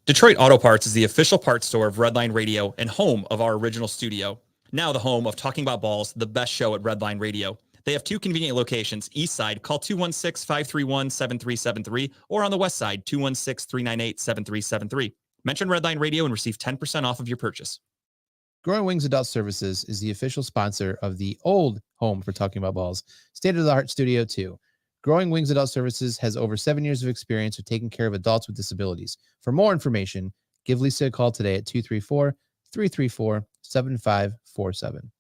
Detroit Auto Parts is the official parts store of Redline Radio and home of our original studio. Now the home of Talking About Balls, the best show at Redline Radio. They have two convenient locations. East side, call 216-531-7373, or on the west side, 216-398-7373. Mention Redline Radio and receive 10% off of your purchase. Growing Wings Adult Services is the official sponsor of the old home for Talking About Balls, state-of-the-art Studio 2. Growing Wings Adult Services has over 7 years of experience with taking care of adults with disabilities. For more information, give Lisa a call today at 234-334-7547.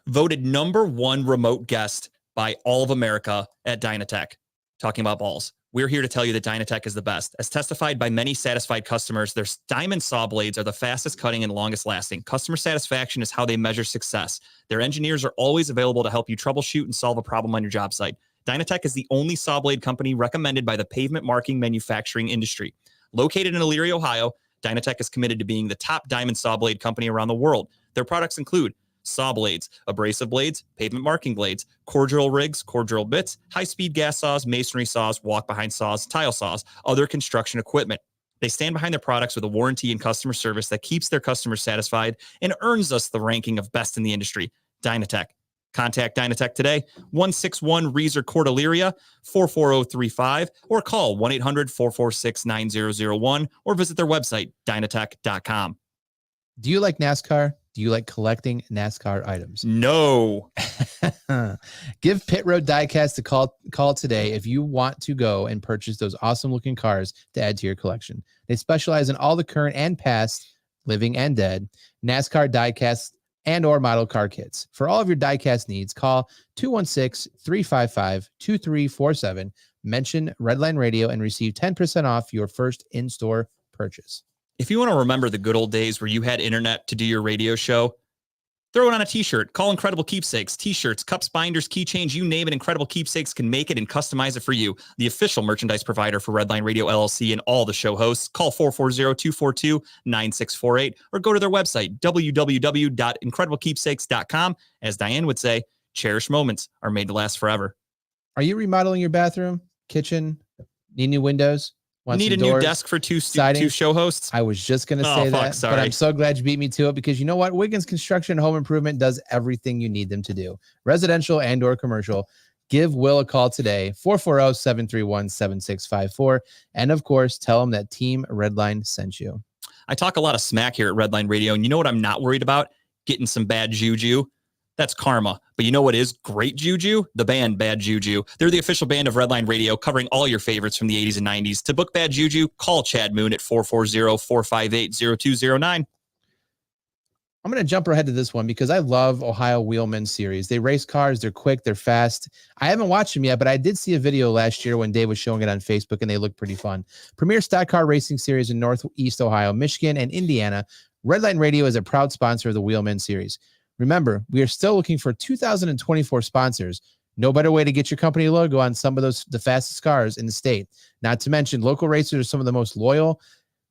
Voted #1 remote guest by all of America at Dynatech. Talking About Balls. We're here to tell you that Dynatech is the best. As testified by many satisfied customers, their diamond saw blades are the fastest cutting and longest lasting. Customer satisfaction is how they measure success. Their engineers are always available to help you troubleshoot and solve a problem on your job site. Dynatech is the only saw blade company recommended by the pavement marking manufacturing industry. Located in Elyria, Ohio, Dynatech is committed to being the top diamond saw blade company around the world. Their products include saw blades, abrasive blades, pavement marking blades, core drill rigs, core drill bits, high-speed gas saws, masonry saws, walk-behind saws, tile saws, other construction equipment. They stand behind their products with a warranty and customer service that keeps their customers satisfied and earns us the ranking of best in the industry. Dynatech. Contact Dynatech today, 161 Reeser Court, Elyria, 44035, or call 1-800-446-9001, or visit their website, dynatech.com. Do you like NASCAR? Do you like collecting NASCAR items? No. Give Pit Road Diecast a call today if you want to go and purchase those awesome looking cars to add to your collection. They specialize in all the current and past, living and dead, NASCAR diecast and or model car kits. For all of your diecast needs, call 216-355-2347, mention Redline Radio, and receive 10% off your first in-store purchase. If you want to remember the good old days where you had internet to do your radio show, throw it on a t-shirt. Call Incredible Keepsakes. T-shirts, cups, binders, keychains, you name it, Incredible Keepsakes can make it and customize it for you. The official merchandise provider for Redline Radio LLC and all the show hosts. Call 440-242-9648 or go to their website, www.incrediblekeepsakes.com. As Diane would say, cherished moments are made to last forever. Are you remodeling your bathroom, kitchen, need new windows? Need a new desk for two show hosts? I was just going to say that, but I'm so glad you beat me to it, because you know what? Wiggins Construction Home Improvement does everything you need them to do. Residential and or commercial. Give Will a call today, 440-731-7654. And of course, tell him that Team Redline sent you. I talk a lot of smack here at Redline Radio, and you know what I'm not worried about? Getting some bad juju. That's karma. But you know what is great juju? The band Bad Juju. They're the official band of Redline Radio, covering all your favorites from the 80s and 90s. To book Bad Juju, call Chad Moon at 440-458-0209. I'm going to jump ahead to this one because I love Ohio Wheelman Series. They race cars. They're quick. They're fast. I haven't watched them yet, but I did see a video last year when Dave was showing it on Facebook, and they look pretty fun. Premier Stock Car Racing Series in Northeast Ohio, Michigan, and Indiana. Redline Radio is a proud sponsor of the Wheelman Series. Remember, we are still looking for 2024 sponsors. No better way to get your company logo on some of the fastest cars in the state. Not to mention, local racers are some of the most loyal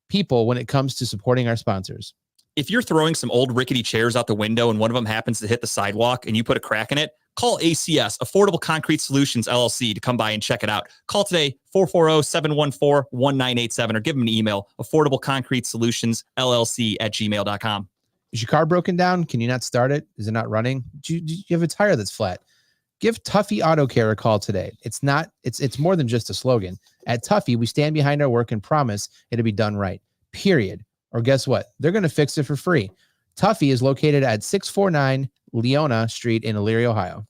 people when it comes to supporting our sponsors. If you're throwing some old rickety chairs out the window and one of them happens to hit the sidewalk and you put a crack in it, call ACS, Affordable Concrete Solutions, LLC, to come by and check it out. Call today, 440-714-1987, or give them an email, affordableconcretesolutions.llc@gmail.com. Is your car broken down? Can you not start it? Is it not running? Do you have a tire that's flat? Give Tuffy Auto Care a call today. It's more than just a slogan. At Tuffy, we stand behind our work and promise it'll be done right. Period. Or guess what? They're going to fix it for free. Tuffy is located at 649 Leona Street in Elyria, Ohio.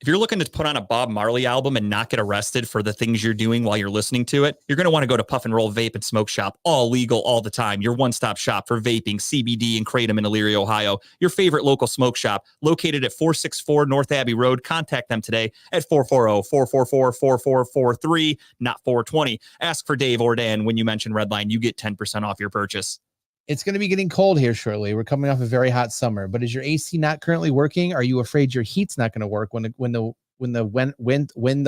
If you're looking to put on a Bob Marley album and not get arrested for the things you're doing while you're listening to it, you're going to want to go to Puff and Roll Vape and Smoke Shop. All legal all the time. Your one-stop shop for vaping, CBD, and Kratom in Elyria, Ohio. Your favorite local smoke shop, located at 464 North Abbey Road. Contact them today at 440-444-4443, not 420. Ask for Dave or Dan. When you mention Redline, you get 10% off your purchase. It's going to be getting cold here shortly. We're coming off a very hot summer, but is your AC not currently working? Are you afraid your heat's not going to work when the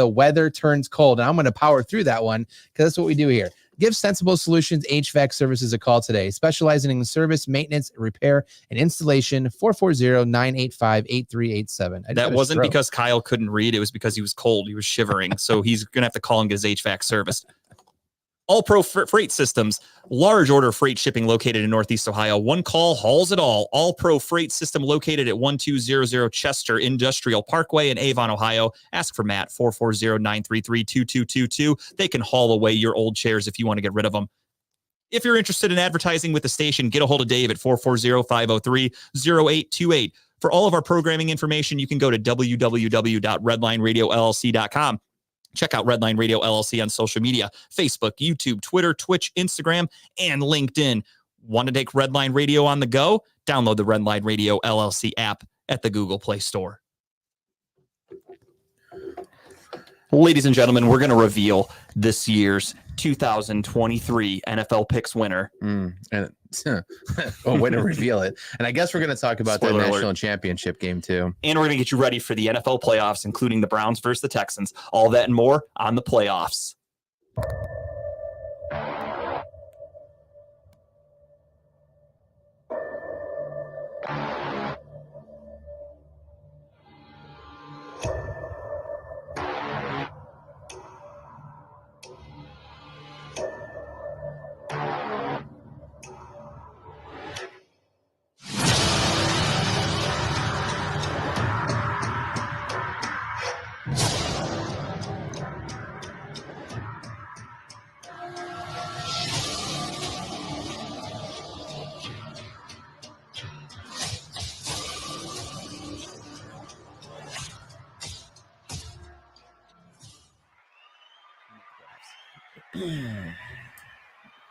weather turns cold? And I'm going to power through that one because that's what we do here. Give Sensible Solutions HVAC Services a call today. Specializing in service, maintenance, repair, and installation. 440-985-8387. That wasn't because Kyle couldn't read. It was because he was cold. He was shivering. So he's going to have to call and get his HVAC serviced. All Pro Freight Systems, large order freight shipping located in Northeast Ohio. One call hauls it all. All Pro Freight System located at 1200 Chester Industrial Parkway in Avon, Ohio. Ask for Matt, 440-933-2222. They can haul away your old chairs if you want to get rid of them. If you're interested in advertising with the station, get a hold of Dave at 440-503-0828. For all of our programming information, you can go to www.redlineradiolllc.com. Check out Redline Radio LLC on social media, Facebook, YouTube, Twitter, Twitch, Instagram, and LinkedIn. Want to take Redline Radio on the go? Download the Redline Radio LLC app at the Google Play Store. Ladies and gentlemen, we're going to reveal this year's 2023 NFL Picks winner. Way to reveal it. And I guess we're going to talk about the Spoiler national alert. championship game too. And we're going to get you ready for the NFL playoffs, including the Browns versus the Texans. All that and more on the playoffs.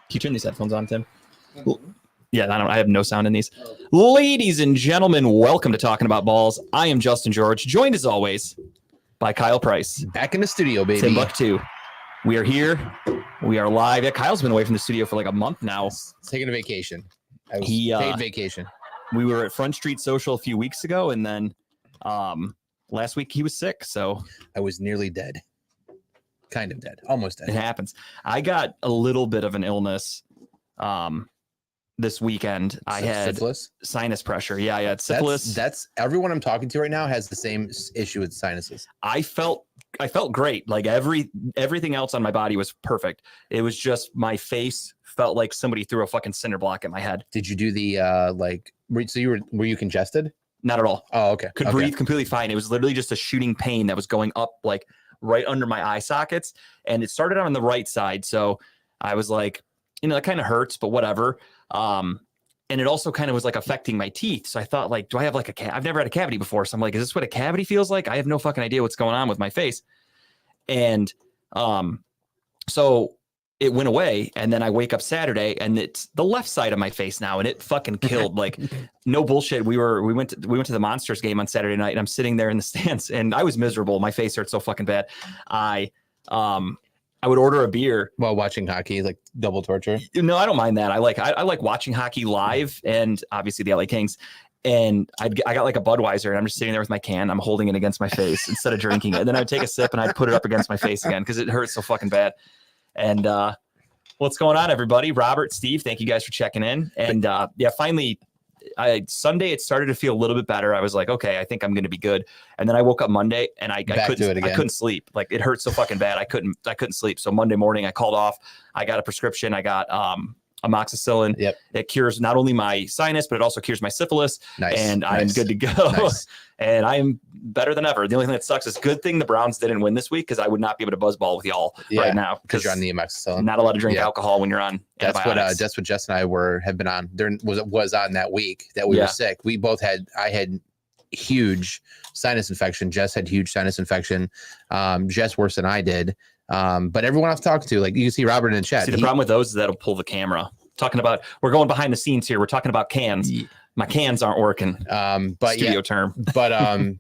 Can you turn these headphones on, Tim? Yeah, I have no sound in these. Ladies and gentlemen, welcome to Talking About Balls. I am Justin George, joined as always by Kyle Price. Back in the studio, baby. Timbuktu. We are here. We are live. Yeah, Kyle's been away from the studio for like a month now. Taking a vacation. I was He, paid vacation. We were at Front Street Social a few weeks ago, and then last week he was sick, so I was nearly dead. Kind of dead. Almost it dead. happens. I got a little bit of an illness this weekend. I had syphilis. sinus pressure. Yeah, I had syphilis. That's everyone I'm talking to right now has the same issue with sinuses. I felt great. Like everything else on my body was perfect. It was just my face felt like somebody threw a fucking cinder block at my head. Did you do the were you congested? Not at all. Oh, okay. Could breathe completely fine. It was literally just a shooting pain that was going up like right under my eye sockets, and it started on the right side. So I was like, that kind of hurts, but whatever. And it also kind of was like affecting my teeth. So I thought, like, do I have like I've never had a cavity before. So I'm like, is this what a cavity feels like? I have no fucking idea what's going on with my face. And so it went away, and then I wake up Saturday and it's the left side of my face now, and it fucking killed. Like, no bullshit. We went to the Monsters game on Saturday night, and I'm sitting there in the stands, and I was miserable. My face hurt so fucking bad. I would order a beer while watching hockey, like double torture. No, I don't mind that. I like watching hockey live, and obviously the LA Kings. And I got like a Budweiser, and I'm just sitting there with my can. I'm holding it against my face instead of drinking it. And then I'd take a sip and I'd put it up against my face again because it hurts so fucking bad. And what's going on, everybody? Robert, Steve, thank you guys for checking in. And finally, Sunday it started to feel a little bit better. I was like, okay, I think I'm going to be good. And then I woke up Monday and I couldn't sleep. Like, it hurt so fucking bad. I couldn't sleep. So Monday morning I called off. I got a prescription. I got amoxicillin. Yep. It cures not only my sinus, but it also cures my syphilis. Nice. And I'm good to go. Nice. And I'm better than ever. The only thing that sucks is good thing the Browns didn't win this week, because I would not be able to buzzball with y'all right now. Because you're on the amoxicillin. Not allowed to drink alcohol when you're on antibiotics. That's what Jess and I have been on. There was on that week that we were sick. We both I had huge sinus infection. Jess had huge sinus infection. Jess worse than I did. But everyone I've talked to, like you can see Robert in the chat. See, the problem with those is that'll pull the camera. Talking about, we're going behind the scenes here. We're talking about cans. My cans aren't working. But studio term. But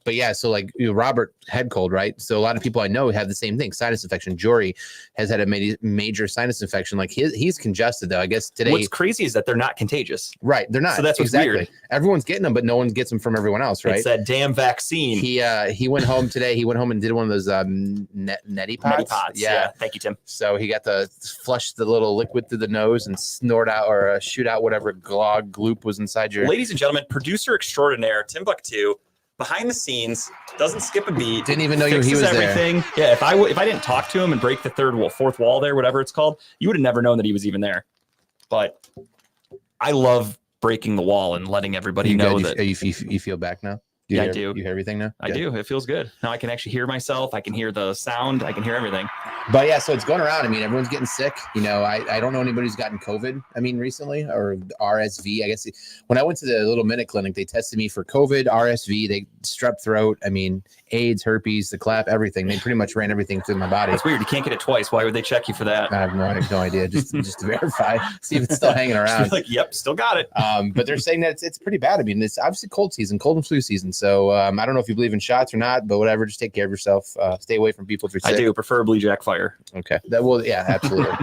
yeah, so like Robert had cold, right? So a lot of people I know have the same thing, sinus infection. Jory has had a major sinus infection. Like he's congested though. I guess today. What's crazy is that they're not contagiety. Right, they're not. So that's what's weird. Everyone's getting them, but no one gets them from everyone else, right? It's that damn vaccine. He went home today. He went home and did one of those neti pots. Yeah. Thank you, Tim. So he got to flush the little liquid through the nose and snort out or shoot out whatever gloop was inside your. Ladies and gentlemen, producer extraordinaire Timbuktu, behind the scenes, doesn't skip a beat. Didn't even know he fixes was there. everything. Yeah, if I didn't talk to him and break the fourth wall there, whatever it's called, you would have never known that he was even there. But I love breaking the wall and letting everybody know that. You feel back now? Yeah, I do. You hear everything now? I do. It feels good. Now I can actually hear myself. I can hear the sound. I can hear everything. But yeah, so it's going around. I mean, everyone's getting sick. You know, I don't know anybody who's gotten COVID. I mean, recently, or RSV. I guess when I went to the little minute clinic, they tested me for COVID, RSV, they strep throat. I mean, AIDS, herpes, the clap, everything. They pretty much ran everything through my body. That's weird. You can't get it twice. Why would they check you for that? I have no idea. Just to verify, see if it's still hanging around. Like, yep, still got it. But they're saying that it's pretty bad. I mean, it's obviously cold and flu season. So I don't know if you believe in shots or not, but whatever. Just take care of yourself. Stay away from people if you're sick. I do, preferably Jack Fire. Okay. Yeah, absolutely.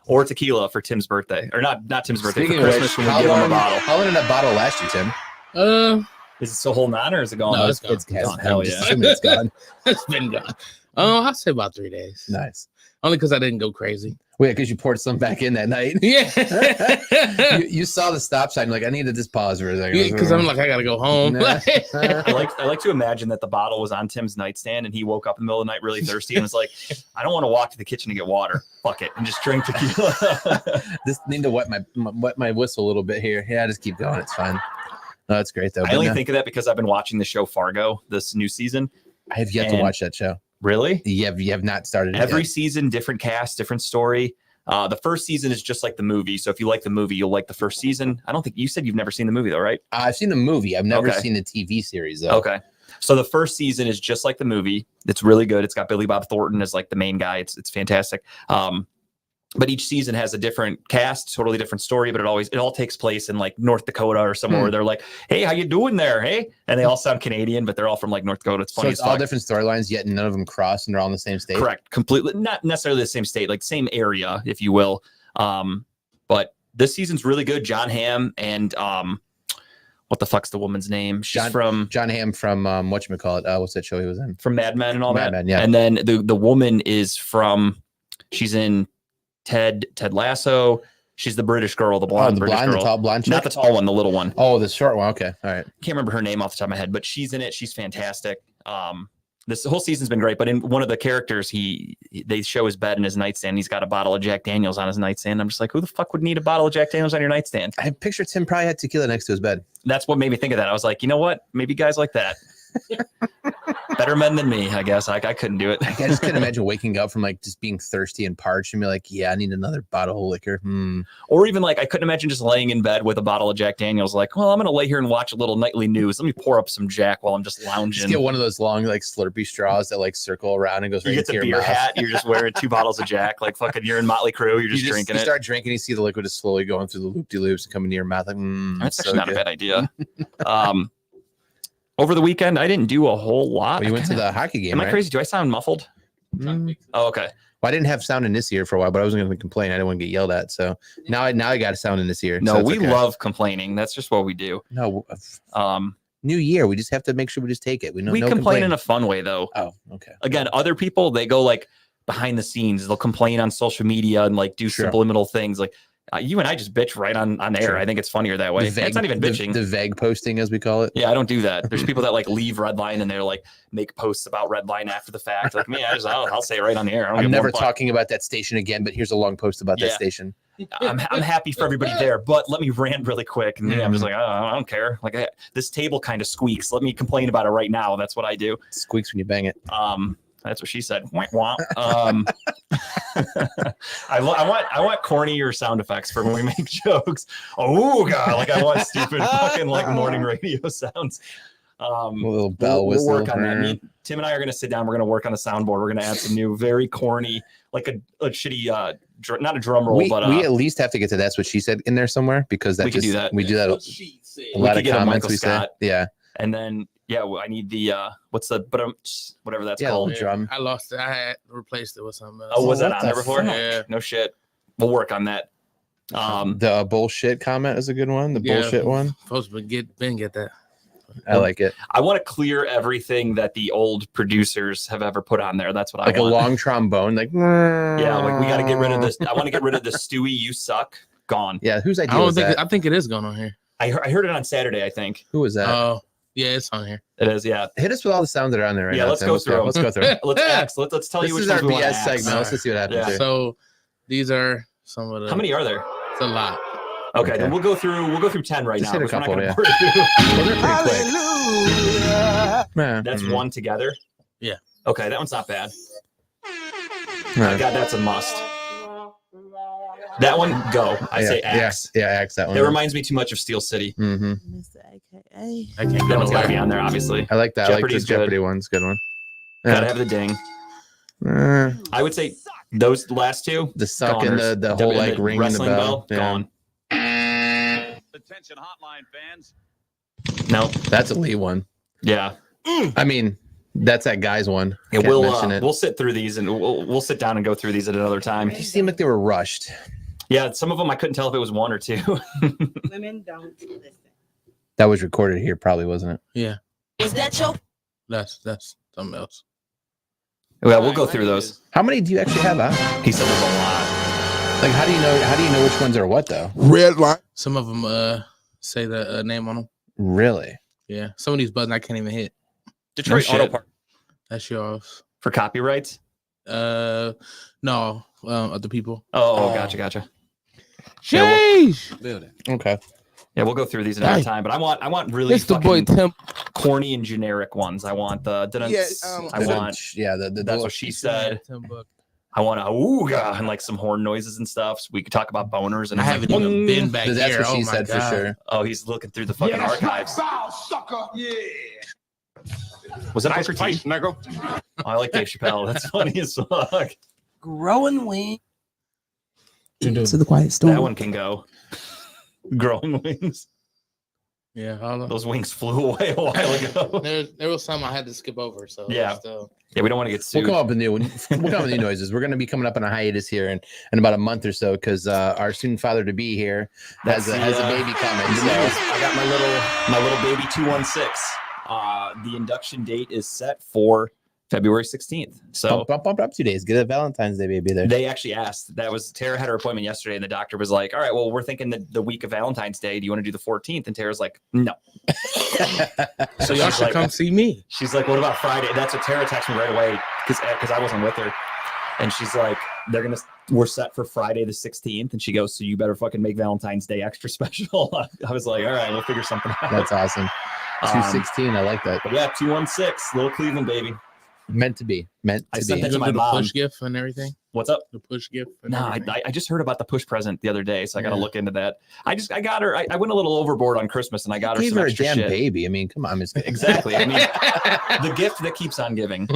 Or tequila for Tim's birthday, or not Tim's birthday. Speaking for of Christmas which, when we give him a bottle. How long did that bottle last you, Tim? Is it still holding on, or is it gone? No, it's gone. It's gone. Hell yeah. It's gone. It's been gone. I'll say about 3 days. Nice. Only because I didn't go crazy. Wait, because you poured some back in that night. Yeah. you saw the stop sign, like I need to just pause for a second. Because I'm like, I gotta go home. Nah. I like to imagine that the bottle was on Tim's nightstand and he woke up in the middle of the night really thirsty and was like, I don't want to walk to the kitchen to get water. Fuck it, and just drink tequila. Just need to wet my whistle a little bit here. Yeah, just keep going. It's fine. No, that's great though. I only think of that because I've been watching the show Fargo this new season. I have yet to watch that show. Really? You have not started it Every yet. season, different cast, different story. The first season is just like the movie. So if you like the movie, you'll like the first season. I don't think you said you've never seen the movie though, right? I've seen the movie. I've never Okay. seen the TV series though. Okay. So the first season is just like the movie. It's really good. It's got Billy Bob Thornton as like the main guy. It's fantastic. But each season has a different cast, totally different story, but it all takes place in like North Dakota or somewhere where they're like, hey, how you doing there? Hey, and they all sound Canadian, but they're all from like North Dakota. It's funny. So it's all different storylines, yet none of them cross, and they're all in the same state. Correct. Completely, not necessarily the same state, like same area, if you will. But this season's really good. John Hamm and what the fuck's the woman's name? She's from John Hamm from whatchamacallit. What's that show he was in? from Mad Men and all Mad that. Men, yeah. And then the woman is she's in Ted Lasso. She's the British girl, the blonde British girl. The tall blonde chick? Not the tall one, the little one. Oh, the short one. Okay, all right. Can't remember her name off the top of my head, but she's in it. She's fantastic. This whole season's been great, but in one of the characters, they show his bed and his nightstand. He's got a bottle of Jack Daniels on his nightstand. I'm just like, who the fuck would need a bottle of Jack Daniels on your nightstand? I picture Tim probably had tequila next to his bed. That's what made me think of that. I was like, you know what? Maybe guys like that. Better men than me, I guess. I couldn't do it. I just couldn't imagine waking up from like just being thirsty and parched and be like, yeah, I need another bottle of liquor. Or even like, I couldn't imagine just laying in bed with a bottle of Jack Daniels. Like, well, I'm going to lay here and watch a little nightly news. Let me pour up some Jack while I'm just lounging. Just get one of those long like Slurpee straws that like circle around and goes You right get into the your beer mouth. hat. You're just wearing 2 bottles of Jack. Like fucking, you're in Motley Crue. You're just drinking you it. start drinking, you see the liquid is slowly going through the loop-de-loops and coming to your mouth. Like, That's so actually not good. a bad idea. Over the weekend, I didn't do a whole lot. Well, you went to the hockey game, Am I right? crazy? Do I sound muffled? Oh, okay. Well, I didn't have sound in this ear for a while, but I wasn't going to complain. I didn't want to get yelled at. So now I got a sound in this ear. No, so it's we okay. love complaining. That's just what we do. No, Um, new year. We just have to make sure we just take it. we no complain complaint. in a fun way, though. Oh, okay. Again, other people, they go like behind the scenes. They'll complain on social media and like do Sure. subliminal things. Like you and I just bitch right on air. Sure. I think it's funnier that way. It's not even bitching. The vague posting, as we call it. Yeah, I don't do that. There's people that like leave Redline and they're like make posts about Redline after the fact. Like me, I'll say it right on the air. I don't I'm give never one fuck. talking about that station again, but here's a long post about that Yeah. station. I'm happy for everybody there, but let me rant really quick. And I'm just like, oh, I don't care. Like this table kind of squeaks. Let me complain about it right now. That's what I do. Squeaks when you bang it. That's what she said. Wah, wah. I want cornier sound effects for when we make jokes. Oh god, like I want stupid fucking like morning radio sounds. A little bell We'll whistle. work on that. Tim and I are going to sit down. We're going to work on the soundboard. We're going to add some new, very corny, like a shitty, not a drum roll, we but at least have to get to that's what she said in there somewhere because that We could do that. We do that. A lot could of get a comments Michael we Scott. say. Yeah. And then I need the what's the whatever that's Yeah, called. little drum. I lost it. I had replaced it with something else. Oh, was that what on the there before? fuck? Yeah. No shit. We'll work on that. The bullshit comment is a good one. The Yeah. bullshit one. Supposed to get that. I like it. I want to clear everything that the old producers have ever put on there. That's what Like I a want. long trombone. Like Yeah, like we got to get rid of this. I want to get rid of the Stewie, you suck. Gone. Yeah, whose I idea don't was think. that? I think it is going on here. I heard it on Saturday, I think. Who was that? Oh, Yeah, it's on here. It is, yeah. Hit us with all the sounds that are on there right Yeah, now. let's Tim. go through 'em. Let's go through 'em. Let's tell This you which is our ones we want to BS segment. ask. Let's just see what happens Yeah. here. So these are some of the. How many are there? It's a lot. Okay, Okay. then we'll go through 10 right Just now. hit a because couple, we're not yeah. gonna bore you. Well, they're pretty quick. Yeah. That's Mhm. one together. Yeah. Okay, that one's not bad. Yeah. God, that's a must. That one, go. I say Axe. Yeah, Axe, that one. It reminds me too much of Steel City. Mm-hmm. Mr. AKA. I can't That go one's got to be nowhere. on there, obviously. I like that. I like Jeopardy's this good. Jeopardy one's a good one. Gotta have the ding. Uh, I would say those last two. the suck and goners. the whole like ring in the wrestling bell. Yeah. gone. Attention hotline fans. No. That's a Lee one. Yeah. I mean, that's that guy's one. Yeah, Can't mention it. we'll sit through these and we'll sit down and go through these at another time. They seem like they were rushed. Yeah, some of them I couldn't tell if it was one or two. Women don't listen. That was recorded here, probably, wasn't it? Yeah, Is that your that's something else. Yeah, we'll go through those. How many do you actually have? Huh? He said there's a lot. Like, how do you know which ones are what though? Red line. Some of them say the name on them. Really? Yeah, some of these buttons I can't even hit. Detroit shit. Auto Parts That's yours. for copyrights. No, other people. Oh, gotcha. Sheesh. Okay. Yeah, we'll go through these another Hey. time. But I want really It's the boy fucking Tim. corny and generic ones. I want the Yeah, I want Yeah, the that's little- what she said. Tim Book. I want a ooga and like some horn noises and stuff. So we could talk about boners and I it's haven't like, even been back That's here. what she Oh my said God. for sure. oh, he's looking through the fucking archives. Sucker. Yeah. Was it Nice Booker place, T? nigga. Oh, I like Dave Chappelle. That's funny as fuck. growing wing? To the quiet storm. That one can go. Growing wings. Yeah, all of Those wings flew away a while ago. there was some I had to skip over. So Yeah. still, Yeah, we don't want to get We'll sued. come up with new noises. We're going to be coming up on a hiatus here in about a month or so because our student father to be here has a baby coming. The So. news, I got my little baby 216. The induction date is set for February 16th. So Bump up 2 days. Get a Valentine's Day baby there. they actually asked. That was Tara had her appointment yesterday, and the doctor was like, "All right, well, we're thinking the week of Valentine's Day. Do you want to do the 14th?" And Tara's like, "No." so y'all she's should like- come see me. She's like, "What about Friday?" That's what Tara texted me right away because I wasn't with her, and she's like, "We're set for Friday the 16th," and she goes, "So you better fucking make Valentine's Day extra special." I was like, "All right, we'll figure something out." That's awesome. 216. I like that. But yeah, 216, little Cleveland baby. Meant to be. Meant I to sent be. that You to gonna my do the mom. push gift and everything. What's up? The push gift. And No, everything? I just heard about the push present the other day, so I got to Yeah. look into that. I got her. I went a little overboard on Christmas, and I got her Gave some her a extra damn shit. baby. I mean, come on, Miss. Exactly. I mean, the gift that keeps on giving.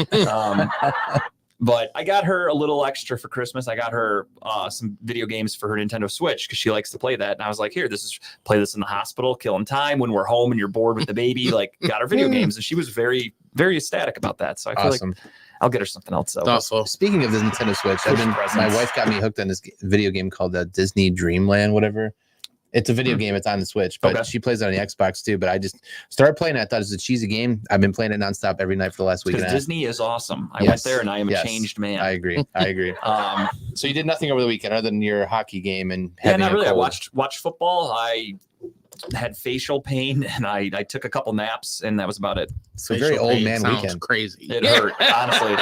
But I got her a little extra for Christmas. I got her some video games for her Nintendo Switch because she likes to play that. And I was like, here, play this in the hospital, killing time when we're home and you're bored with the baby. Like, got her video games, and she was very, very ecstatic about that. So I feel Awesome. like I'll get her something else. So Thoughtful. Speaking of the Nintendo Switch, Push my presents. wife got me hooked on this video game called Disney Dreamland, whatever. It's a video game. It's on the Switch, but Okay. she plays it on the Xbox too. But I just started playing it. I thought it was a cheesy game. I've been playing it nonstop every night for the last week and because a half. Disney is awesome. I Yes. went there and I am Yes. a changed man. I agree. I agree. So you did nothing over the weekend other than your hockey game and Yeah, having not a really. I cold. watched football. I had facial pain and I took a couple naps and that was about it. So very Facial old pain man sounds weekend. Crazy. It hurt, honestly.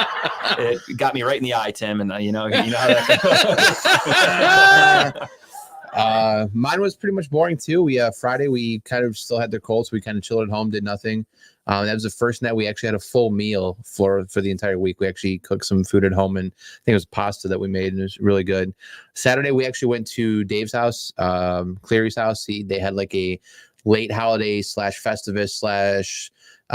It got me right in the eye, Tim, and you know how that goes. Mine was pretty much boring too. We Friday we kind of still had the cold, so we kind of chilled at home, did nothing. That was the first night we actually had a full meal for the entire week. We actually cooked some food at home, and I think it was pasta that we made, and it was really good. Saturday we actually went to Dave's house, Cleary's house. They had like a late holiday / Festivus /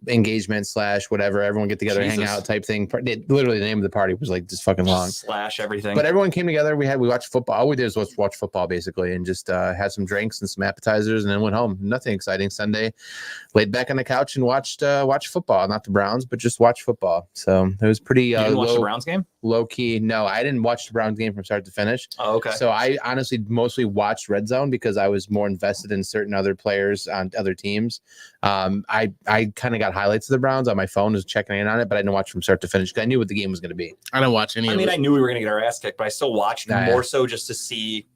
engagement / whatever. Everyone get together, hang Jesus. out type thing. Literally the name of the party was like just fucking long. Slash everything. But everyone came together. We watched football. All we did was watch football basically, and just had some drinks and some appetizers, and then went home. Nothing exciting. Sunday, laid back on the couch and watched football. Not the Browns, but just watch football. So it was pretty you didn't watch the low, Browns game? low key. No, I didn't watch the Browns game from start to finish. Oh, okay. So I honestly mostly watched Red Zone because I was more invested in certain other players on other teams. I kind of got highlights of the Browns on my phone, was checking in on it, but I didn't watch from start to finish because I knew what the game was going to be. I didn't watch any I of mean, it. I knew we were going to get our ass kicked, but I still watched Nah, more so just to see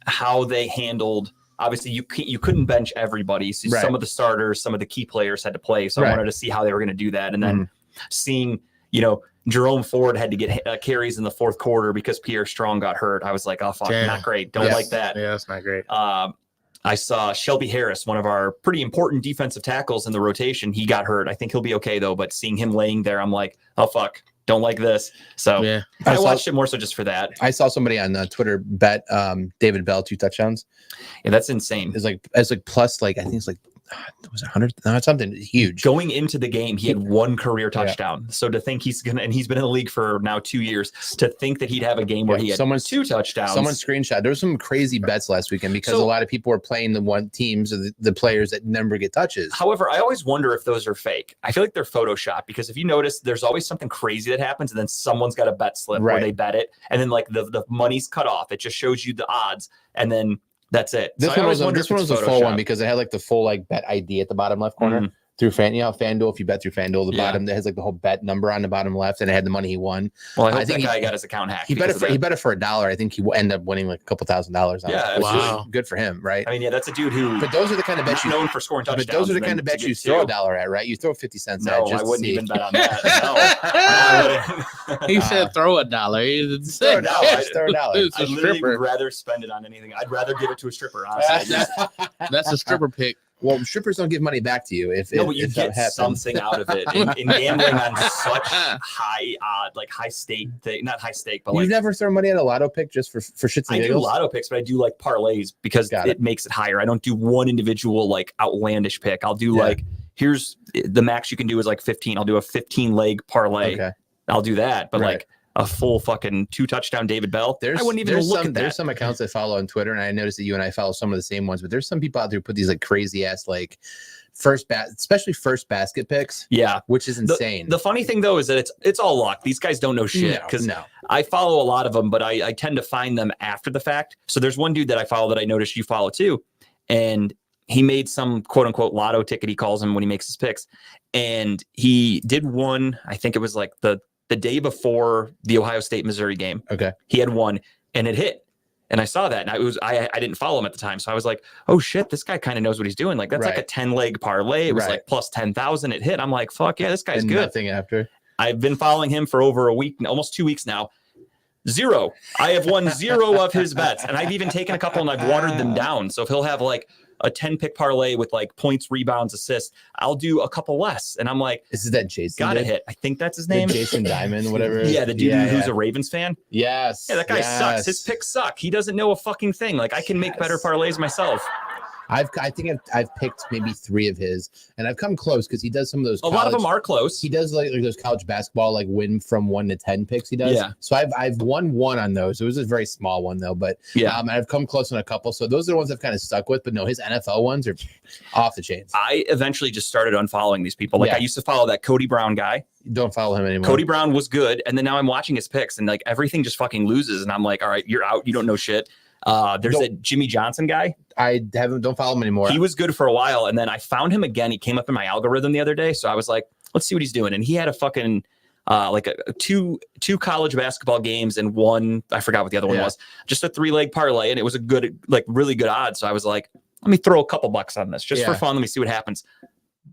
how they handled obviously you couldn't bench everybody. So Right. some of the starters, some of the key players had to play. So I Right. wanted to see how they were going to do that. And then seeing, you know, Jerome Ford had to get carries in the fourth quarter because Pierre Strong got hurt. I was like, oh, fuck, Damn. not great. Don't Yes. like that. Yeah, that's not great. I saw Shelby Harris, one of our pretty important defensive tackles in the rotation. He got hurt. I think he'll be okay, though. But seeing him laying there, I'm like, oh, fuck, don't like this. So Yeah. I saw- watched it more so just for that. I saw somebody on Twitter bet David Bell 2 touchdowns. Yeah, that's insane. It's like plus like I think it's like was it 100? No, something huge. Going into the game, he had one career touchdown. So to think he's gonna, and he's been in the league for now 2 years, to think that he'd have a game where Yeah, he had someone's- 2 touchdowns. Someone screenshot. There was some crazy bets last weekend because So- a lot of people were playing the one teams of the players that never get touches. However, I always wonder if those are fake. I feel like they're Photoshop because if you notice, there's always something crazy that happens, and then someone's got a bet slip where Right. they bet it, and then like the money's cut off. It just shows you the odds, and then that's it. This So I one always was wonder this if one it's was a full one Photoshop. because it had like the full like bet ID at the bottom left corner Mhm. through FanDuel. If you bet through FanDuel, the Yeah. bottom that has like the whole bet number on the bottom left, and it had the money he won. Well, I I hope think that he- guy got his account hacked. He bet because it for of that. $1. I think he ended up winning like a couple $1,000s on Yeah, it. which is wow. good for him, right? I mean, yeah, that's a dude who But those are the kind of bets you. known for scoring touchdowns. But those are the and kind of then bets to you get throw a 2. dollar at, right? You throw 50 cents at No, just I to wouldn't see. even bet on that. No. I wouldn't. He said throw a dollar. He didn't Throw say a dollar. Just throw a dollar. It's I a literally would stripper. rather spend it on anything. I'd rather give it to a stripper, honestly. That's a stripper pick. Well, strippers don't give money back to you if No, if, but you if that get happens. something out of it. In gambling on such high odd, like high stake thing, not high stake, but You've like never thrown money at a lotto pick just for shits and I do giggles? lotto picks, but I do like parlays because Got it makes it higher. I don't do one individual like outlandish pick. I'll do Yeah. like here's the max you can do is like 15. I'll do a 15 leg parlay. Okay. I'll do that, but Right. like a full fucking 2 touchdown David Bell. I wouldn't even look at that. There's some accounts I follow on Twitter, and I noticed that you and I follow some of the same ones. But there's some people out there who put these like crazy ass like especially first basket picks, Yeah. which is insane. The funny thing though is that it's all luck. These guys don't know shit because no. I follow a lot of them, but I tend to find them after the fact. So there's one dude that I follow that I noticed you follow too, and he made some quote unquote lotto ticket. He calls him when he makes his picks, and he did one. I think it was like the day before the Ohio State Missouri game. Okay. He had one, and it hit. And I saw that, and I didn't follow him at the time, so I was like, "Oh shit, this guy kind of knows what he's doing." Like that's like a Right. 10 leg parlay. It was Right. like plus 10,000. It hit. I'm like, "Fuck yeah, this guy's And good." nothing after. I've been following him for over a week, almost 2 weeks now. 0. I have won 0 of his bets, and I've even taken a couple and I've watered them down. So if he'll have like a 10 pick parlay with like points, rebounds, assists, I'll do a couple less. And I'm like, This is that Jason. gotta dude? hit. I think that's his The name. Jason Diamond, whatever. Yeah, the dude who's yeah. a Ravens fan. Yes. Yeah, that guy sucks. His picks suck. He doesn't know a fucking thing. Like I can make better parlays myself. I think I've picked maybe 3 of his, and I've come close because he does some of those. A lot of them college- are close. He does like those college basketball like win from 1 to 10 picks. He does. Yeah. So I've won one on those. It was a very small one though, but Yeah. and I've come close on a couple. So those are the ones I've kind of stuck with. But no, his NFL ones are off the chains. I eventually just started unfollowing these people. Like Yeah. I used to follow that Cody Brown guy. Don't follow him anymore. Cody Brown was good, and then now I'm watching his picks, and like everything just fucking loses, and I'm like, all right, you're out. You don't know shit. There's No. a Jimmy Johnson guy. don't follow him anymore. He was good for a while, and then I found him again. He came up in my algorithm the other day, so I was like, let's see what he's doing. And he had a fucking like a two college basketball games and one, I forgot what the other one Yeah. was, just a 3-leg parlay, and it was a good, like really good odds. So I was like, let me throw a couple bucks on this just for Yeah. fun. Let me see what happens.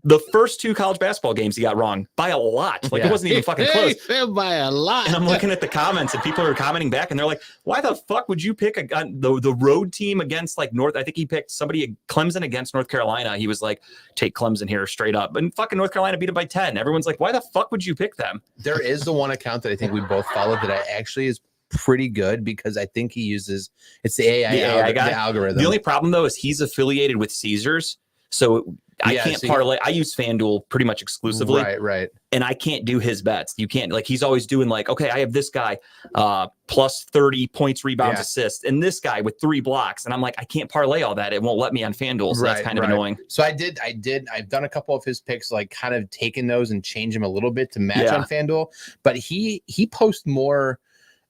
The first 2 college basketball games he got wrong by a lot. Like Yeah. it wasn't even fucking close. He said by a lot. And I'm looking at the comments, and people are commenting back, and they're like, "Why the fuck would you pick the road team against like North?" I think he picked somebody Clemson against North Carolina. He was like, "Take Clemson here straight up," and fucking North Carolina beat him by 10. Everyone's like, "Why the fuck would you pick them?" There is the one account that I think we both followed that I actually is pretty good because I think he uses it's the AI guy? the algorithm. The only problem though is he's affiliated with Caesars, so I Yeah, can't so parlay. I use FanDuel pretty much exclusively, right. and I can't do his bets. You can't, like, he's always doing like, okay, I have this guy plus 30 points, rebounds, Yeah. assists, and this guy with 3 blocks, and I'm like, I can't parlay all that. It won't let me on FanDuel, so that's kind of annoying. So I've done a couple of his picks, like kind of taken those and changed them a little bit to match Yeah. on FanDuel. But he posts more.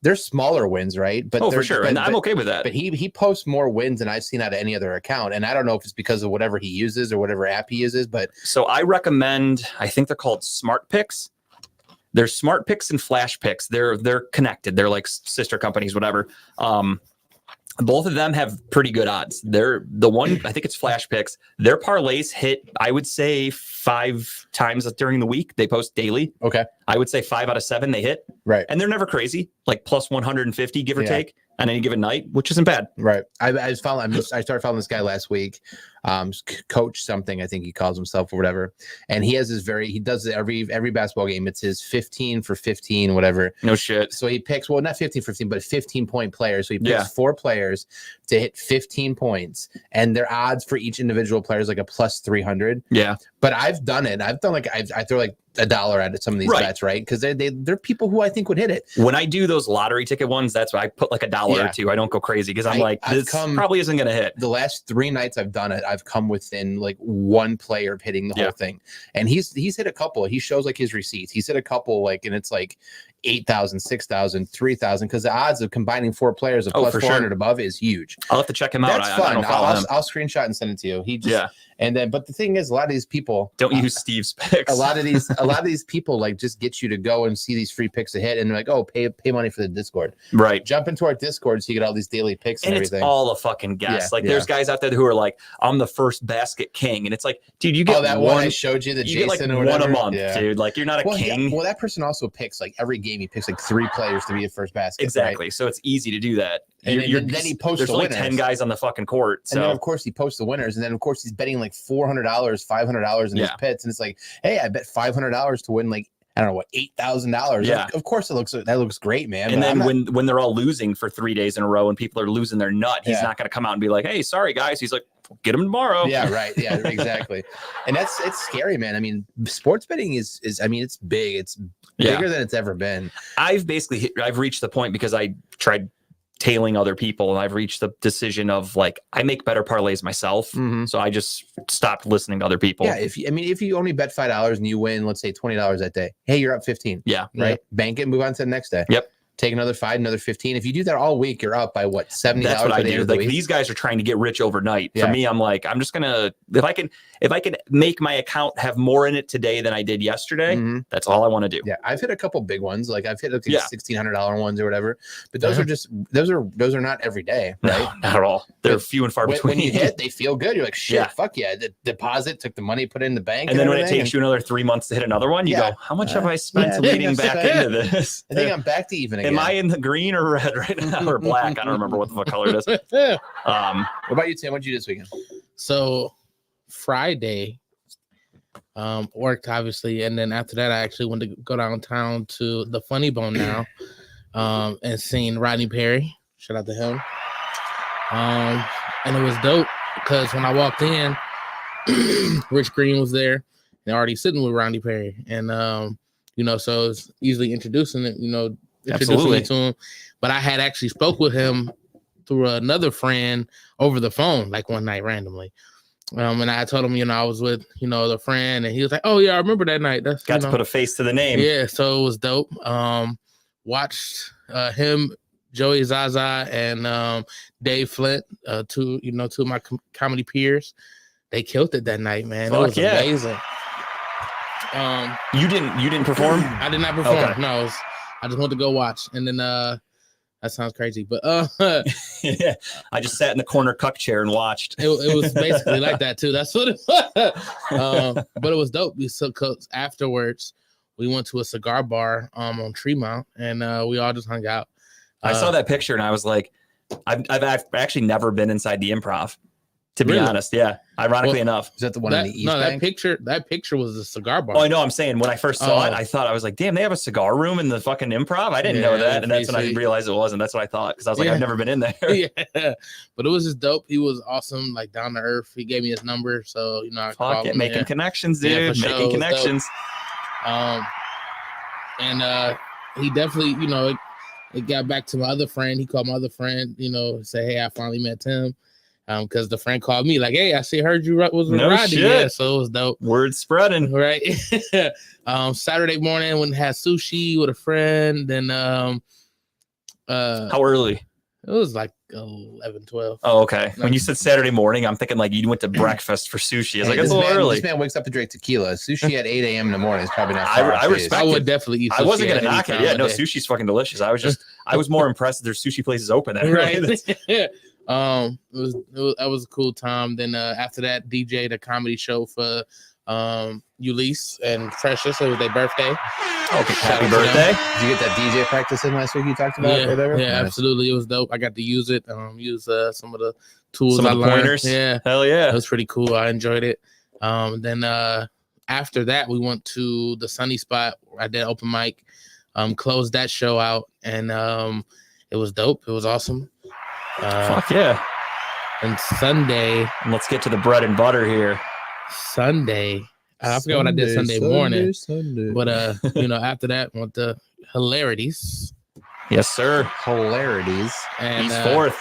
They're smaller wins, right? But Oh, for they're- sure, but- and I'm but- okay with that. But he posts more wins than I've seen out of any other account, and I don't know if it's because of whatever he uses or whatever app he uses. But So I recommend, I think they're called Smart Picks. There's Smart Picks and Flash Picks. They're connected. They're like sister companies, whatever. Both of them have pretty good odds. They're the one, I think it's Flash Picks. Their parlays hit, I would say, 5 times during the week. They post daily. Okay. I would say 5 out of 7 they hit. Right. And they're never crazy, like plus 150, give or Yeah. take, on any given night, which isn't bad. Right. I started following this guy last week. Coach something, I think he calls himself or whatever. And he has he does it every basketball game. It's his 15 for 15, whatever. No shit. So he picks, well, not 15 for 15, but 15-point players. So he picks Yeah. 4 players to hit 15 points. And their odds for each individual player is like a plus 300. Yeah. But I've done it. I've done like, I throw like $1 at some of these Right. bets, right? Because they're people who I think would hit it. When I do those lottery ticket ones, that's why I put like $1 Yeah. or $2. I don't go crazy because I'm like, I've this probably isn't going to hit. The last 3 nights I've done it, I've come within like 1 player of hitting the Yeah. whole thing. And he's hit a couple. He shows like his receipts. He's hit a couple, like, and it's like 8,000, 6,000, 3,000, because the odds of combining 4 players of Oh, plus for 400 sure. above is huge. I'll have to check him out. That's I fun. don't follow him. I'll screenshot and send it to you. He just, Yeah. and then, but the thing is, a lot of these people Don't use Steve's picks. a lot of these people like just get you to go and see these free picks to hit, and they're like, oh, pay money for the Discord. Right. Jump into our Discord so you get all these daily picks and, And it's everything. all a fucking guess. Yeah, like yeah. there's guys out there who are like, I'm the first basket king. And it's like, dude, you get Oh, that one I showed you, the you get Jason like or one a whatever? month, Yeah. dude. Like you're not a Well, king. well, that person also picks like every game. He picks like 3 players to be a first basket. Exactly. So it's easy to do that. And then he posts there's the only winners. 10 guys on the fucking court. And then So of course he posts the winners, and then of course he's betting like $400, $500 in his Yeah. pits, and it's like, hey, I bet $500 to win like I don't know what $8,000. Yeah. Of course that looks great, man. and but then I'm not- when they're all losing for 3 days in a row and people are losing their nut, he's Yeah. not going to come out and be like, hey, sorry guys. He's like, get him tomorrow. yeah, right, yeah, exactly. And it's scary, man. I mean, sports betting is I mean, it's big. It's Yeah. bigger than it's ever been. I've reached the point because I tried tailing other people and I've reached the decision of like, I make better parlays myself. So I just stopped listening to other people. Yeah, if you only bet $5 and you win, let's say $20 that day, hey, you're up 15. Yeah. Right. Bank it, move on to the next day. Yep. Take another 5, another 15. If you do that all week, you're up by what, $70 That's what by I the end do. of the Like week? these guys are trying to get rich overnight. Yeah. For me, I'm like, I'm just gonna if I can make my account have more in it today than I did yesterday. Mhm. That's all I want to do. Yeah, I've hit a couple big ones. Like I've hit like Yeah. $1,600 ones or whatever. But those are just those are not every day, right? No, not at all. They're But few and far When, between. when you hit, they feel good. You're like, shit, Yeah. fuck yeah. The deposit, took the money, put it in the bank. and then when it everything, takes you another 3 months to hit another one, you Yeah. go, how much have I spent yeah, leading that's back right. into this? I think I'm back to even again. Am I in the green or red right now or black? I don't remember what the fuck color it is. What Um, about you, Tim? What'd you do this weekend? So Friday, worked obviously, and then after that, I actually went to go downtown to the Funny Bone now, and seen Rodney Perry. Shout out to him. And it was dope because when I walked in, Rich Green was there and already sitting with Rodney Perry, and so it's easily introducing me Absolutely. to him. But I had actually spoke with him through another friend over the phone, like one night randomly. And I told him, I was with, the friend, and he was like, "Oh yeah, I remember that night." That's got to put a face to the name. yeah, so it was dope. Watched him, Joey Zaza, and Dave Flint, two of my comedy peers. They killed it that night, man. Fuck it was yeah. amazing. You didn't perform? I did not perform. Okay. No, I just went to go watch, and then that sounds crazy, but Yeah. I just sat in the corner cuck chair and watched. it was basically like that too. That's what it was. But it was dope. Cause afterwards, we went to a cigar bar on Tremont, and we all just hung out. I saw that picture and I was like, I've actually never been inside the Improv, to be Really? honest. Yeah, ironically Well, enough. Is that the one in the East Bank? that picture was the cigar bar. Oh, I know. I'm saying when I first saw it, Oh. I thought I was like, damn, they have a cigar room in the fucking Improv. I didn't know Yeah, that, and that's when I basically. realized it wasn't. That's what I thought because I was like, Yeah. I've never been in there. Yeah, but it was just dope. He was awesome, like down to earth. He gave me his number, so I Fuck called it, him. making Yeah. connections, Yeah, dude. for sure. Making It was connections. And he definitely, it got back to my other friend. He called my other friend, say, "Hey, I finally met Tim." Because the friend called me like, "Hey, I heard you was with No Rodney." shit. Yeah, so it was dope. Word spreading. Right. Saturday morning went and had sushi with a friend. Then How early? it was like 11, 12. Oh, okay. When you said Saturday morning, I'm thinking like you went to breakfast for sushi. I was like, This it's a little early. This man wakes up to drink tequila. Sushi at 8 a.m. in the morning is probably not. I far off respect days. I it. would definitely eat sushi. I wasn't gonna at any knock it. time Yeah, of no, day. sushi's fucking delicious. I was more impressed that there's sushi places open. That Right. early. That was a cool time. Then after that, DJ the comedy show for Ulysses and Precious. It was their birthday. Okay, Shout out happy to them. birthday. Did you get that DJ practice in last week you talked about? Yeah, or whatever? yeah, Nice. absolutely. It was dope. I got to use it. Use some of the tools Some I of the learned. pointers. Yeah, Hell it yeah. was pretty cool. I enjoyed it. Then after that, we went to the Sunny Spot. I did open mic. Closed that show out, and it was dope. It was awesome. Fuck yeah. And Sunday, And let's get to the bread and butter here. I forgot what I did Sunday morning. Sunday. But after that, went to Hilarities Yes, sir. Hilarities. and He's fourth.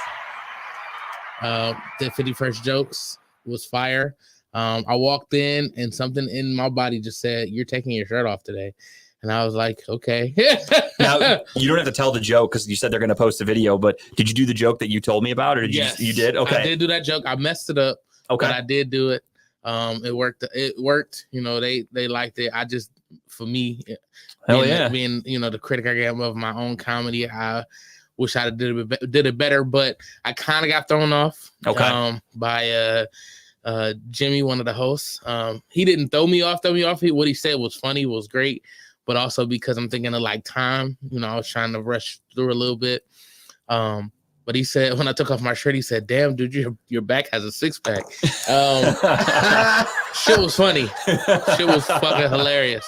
the 51st jokes was fire. I walked in and something in my body just said, "You're taking your shirt off today," and I was like, "Okay." Now you don't have to tell the joke because you said they're going to post a video. But did you do the joke that you told me about, or did Yes, you did? Okay, I did do that joke. I messed it up, okay. but I did do it. It worked. It worked. They liked it. I just, for me, Hell being, yeah. being the critic I am of my own comedy, I wish I did it better, but I kind of got thrown off. Okay. By Jimmy, one of the hosts. He didn't throw me off. What he said was funny, was great, but also because I'm thinking of like time. I was trying to rush through a little bit. But he said, when I took off my shirt, he said, "Damn, dude, your back has a six pack." Shit was funny. Shit was fucking hilarious.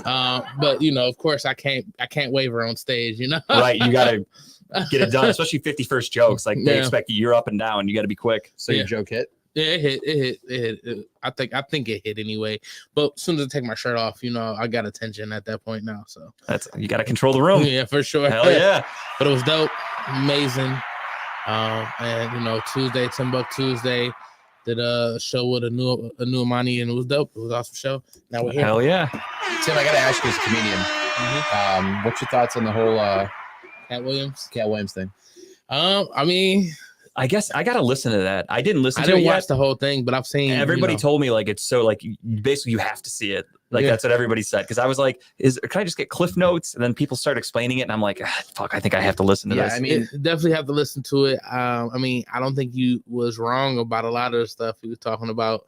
But of course, I can't waver on stage. Right, you got to get it done, especially 51st jokes. Like they Yeah. expect you're up and down. You got to be quick. So your Yeah. joke hit? Yeah, it hit. I think it hit anyway. But as soon as I take my shirt off, I got attention at that point now. So That's you got to control the room. yeah, for sure. Hell yeah. But it was dope, amazing. And Tuesday, Timbuk Tuesday, did a show with a new Amani, and it was dope. It was an awesome show. Now we're here. Hell yeah. Tim, I got to ask you as a comedian, what's your thoughts on the whole Cat Williams. Cat Williams thing? I mean, I guess I got to listen to that. I didn't listen I to it didn't yet. watch the whole thing, but I've seen Everybody told me like it's so like basically you have to see it. Like Yeah. that's what everybody said. Because I was like, can I just get cliff notes? And then people start explaining it, and I'm like, fuck, I think I have to listen to Yeah, this. I mean, definitely have to listen to it. I don't think you was wrong about a lot of the stuff he was talking about.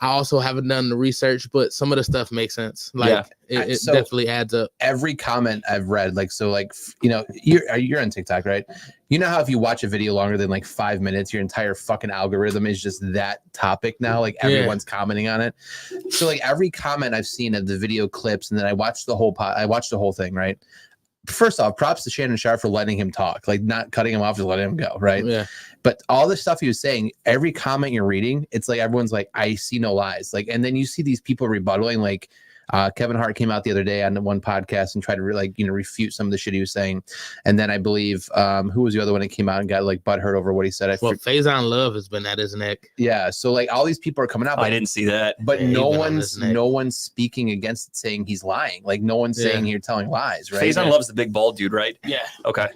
I also haven't done the research, but some of the stuff makes sense. Like it So- definitely adds up. every comment I've read, you're on TikTok, right? You know how if you watch a video longer than like 5 minutes, your entire fucking algorithm is just that topic now. Like Yeah. everyone's commenting on it. So like every comment I've seen of the video clips, and then I watched the whole thing, right? First off, props to Shannon Sharp for letting him talk, like not cutting him off, just letting him go, right? Yeah. But all the stuff he was saying, every comment you're reading, it's like everyone's like, "I see no lies." Like, and then you see these people rebuttaling, like Kevin Hart came out the other day on one podcast and tried to refute some of the shit he was saying. And then I believe who was the other one that came out and got like butthurt over what he said? Well, Faison Love has been at his neck. Yeah. So like all these people are coming out, I didn't see that. but Yeah, he no been on his neck. one's speaking against it, saying he's lying. Like no one's saying you're telling lies, right? Faison loves the big bald dude, right? Yeah. Okay.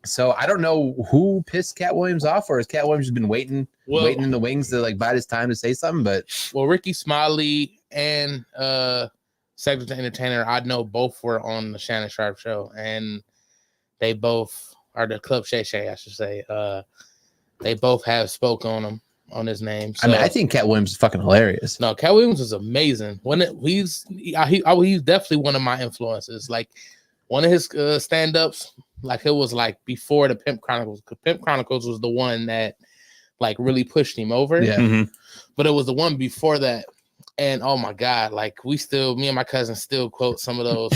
So I don't know who pissed Cat Williams off, or has Cat Williams just been waiting Well, in the wings to like bide his time to say something? But Ricky Smiley and Cedric the Entertainer, I know both were on the Shannon Sharp show, and they both are the Club Shay Shay, I should say. They both have spoke on him, on his name. So, I mean, I think Cat Williams is fucking hilarious. no, Cat Williams is amazing. He's definitely one of my influences. Like one of his stand-ups, like it was like before the Pimp Chronicles. 'Cause Pimp Chronicles was the one that like really pushed him over. Yeah. Mhm. But it was the one before that. And oh my God, like me and my cousin still quote some of those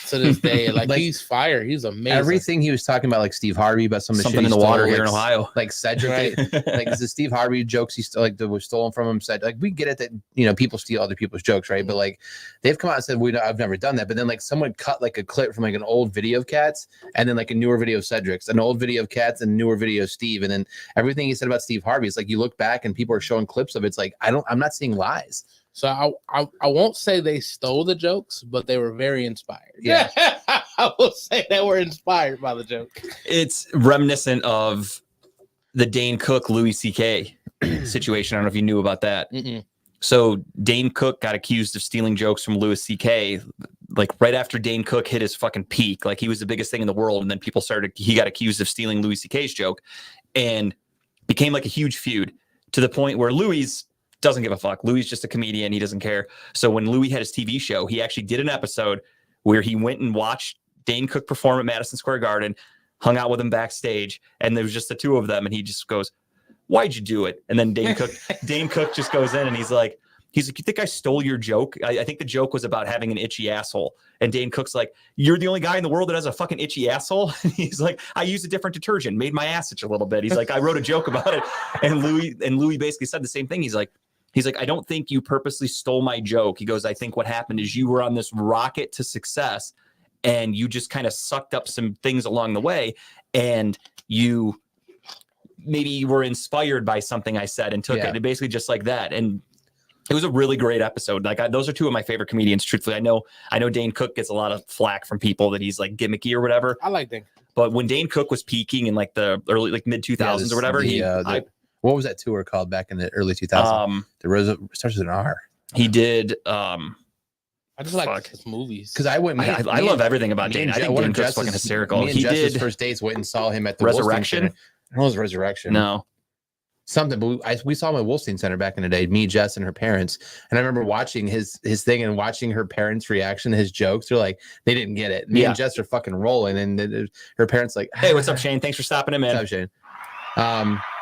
to this day. Like, Like, he's fire. He's amazing. Everything he was talking about, like Steve Harvey, about some of the Something shit in he the water stole, here in like, Ohio. like Cedric, Right. like the Steve Harvey jokes he still like that was stolen from him. Said like we get it that people steal other people's jokes, right? But like they've come out and said I've never done that. But then like someone cut like a clip from like an old video of Cats, and then like a newer video of Cedric's, an old video of Cats, and a newer video of Steve, and then everything he said about Steve Harvey. It's like you look back and people are showing clips of it. It's like I'm not seeing lies. So I won't say they stole the jokes, but they were very inspired. Yeah. I will say they were inspired by the joke. It's reminiscent of the Dane Cook Louis C.K. situation. I don't know if you knew about that. Mm-mm. So Dane Cook got accused of stealing jokes from Louis C.K. like right after Dane Cook hit his fucking peak. Like he was the biggest thing in the world, and then he got accused of stealing Louis C.K.'s joke. And became like a huge feud to the point where Louis doesn't give a fuck. Louis is just a comedian. He doesn't care. So when Louis had his TV show, he actually did an episode where he went and watched Dane Cook perform at Madison Square Garden, hung out with him backstage, and there was just the two of them. And he just goes, "Why'd you do it?" And then Dane Cook just goes in and he's like, "You think I stole your joke? I think the joke was about having an itchy asshole." And Dane Cook's like, "You're the only guy in the world that has a fucking itchy asshole?" And he's like, "I used a different detergent, made my ass itch a little bit." He's like, "I wrote a joke about it." And Louis basically said the same thing. He's like, "I don't think you purposely stole my joke." He goes, "I think what happened is you were on this rocket to success and you just kind of sucked up some things along the way. And you maybe were inspired by something I said and took it." And basically just like that. And it was a really great episode. Like those are two of my favorite comedians. Truthfully, I know Dane Cook gets a lot of flack from people that he's like gimmicky or whatever. I like Dane. But when Dane Cook was peaking in like the early, like mid 2000s or whatever, what was that tour called back in the early 2000s? Starts with an R. He did. I just like his movies because I went. I love everything about Dane. I think Dane Cook's fucking hysterical. Me and Jess's first dates went and saw him at the Resurrection. It was Resurrection. No. Something, but we saw him at Wolstein Center back in the day. Me, Jess, and her parents, and I remember watching his thing and watching her parents' reaction to his jokes. They're like, they didn't get it. Me and Jess are fucking rolling, and her parents like, "Hey, what's up, Shane? Thanks for stopping in, man." What's up, Shane?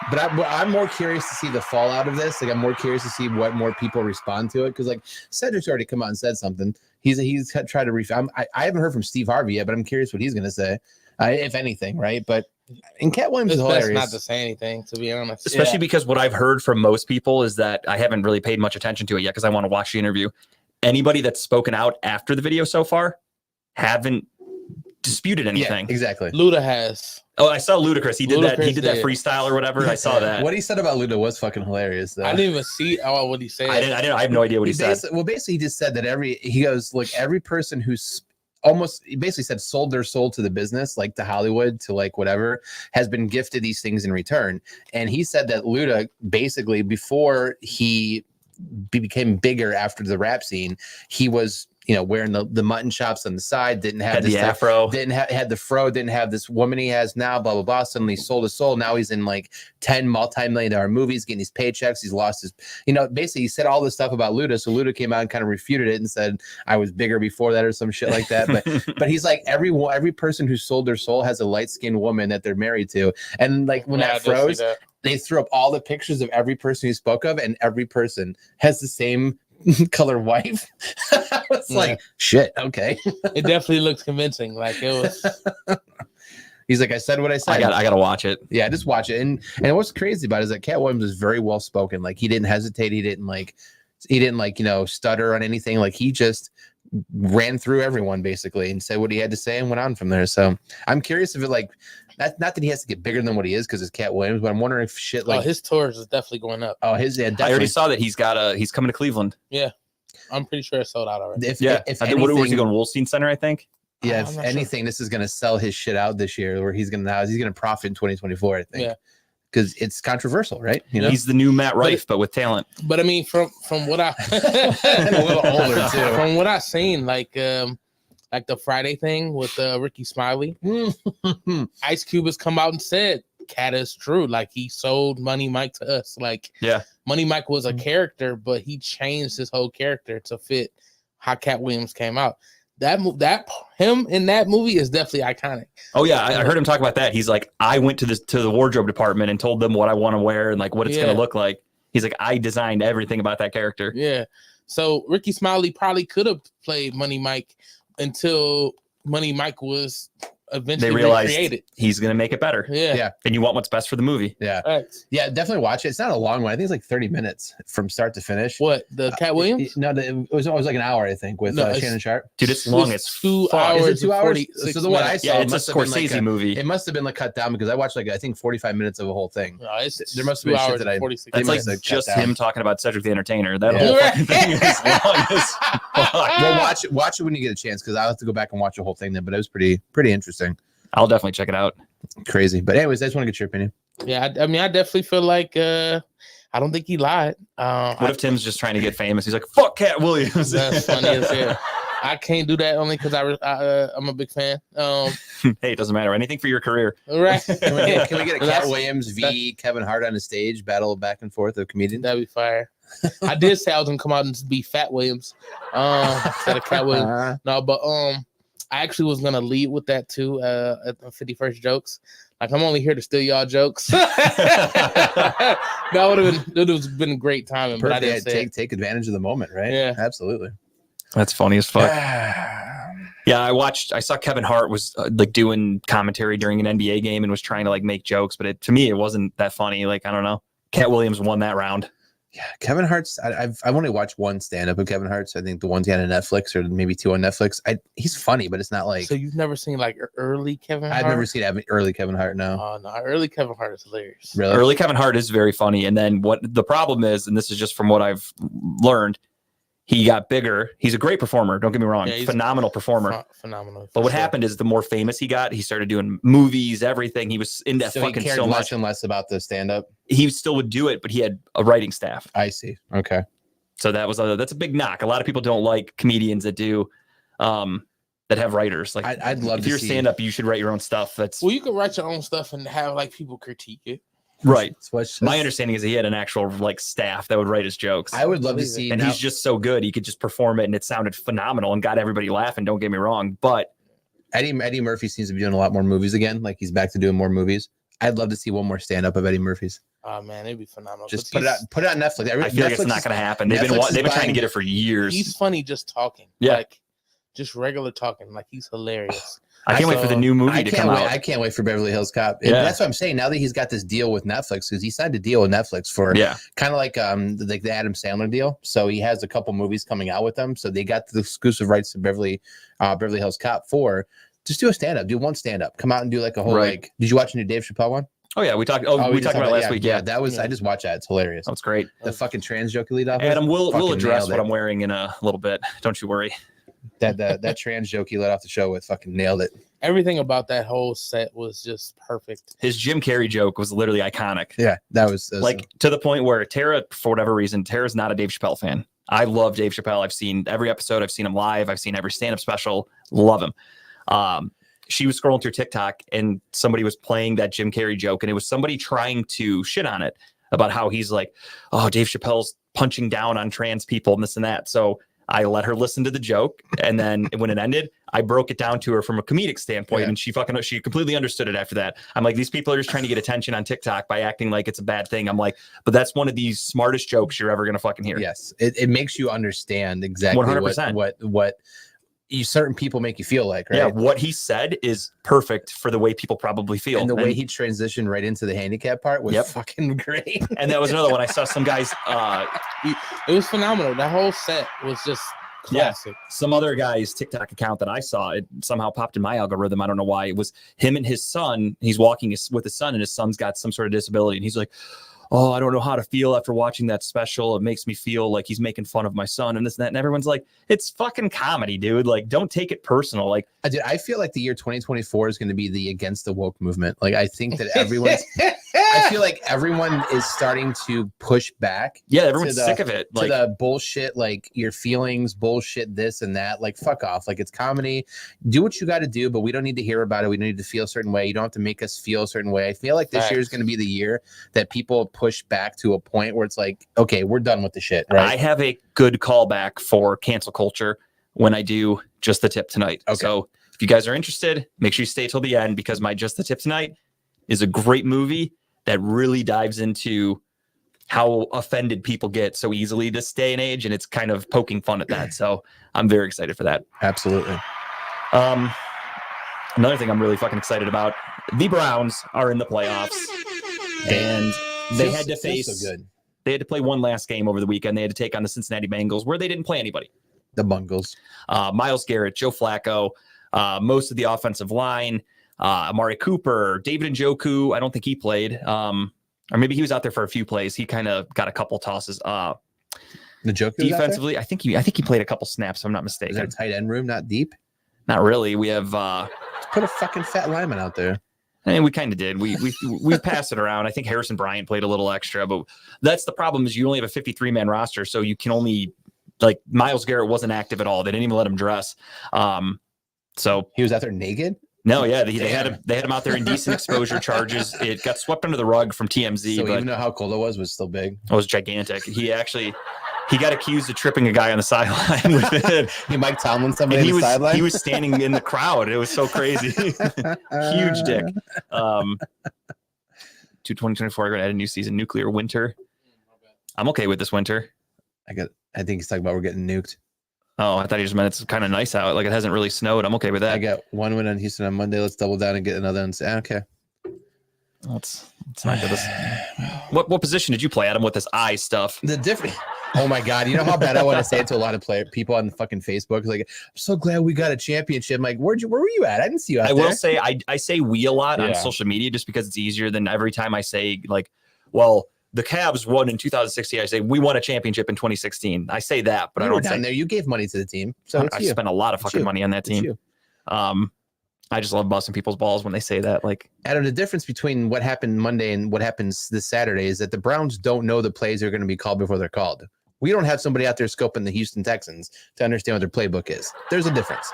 But I'm more curious to see the fallout of this. Like, I'm more curious to see what more people respond to it because, like, Cedric's already come out and said something. He's tried to I haven't heard from Steve Harvey yet, but I'm curious what he's going to say, if anything, right? But and Cat Williams is hilarious. Not to say anything, to be honest. Especially because what I've heard from most people is that I haven't really paid much attention to it yet because I want to watch the interview. Anybody that's spoken out after the video so far haven't disputed anything. Yeah, exactly. Luda has. Oh, I saw Ludacris. He did that freestyle or whatever. I saw that. What he said about Luda was fucking hilarious, though. I didn't even see what he said. I have no idea what he said. Basically, he just said that every person who's he basically said sold their soul to the business, like to Hollywood, to like whatever, has been gifted these things in return. And he said that Luda basically, before he became bigger after the rap scene, he was wearing the mutton chops on the side, didn't have the afro, had the fro, didn't have this woman he has now, blah, blah, blah. Suddenly sold his soul. Now he's in like 10 multi-million-dollar movies, getting these paychecks. He's lost his, basically he said all this stuff about Luda. So Luda came out and kind of refuted it and said, I was bigger before that or some shit like that. But he's like, every person who sold their soul has a light-skinned woman that they're married to. And like when that froze, they threw up all the pictures of every person he spoke of, and every person has the same color wife. It's like shit. Okay. It definitely looks convincing. Like it was. He's like, I said what I said. I gotta watch it. Yeah, just watch it. And what's crazy about it is that Cat Williams is very well spoken. Like he didn't hesitate. He didn't stutter on anything. Like he just ran through everyone basically and said what he had to say and went on from there. So I'm curious if it not that he has to get bigger than what he is because it's Cat Williams, but I'm wondering if shit like his tours is definitely going up. Oh, definitely. I already saw that he's coming to Cleveland. Yeah, I'm pretty sure it's sold out already. If anything, what was he going? Wolstein Center, I think. Yeah, if anything, this is going to sell his shit out this year, where he's going to profit in 2024. I think. Yeah. Because it's controversial, right? He's the new Matt Rife, but with talent. But I mean, from what I and a little older too. From what I've seen, like the Friday thing with Ricky Smiley, Ice Cube has come out and said Cat is true. Like he sold Money Mike to us. Like Money Mike was a character, but he changed his whole character to fit how Cat Williams came out. That him in that movie is definitely iconic. Oh yeah, I heard him talk about that. He's like, I went to the wardrobe department and told them what I want to wear and like what it's gonna look like. He's like, I designed everything about that character. Yeah. So Ricky Smiley probably could have played Money Mike until Money Mike was eventually they realized recreated. He's gonna make it better. Yeah. And you want what's best for the movie. Yeah. Right. Yeah, definitely watch it. It's not a long one. I think it's like 30 minutes from start to finish. What, the Cat Williams? It was like an hour, I think, with Shannon Sharp. Dude, it's long. It's 2 hours. Is it 2 hours? So the one I saw, it's a Scorsese movie. It must have been like cut down because I watched I think 45 minutes of the whole thing. No, there must have been shit that I. That's like just him talking about Cedric the Entertainer. That whole fucking thing is long as fuck. Well, watch it when you get a chance because I'll have to go back and watch the whole thing then. But it was pretty interesting. I'll definitely check it out. Crazy. But anyways, I just want to get your opinion. Yeah, I mean, I definitely feel like I don't think he lied. What if Tim's just trying to get famous? He's like, fuck Cat Williams. That's funny as hell. I can't do that only because I'm a big fan. Hey, it doesn't matter. Anything for your career. Right. Can we get a Cat That's- Williams v Kevin Hart on the stage battle back and forth of comedians? That'd be fire. I did say I was gonna come out and be Fat Williams. Instead of Cat Williams. No, but I actually was gonna lead with that too. At the 51st jokes. Like I'm only here to steal y'all jokes. that would have been a great timing, but I didn't say it. Take advantage of the moment, right? Yeah. Absolutely. That's funny as fuck. Yeah, I saw Kevin Hart was like doing commentary during an NBA game and was trying to like make jokes, but to me, it wasn't that funny. Like, I don't know. Cat Williams won that round. Yeah, Kevin Hart's. I've only watched one stand up of Kevin Hart's. I think the ones he had on Netflix or maybe two on Netflix. He's funny, but it's not like. So you've never seen like early Kevin Hart? I've never seen early Kevin Hart. No. Oh no, early Kevin Hart is hilarious. Really? Early Kevin Hart is very funny. And then what the problem is, and this is just from what I've learned, he got bigger. He's a great performer. Don't get me wrong. Yeah, he's phenomenal performer. Phenomenal. But what happened is the more famous he got, he started doing movies, everything. He was into So he fucking cared so less much. and less about the stand up. He still would do it, but he had a writing staff. I see. Okay. So that's a big knock. A lot of people don't like comedians that do that have writers. Like I'd love if to you're see stand up, you should write your own stuff. That's Well, you can write your own stuff and have like people critique it. right. Switch. My understanding is he had an actual like staff that would write his jokes. I would love to Believe it. see. and now, he's just so good. He could just perform it and it sounded phenomenal and got everybody laughing. Don't get me wrong. But Eddie Murphy seems to be doing a lot more movies again. Like he's back to doing more movies. I'd love to see one more stand up of Eddie Murphy's. Oh man, it'd be phenomenal. Just 'Cause put it on Netflix. I feel like it's Netflix not is- going to happen. Netflix is They've been trying to buying- get it for years. he's funny just talking. Yeah. Like just regular talking. Like he's hilarious. I can't wait for the new movie I to can't come wait. out. I can't wait for Beverly Hills Cop. And Yeah. that's what I'm saying. Now that he's got this deal with Netflix, because he signed a deal with Netflix for Yeah. kind of like the Adam Sandler deal. So he has a couple movies coming out with them. So they got the exclusive rights to Beverly Hills Cop 4. Just do a stand up. Do one stand up. Come out and do like a whole Right. like. Did you watch the new Dave Chappelle one? Oh yeah, we talked. We just talked about it last week. Yeah, that was. I just watched that. It's hilarious. that was great. The fucking trans joke he lead off with? Adam, we'll Fucking address nailed what it. I'm wearing in a little bit. Don't you worry. That trans joke he let off the show with fucking nailed it. Everything about that whole set was just perfect. His Jim Carrey joke was literally iconic. Yeah, that was Like to the point where Tara, for whatever reason, Tara's not a Dave Chappelle fan. I love Dave Chappelle. I've seen every episode. I've seen him live. I've seen every stand-up special. Love him. She was scrolling through TikTok and somebody was playing that Jim Carrey joke, and it was somebody trying to shit on it about how he's like, oh, Dave Chappelle's punching down on trans people and this and that. So I let her listen to the joke, and then when it ended, I broke it down to her from a comedic standpoint, Yeah. and she completely understood it after that. I'm like, these people are just trying to get attention on TikTok by acting like it's a bad thing. I'm like, but that's one of these smartest jokes you're ever gonna fucking hear. Yes, it makes you understand exactly 100%. what certain people make you feel like, right? Yeah, what he said is perfect for the way people probably feel. And the way he transitioned right into the handicap part was Yep. fucking great. and that was another one. I saw some guys, It was phenomenal. That whole set was just classic. some other guy's TikTok account that I saw. It somehow popped in my algorithm. I don't know why. It was him and his son. He's walking with his son, and his son's got some sort of disability. And he's like, oh, I don't know how to feel after watching that special. It makes me feel like he's making fun of my son and this and that. And everyone's like, it's fucking comedy, dude. Like, don't take it personal. Like, I feel like the year 2024 is going to be the against the woke movement. Like, I think that I feel like everyone is starting to push back yeah, everyone's the- sick of it. to Like, the bullshit, like your feelings, bullshit, this and that. Like, fuck off. Like, it's comedy. Do what you got to do, but we don't need to hear about it. We don't need to feel a certain way. You don't have to make us feel a certain way. I feel like this year is going to be the year that people push back to a point where it's like, okay, we're done with the shit, I right? have a good callback for cancel culture when I do Just the Tip tonight. Okay. So if you guys are interested, make sure you stay till the end, because my Just the Tip tonight is a great movie that really dives into how offended people get so easily this day and age. And it's kind of poking fun at that. So I'm very excited for that. Absolutely. Another thing I'm really fucking excited about, the Browns are in the playoffs, and they had to Feels face, so good. they had to play one last game over the weekend. They had to take on the Cincinnati Bengals, where they didn't play anybody. The Bungles. Myles Garrett, Joe Flacco, most of the offensive line, Amari Cooper, David Njoku. I don't think he played, or maybe he was out there for a few plays. He kind of got a couple tosses. The joke Defensively, I think he played a couple snaps. If I'm not Is that a mistaken. tight end room, not deep? Not really. We have. Put a fucking fat lineman out there. And we kind of did. We passed it around. I think Harrison Bryant played a little extra, but that's the problem is you only have a 53-man roster, so you can only like Myles Garrett wasn't active at all. They didn't even let him dress. So He was out there naked. no, yeah, they had him out there in decent exposure charges. It got swept under the rug from TMZ, So but even though how cold it was still big. it was gigantic. He got accused of tripping a guy on the sideline with it. He Mike Tomlin somebody And on the sideline. he was standing in the crowd. It was so crazy. Huge dick. To 2024, we're going to add a new season, nuclear winter. I'm okay with this winter. I think he's talking about we're getting nuked. Oh, I thought he just meant it's kind of nice out. Like it hasn't really snowed. I'm okay with that. I got one win on Houston on Monday. Let's double down and get another and say, okay. Let's not do this. What position did you play, Adam, with this eye stuff? The different. Oh my God! You know how bad I want to say it to a lot of people on fucking Facebook. Like, I'm so glad we got a championship. I'm like, where were you at? I didn't see you out I there. will say I say we a lot on Yeah. social media just because it's easier than every time I say like, well, the Cavs won in 2016. I say we won a championship in 2016. I say that, but you I were don't down say there. You gave money to the team, so it's I you. spent a lot of It's fucking you. money on that It's team. you. I just love busting people's balls when they say that. Like, Adam, the difference between what happened Monday and what happens this Saturday is that the Browns don't know the plays are going to be called before they're called. We don't have somebody out there scoping the Houston Texans to understand what their playbook is. There's a difference.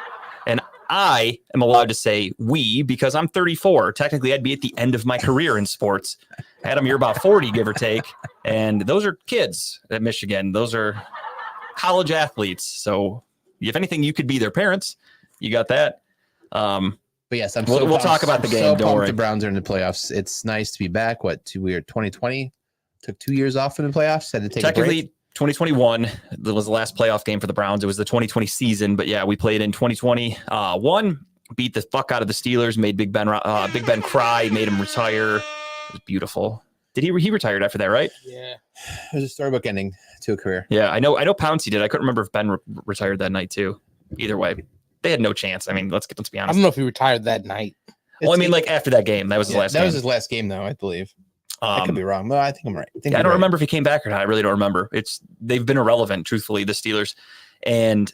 and I am allowed to say we because I'm 34. Technically, I'd be at the end of my career in sports. Adam, you're about 40, give or take. And those are kids at Michigan. Those are college athletes. So if anything, you could be their parents. You got that. But yes, We'll pumped- talk about the I'm game, So don't pumped worry. the Browns are in the playoffs. It's nice to be back. We were 2020. Took 2 years off in the playoffs. Had to take a break. Technically, 2021 that was the last playoff game for the Browns. It was the 2020 season, but yeah, we played in 2020. One beat the fuck out of the Steelers, made Big Ben cry, made him retire. It was beautiful. Did he retired after that, right? Yeah. There's a storybook ending to a career. Yeah, I know Pouncey did. I couldn't remember if Ben retired that night too. Either way, they had no chance. I mean, let's be I honest. don't know if he retired that night. Well, I mean, like after that game, that was his last That game. was his last game, though, I believe. I could be wrong. No, I think I'm right. I don't remember if he came back or not. I really don't remember. They've been irrelevant, truthfully, the Steelers. And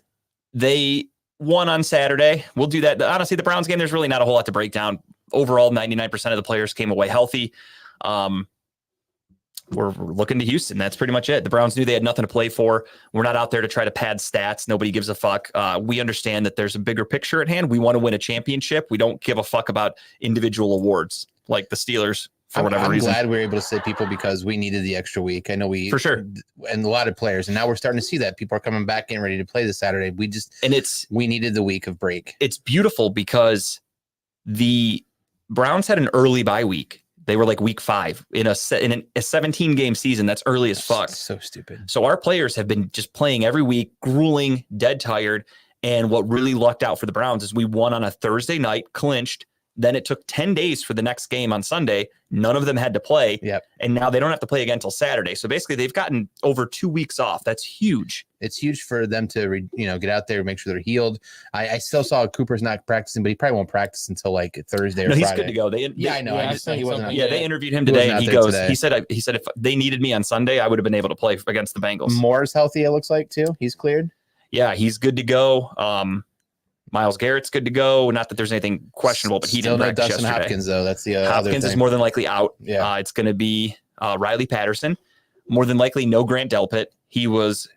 they won on Saturday. We'll do that. Honestly, the Browns game, there's really not a whole lot to break down. Overall, 99% of the players came away healthy. We're looking to Houston. That's pretty much it. The Browns knew they had nothing to play for. We're not out there to try to pad stats. Nobody gives a fuck. We understand that there's a bigger picture at hand. We want to win a championship. We don't give a fuck about individual awards like the Steelers. For whatever I'm reason. glad we were able to sit people because we needed the extra week. I know For sure. and a lot of players, and now we're starting to see that people are coming back and ready to play this Saturday. We needed the week of break. It's beautiful because the Browns had an early bye week. They were like week 5 in a 17 game season. That's early as fuck. So stupid. So our players have been just playing every week, grueling, dead tired. And what really lucked out for the Browns is we won on a Thursday night, clinched. Then it took 10 days for the next game on Sunday. None of them had to play. Yep. And now they don't have to play again until Saturday. So basically they've gotten over 2 weeks off. That's huge. It's huge for them to, get out there, make sure they're healed. I still saw Cooper's not practicing, but he probably won't practice until like Thursday or No, he's Friday. good to go. I know. Yeah, I just I he think wasn't. so. Yeah, they interviewed him He today, wasn't and out there today. he said if they needed me on Sunday, I would have been able to play against the Bengals. Moore's healthy. It looks like too. He's cleared. Yeah, he's good to go. Myles Garrett's good to go. Not that there's anything questionable, but he Still didn't no practice Dustin yesterday. Hopkins though. That's the other Hopkins thing. is more than likely out. Yeah. It's going to be Riley Patterson. More than likely, no Grant Delpit. He was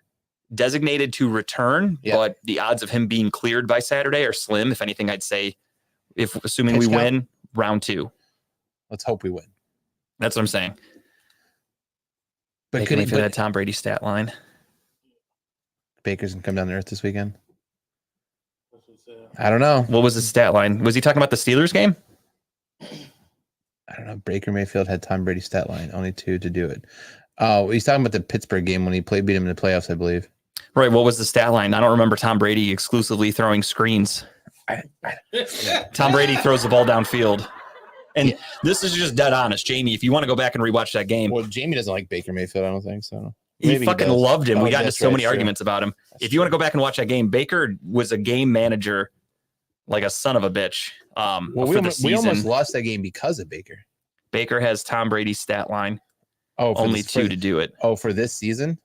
designated to return, Yeah. but the odds of him being cleared by Saturday are slim. If anything, I'd say, assuming we Pitch count? win, round 2. Let's hope we win. That's what I'm saying. But Making could me he, feel that Tom Brady stat line. Baker's gonna come down to earth this weekend? I don't know. What was his stat line? Was he talking about the Steelers game? I don't know. Baker Mayfield had Tom Brady's stat line, only 2 to do it. Oh, he's talking about the Pittsburgh game when he beat him in the playoffs, I believe. Right. What was the stat line? I don't remember Tom Brady exclusively throwing screens. Tom Brady throws the ball downfield. And this is just dead honest. Jamie, if you want to go back and rewatch that game, Well, Jamie doesn't like Baker Mayfield, I don't think so. he Maybe he fucking does. loved him. Oh, We got into that's so right, many true. arguments about him. If you want to go back and watch that game, Baker was a game manager like a son of a bitch Well, for we the almost season. lost that game because of Baker. Baker has Tom Brady's stat line. Oh, Only 2 to do it. Oh, for this season?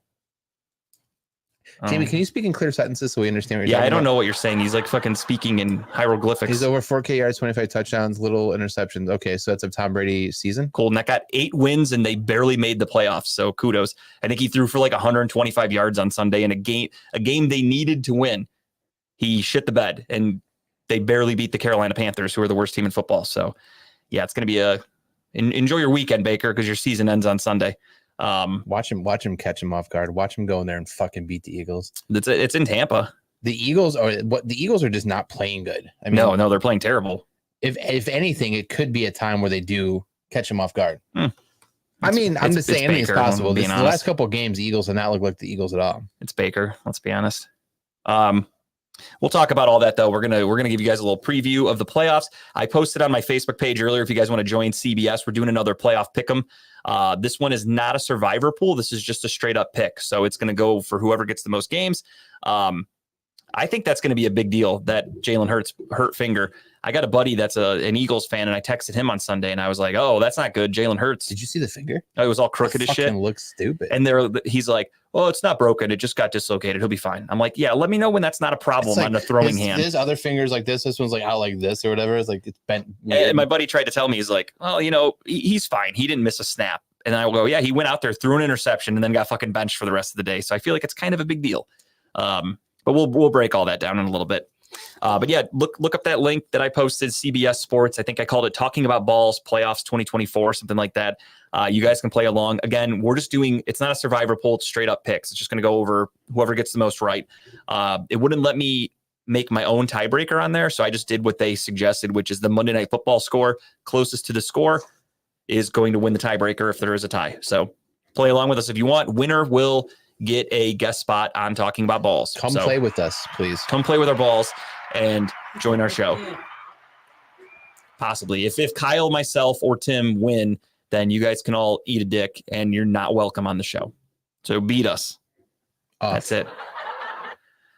Jamie, can you speak in clear sentences so we understand what you're Yeah, talking I don't about? know what you're saying. He's like fucking speaking in hieroglyphics. He's over 4K yards, 25 touchdowns, little interceptions. Okay, so that's a Tom Brady season. Cool. And that got 8 wins and they barely made the playoffs. So kudos. I think he threw for like 125 yards on Sunday in a game they needed to win. He shit the bed and they barely beat the Carolina Panthers, who are the worst team in football. So yeah, it's going to be enjoy your weekend, Baker, because your season ends on Sunday. Watch him catch him off guard. Watch him go in there and fucking beat the Eagles. It's in Tampa. The Eagles are just not playing good. I mean, No, they're playing terrible. If anything, it could be a time where they do catch him off guard. I mean, I'm just it's saying anything's Baker, if I'm possible. being The honest. last couple of games, the Eagles have not looked like the Eagles at all. It's Baker. Let's be honest. We'll talk about all that though. We're gonna give you guys a little preview of the playoffs. I posted on my Facebook page earlier. If you guys want to join CBS, we're doing another playoff pick'em. This one is not a survivor pool. This is just a straight up pick. So it's gonna go for whoever gets the most games. I think that's gonna be a big deal. That Jalen Hurts hurt finger. I got a buddy that's an Eagles fan, and I texted him on Sunday, and I was like, "Oh, that's not good." Jalen Hurts. Did you see the finger? It was all crooked as shit. Fucking looks stupid. And he's like, "Oh, it's not broken. It just got dislocated. He'll be fine." I'm like, "Yeah, let me know when that's not a problem It's like on the throwing hand." His other finger's like this. This one's like out like this or whatever. It's like it's bent. And my buddy tried to tell me, he's like, "Well, he's fine. He didn't miss a snap." And I will go, "Yeah, he went out there, threw an interception, and then got fucking benched for the rest of the day." So I feel like it's kind of a big deal. But we'll break all that down in a little bit. But yeah, look up that link that I posted, CBS Sports. I think I called it Talking About Balls Playoffs 2024, something like that. You guys can play along. Again, we're just it's not a survivor poll, it's straight up picks. It's just going to go over whoever gets the most right. It wouldn't let me make my own tiebreaker on there, so I just did what they suggested, which is the Monday Night Football score. Closest to the score is going to win the tiebreaker if there is a tie. So play along with us if you want. Winner will get a guest spot on Talking About Balls. Come So play with us, please. come play with our balls and join our show. Possibly. If Kyle, myself, or Tim win, then you guys can all eat a dick and you're not welcome on the show. So beat us. Off. That's it.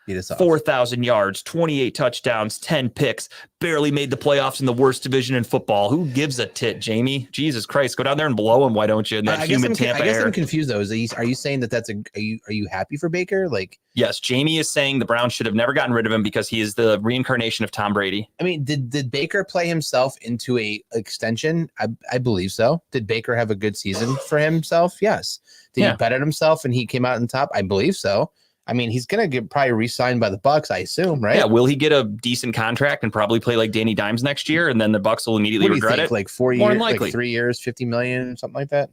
Beat us off. 4,000 yards, 28 touchdowns, 10 picks, barely made the playoffs in the worst division in football. Who gives a tit, Jamie? Jesus Christ, go down there and blow them. Why don't you? In that I guess humid Tampa I guess air. I'm confused though. Are you saying that's are you happy for Baker? Like, Yes, Jamie is saying the Browns should have never gotten rid of him because he is the reincarnation of Tom Brady. I mean, did Baker play himself into a extension? I believe so. Did Baker have a good season for himself? Yes. Did he bet at himself and he came out on top? I believe so. I mean, he's gonna get probably re-signed by the Bucks, I assume, right? Yeah, will he get a decent contract and probably play like Danny Dimes next year, and then the Bucks will immediately What do you regret think? it? Like 4 More years, than likely. like 3 years, 50 million, something like that.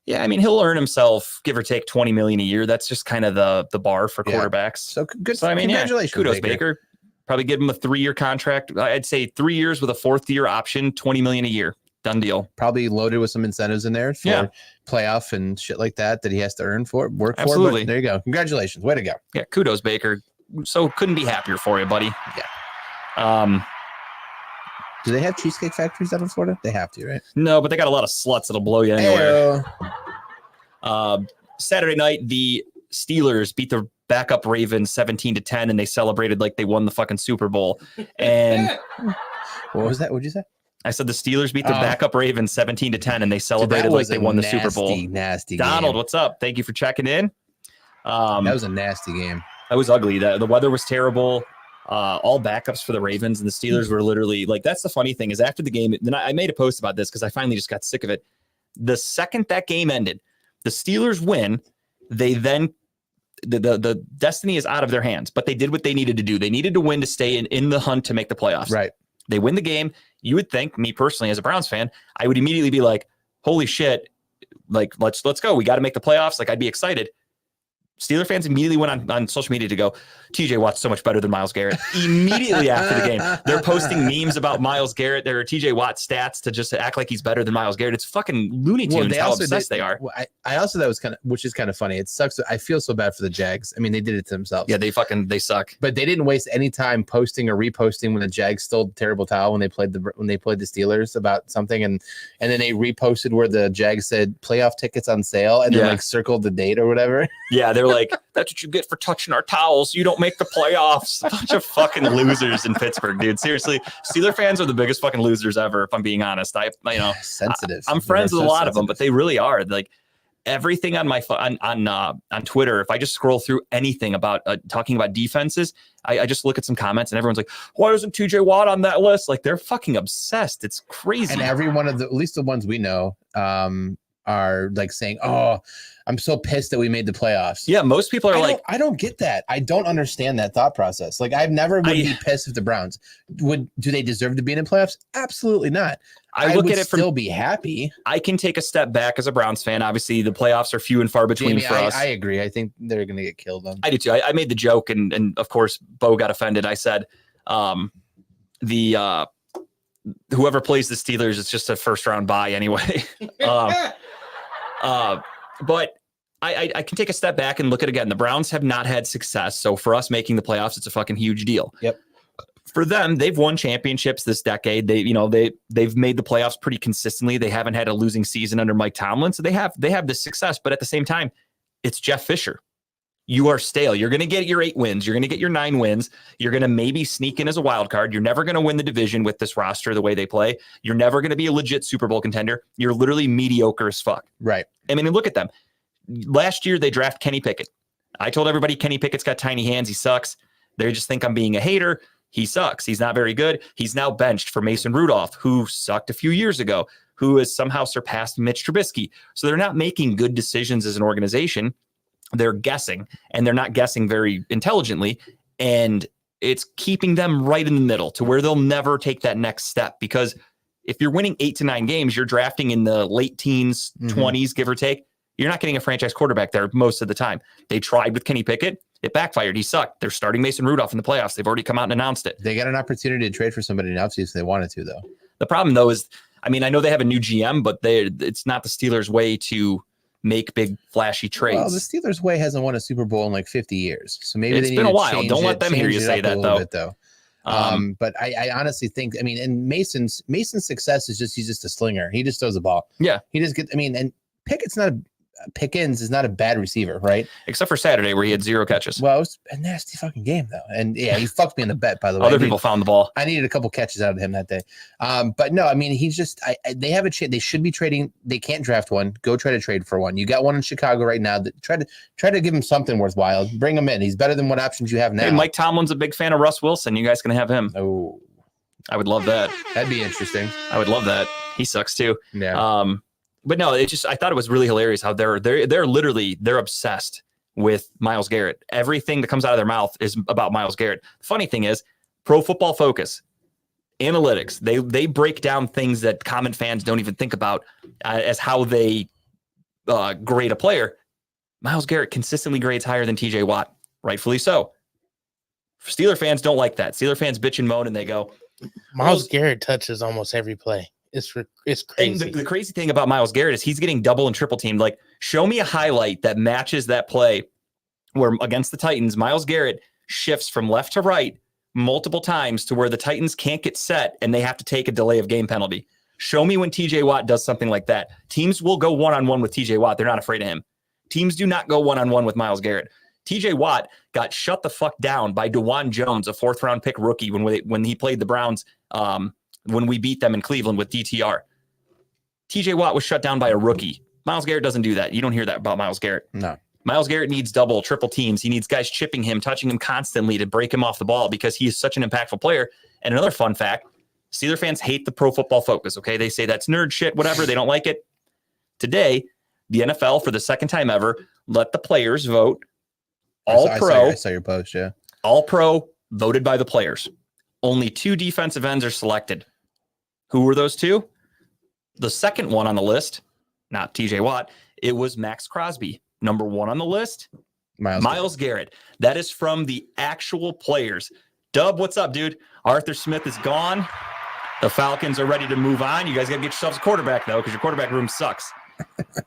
Yeah, I mean he'll earn himself give or take 20 million a year. That's just kind of the bar for Yeah. quarterbacks. So good. So I mean, yeah, congratulations, kudos Baker. Probably give him a 3-year contract. I'd say 3 years with a 4th-year option, 20 million a year. Done deal. Probably loaded with some incentives in there for Yeah. playoff and shit like that he has to work Absolutely. for. But there you go. Congratulations. Way to go. Yeah, kudos Baker. So couldn't be happier for you, buddy. Yeah. Do they have cheesecake factories out in Florida? They have to, right? No, but they got a lot of sluts that'll blow you anywhere. Ayo. Saturday night, the Steelers beat the backup Ravens 17-10, and they celebrated like they won the fucking Super Bowl. And What was that? What'd you say? I said the Steelers beat the Oh. backup Ravens 17-10, and they Dude, celebrated like they a won the Super Bowl. Nasty Donald, game. what's up? Thank you for checking in. That was a nasty game. That was ugly. The weather was terrible. All backups for the Ravens, and the Steelers were literally like, that's the funny thing is after the game, then I made a post about this because I finally just got sick of it. The second that game ended, the Steelers win. They then the destiny is out of their hands, but they did what they needed to do. They needed to win to stay in the hunt to make the playoffs. Right. They win the game. You would think, me personally as a Browns fan, I would immediately be like, holy shit, like let's go. We got to make the playoffs. Like I'd be excited. Steeler fans immediately went on social media to go, TJ Watt's so much better than Myles Garrett. Immediately after the game, they're posting memes about Myles Garrett. There are TJ Watt stats to just act like he's better than Myles Garrett. It's fucking Looney Tunes how obsessed they are. Well, I also, that was which is kind of funny. It sucks. I feel so bad for the Jags. I mean, they did it to themselves. Yeah, they suck. But they didn't waste any time posting or reposting when the Jags stole the terrible towel when they played the Steelers about something, and then they reposted where the Jags said playoff tickets on sale and then like circled the date or whatever. Yeah, they're like, that's what you get for touching our towels. You don't make the playoffs. A bunch of fucking losers in Pittsburgh, dude. Seriously, Steeler fans are the biggest fucking losers ever. If I'm being honest, Sensitive. I'm friends with a lot of them, but they really are like. everything on my on Twitter, if I just scroll through anything about talking about defenses, I just look at some comments and everyone's like, why isn't TJ Watt on that list? Like, they're fucking obsessed. It's crazy. And every one of the, at least the ones we know, are like saying, "Oh, I'm so pissed that we made the playoffs." Yeah, most people are like, I don't get that. I don't understand that thought process. Like, I've never would be pissed if the Browns do they deserve to be in the playoffs? Absolutely not. I look would at it still be happy. I can take a step back as a Browns fan. Obviously, the playoffs are few and far between Jamie, for us. I agree. I think they're going to get killed on. I do too. I made the joke, and of course, Bo got offended. I said, whoever plays the Steelers, it's just a first round bye anyway. But I can take a step back and look at, again, the Browns have not had success. So for us making the playoffs, it's a fucking huge deal. Yep. For them, they've won championships this decade. They've made the playoffs pretty consistently. They haven't had a losing season under Mike Tomlin. So they have this success, but at the same time, it's Jeff Fisher. You are stale. You're going to get your 8 wins. You're going to get your 9 wins. You're going to maybe sneak in as a wild card. You're never going to win the division with this roster the way they play. You're never going to be a legit Super Bowl contender. You're literally mediocre as fuck. Right. I mean, look at them. Last year, they draft Kenny Pickett. I told everybody Kenny Pickett's got tiny hands. He sucks. They just think I'm being a hater. He sucks. He's not very good. He's now benched for Mason Rudolph, who sucked a few years ago, who has somehow surpassed Mitch Trubisky. So they're not making good decisions as an organization. They're guessing, and they're not guessing very intelligently. And it's keeping them right in the middle to where they'll never take that next step. Because if you're winning 8 to 9 games, you're drafting in the late teens, 20s, give or take. You're not getting a franchise quarterback there most of the time. They tried with Kenny Pickett. It backfired. He sucked. They're starting Mason Rudolph in the playoffs. They've already come out and announced it. They got an opportunity to trade for somebody in the offseason if they wanted to, though. The problem, though, is, I mean, I know they have a new GM, but it's not the Steelers' way to make big, flashy trades. Well, the Steelers' way hasn't won a Super Bowl in like 50 years. So maybe It's they been need a while. to change Don't let them hear you say that, though. But I honestly think, I mean, and Mason's success is he's just a slinger. He just throws the ball. Yeah. He just gets, I mean, and Pickens is not a bad receiver, right? Except for Saturday where he had 0 catches. Well, it was a nasty fucking game, though. And yeah, he fucked me in the bet, by the way. Other people found the ball. I needed a couple catches out of him that day. But no, I mean, he's just, they have a chance. They should be trading. They can't draft one. Go try to trade for one. You got one in Chicago right now. Try to give him something worthwhile. Bring him in. He's better than what options you have now. Hey, Mike Tomlin's a big fan of Russ Wilson. You guys can have him. Oh, I would love that. that'd be interesting. I would love that. He sucks too. Yeah. But no, I thought it was really hilarious how they're obsessed with Myles Garrett. Everything that comes out of their mouth is about Myles Garrett. The funny thing is, Pro Football Focus, analytics, they break down things that common fans don't even think about as how they grade a player. Myles Garrett consistently grades higher than TJ Watt, rightfully so. Steeler fans don't like that. Steeler fans bitch and moan and they go, Myles Garrett touches almost every play. It's crazy. And the crazy thing about Myles Garrett is he's getting double and triple teamed. Like, show me a highlight that matches that play where against the Titans, Myles Garrett shifts from left to right multiple times to where the Titans can't get set and they have to take a delay of game penalty. Show me when TJ Watt does something like that. Teams will go one-on-one with TJ Watt. They're not afraid of him. Teams do not go one-on-one with Myles Garrett. TJ Watt got shut the fuck down by DeJuan Jones, a 4th-round pick rookie when he played the Browns when we beat them in Cleveland with DTR. TJ Watt was shut down by a rookie. Myles Garrett doesn't do that. You don't hear that about Myles Garrett. No. Myles Garrett needs double, triple teams. He needs guys chipping him, touching him constantly to break him off the ball because he is such an impactful player. And another fun fact, Steeler fans hate the Pro Football Focus, okay? They say that's nerd shit, whatever. They don't like it. Today, the NFL, for the second time ever, let the players vote. I saw your post, yeah. All pro voted by the players. Only 2 defensive ends are selected. Who were those 2? The second one on the list, not TJ Watt, it was Max Crosby. Number 1 on the list, Myles Garrett. That is from the actual players. Dub, what's up, dude? Arthur Smith is gone. The Falcons are ready to move on. You guys got to get yourselves a quarterback, though, because your quarterback room sucks.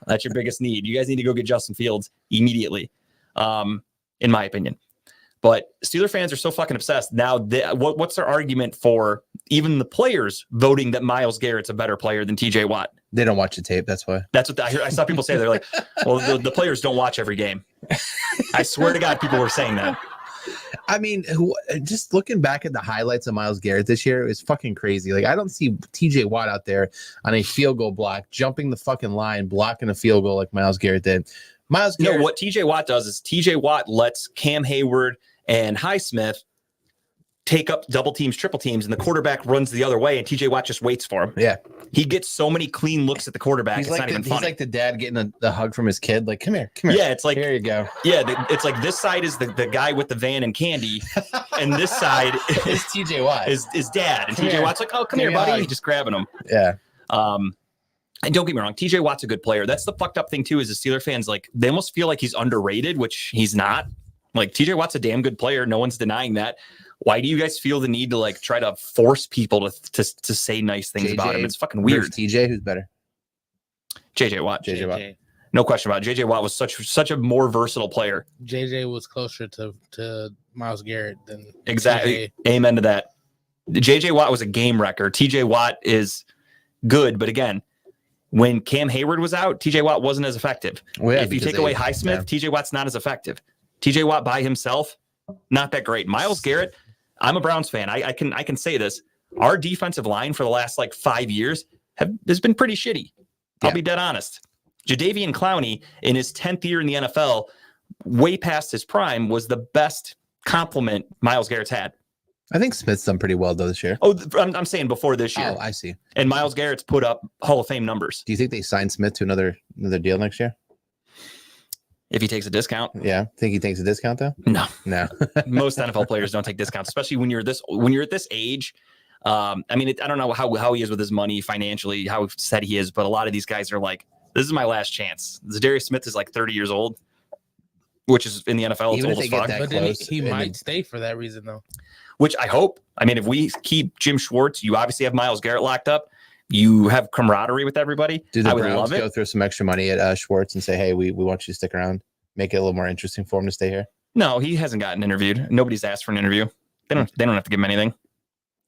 That's your biggest need. You guys need to go get Justin Fields immediately, in my opinion. But Steeler fans are so fucking obsessed. Now, what's their argument for even the players voting that Myles Garrett's a better player than TJ Watt? They don't watch the tape. That's why. That's what I saw people say. They're like, well, the players don't watch every game. I swear to God, people were saying that. I mean, just looking back at the highlights of Myles Garrett this year is fucking crazy. Like, I don't see TJ Watt out there on a field goal block, jumping the fucking line, blocking a field goal like Myles Garrett did. Myles Garrett. No, what TJ Watt does is TJ Watt lets Cam Hayward and Highsmith take up double teams, triple teams, and the quarterback runs the other way, and TJ Watt just waits for him. Yeah. He gets so many clean looks at the quarterback. He's It's not even funny. He's like the dad getting the hug from his kid. Like, come here. Yeah, it's like, Here you go. yeah, it's like this side is the guy with the van and candy, and this side It's TJ Watt. is dad. And Come TJ here. Watt's like, oh, come Give here, me a buddy. hug. He's just grabbing him. Yeah. And don't get me wrong, TJ Watt's a good player. That's the fucked up thing too, is the Steeler fans, like, they almost feel like he's underrated, which he's not. Like, TJ Watt's a damn good player. No one's denying that. Why do you guys feel the need to like try to force people to say nice things about him? It's fucking weird. Versus TJ, who's better? JJ Watt. JJ Watt. No question about it. JJ Watt was such a more versatile player. JJ was closer to Myles Garrett than Exactly. TJ. Amen to that. JJ Watt was a game wrecker. TJ Watt is good, but again, when Cam Hayward was out, TJ Watt wasn't as effective. Well, yeah, If you because take away Highsmith, TJ Watt's not as effective. TJ Watt by himself, not that great. Myles Garrett, I'm a Browns fan. I can say this. Our defensive line for the last like 5 years has been pretty shitty. I'll Yeah. be dead honest. Jadeveon Clowney in his 10th year in the NFL, way past his prime, was the best compliment Myles Garrett's had. I think Smith's done pretty well though this year. Oh, I'm saying before this year. Oh, I see. And Myles Garrett's put up Hall of Fame numbers. Do you think they sign Smith to another deal next year? If he takes a discount, Yeah. Think he takes a discount though? no. No. Most NFL players don't take discounts, especially when you're at this age. I mean, I don't know how he is with his money financially, how set he is, but a lot of these guys are like, this is my last chance. Zadarius Smith is like 30 years old, which is in the NFL, it's Even if old they as get fuck. that But then close he and might then- stay for that reason though. Which I hope. I mean, if we keep Jim Schwartz, you obviously have Myles Garrett locked up. You have camaraderie with everybody. Do the I would Browns love it. go throw some extra money at Schwartz and say, hey, we want you to stick around, make it a little more interesting for him to stay here? No, he hasn't gotten interviewed. Nobody's asked for an interview. They don't have to give him anything.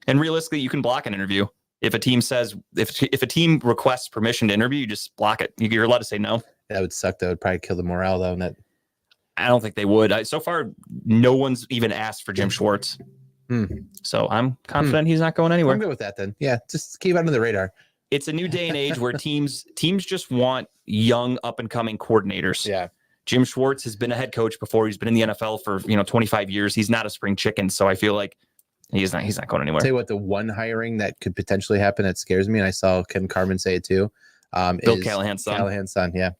And realistically, you can block an interview. If a team says, if a team requests permission to interview, you just block it. You're allowed to say no. That would suck. That would probably kill the morale though. And that I don't think they would. So far, no one's even asked for Jim Schwartz. So I'm confident he's not going I'm anywhere. good with that then. Yeah, just keep it under the radar. It's a new day and age where teams just want young up and coming coordinators. Yeah. Jim Schwartz has been a head coach before. He's been in the NFL for 25 years. He's not a spring chicken, so I feel like he's not going anywhere. Tell you what, the one hiring that could potentially happen that scares me, and I saw Ken Carmen say it too. Bill is Callahan's son. Callahan's son, yeah.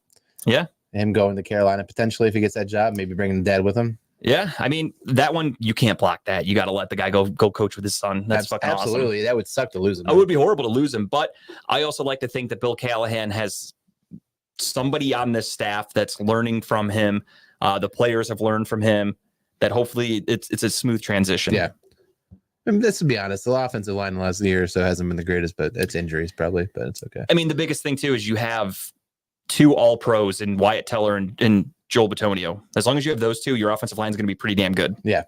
Yeah. Him going to Carolina potentially if he gets that job, maybe bringing the dad with him. Yeah, I mean that one you can't block that. You got to let the guy go coach with his son. That's fucking absolutely. awesome. That would suck to lose him. It would be horrible to lose him, but I also like to think that Bill Callahan has somebody on this staff that's learning from him. The players have learned from him. That hopefully it's a smooth transition. Yeah. I mean, let's be honest. The offensive line the last year or so hasn't been the greatest, but it's injuries probably. But it's okay. I mean, the biggest thing too is you have two All Pros in Wyatt Teller and Joel Bitonio. As long as you have those two, your offensive line is going to be pretty damn good. Yeah.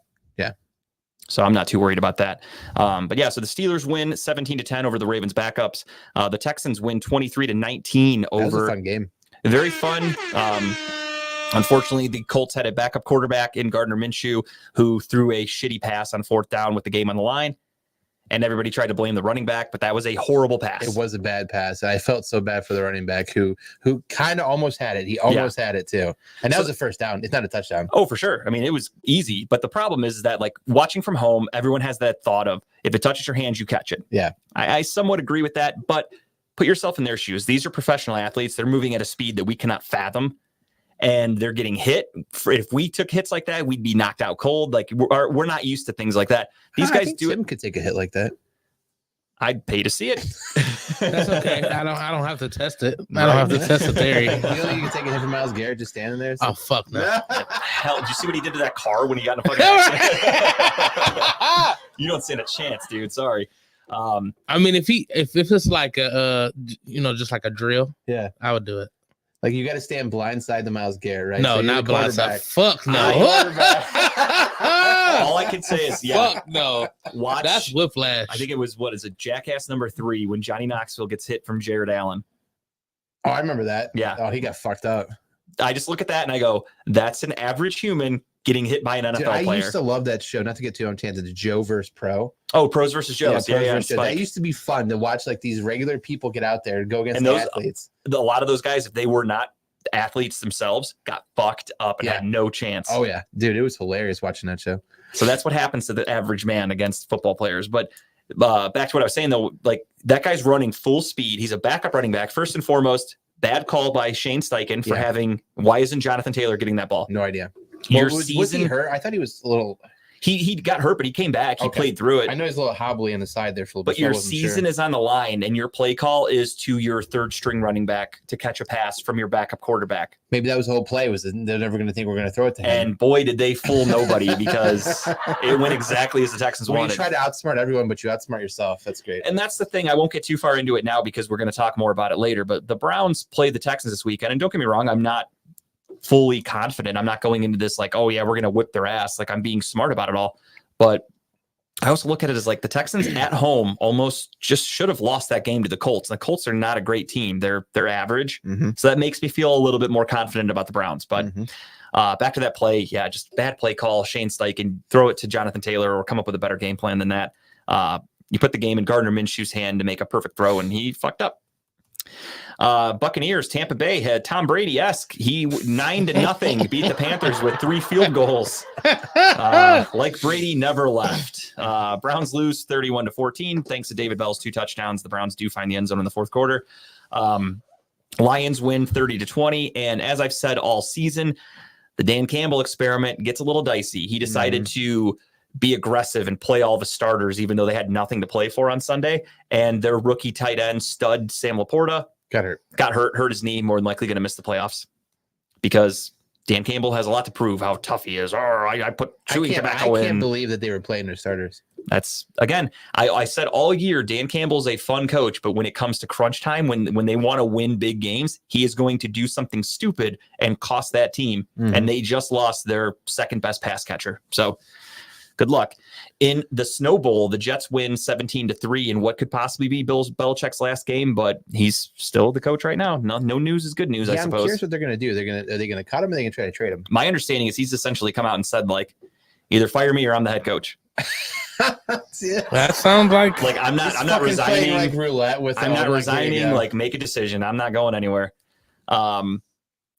So I'm not too worried about that. But yeah, so the Steelers win 17-10 over the Ravens backups. The Texans win 23-19 That was a over. fun game. Very fun. Unfortunately, the Colts had a backup quarterback in Gardner Minshew who threw a shitty pass on fourth down with the game on the line. And everybody tried to blame the running back, but that was a horrible pass. It was a bad pass. And I felt so bad for the running back who kind of almost had it. He almost had it too. And that was a first down. It's not a touchdown. Oh, for sure. I mean, it was easy. But the problem is that, like, watching from home, everyone has that thought of if it touches your hands, you catch it. Yeah. I somewhat agree with that. But put yourself in their shoes. These are professional athletes. They're moving at a speed that we cannot fathom. And they're getting hit. If we took hits like that, we'd be knocked out cold. Like, we're not used to things like that. These I guys think do Tim it. could take a hit like that. I'd pay to see it. That's okay. I don't have to test it. I don't have to test the theory. You know you can take a hit from Myles Garrett just standing there. Oh fuck no. Hell, did you see what he did to that car when he got in a fucking accident? You don't stand a chance, dude. Sorry. I mean, if it's like a just like a drill, Yeah. I would do it. Like you got to stand blindside to Myles Garrett, right? No, So you're not the blindside. quarterback. Fuck no. All I can say is, yeah, Fuck no. watch. That's whiplash. I think it was, Jackass number 3 when Johnny Knoxville gets hit from Jared Allen. Oh, I remember that. Yeah. Oh, he got fucked up. I just look at that and I go, that's an average human getting hit by an NFL Dude, I player. used to love that show. Not to get too on tangent, Joe versus Pro. Oh, pros versus Joes. Pros Yeah, versus Joe. Spike. That used to be fun to watch, like these regular people get out there and go against And the those- athletes. A lot of those guys, if they were not athletes themselves, got fucked up and Yeah. had no chance. Oh yeah, dude, it was hilarious watching that show. So that's what happens to the average man against football players. But back to what I was saying, though, like that guy's running full speed. He's a backup running back. First and foremost, bad call by Shane Steichen for Yeah. having. Why isn't Jonathan Taylor getting that ball? No idea. Your was he season, hurt? I thought he was a little. he got hurt, but he came back. He Okay. played through it. I know he's a little hobbly on the side there for a little But bit. so I your wasn't season sure. is on the line, and your play call is to your third string running back to catch a pass from your backup quarterback. Maybe that was the whole play. Was they're never going to think we're going to throw it to him. And boy, did they fool nobody because it went exactly as the Texans Well, you wanted. try to outsmart everyone, but you outsmart yourself. That's great. And that's the thing. I won't get too far into it now because we're going to talk more about it later. But the Browns played the Texans this weekend. And don't get me wrong, I'm not fully confident. I'm not going into this like, oh, yeah, we're going to whip their ass. Like I'm being smart about it all. But I also look at it as like the Texans at home almost just should have lost that game to the Colts. And the Colts are not a great team. They're average. Mhm. So that makes me feel a little bit more confident about the Browns. But Mhm. back to that play. Yeah, just bad play call. Shane Steichen, throw it to Jonathan Taylor or come up with a better game plan than that. You put the game in Gardner Minshew's hand to make a perfect throw, and he fucked up. Buccaneers, Tampa Bay had Tom Brady-esque. He 9-0 beat the Panthers with 3 field goals. Like Brady never left. Browns lose 31-14 thanks to David Bell's 2 touchdowns. The Browns do find the end zone in the fourth quarter. Lions win 30-20. And as I've said all season, the Dan Campbell experiment gets a little dicey. He decided to be aggressive and play all the starters, even though they had nothing to play for on Sunday. And their rookie tight end stud, Sam Laporta, Got hurt. hurt his knee, more than likely going to miss the playoffs because Dan Campbell has a lot to prove how tough he is. I put chewing tobacco I can't in. believe that they were playing their starters. That's again, I said all year, Dan Campbell's a fun coach, but when it comes to crunch time, when they want to win big games, he is going to do something stupid and cost that team. And they just lost their second best pass catcher. So good luck. In the Snow Bowl, the Jets win 17-3 in what could possibly be Bill Belichick's last game, but he's still the coach right now. No news is good news, I I'm suppose. curious what they're going to do. Are they going to cut him? Or are they going to try to trade him? My understanding is he's essentially come out and said, like, either fire me or I'm the head coach. That sounds like Like I'm not Fucking playing resigning. like roulette with. I'm not all, resigning. yeah. Like, make a decision. I'm not going anywhere.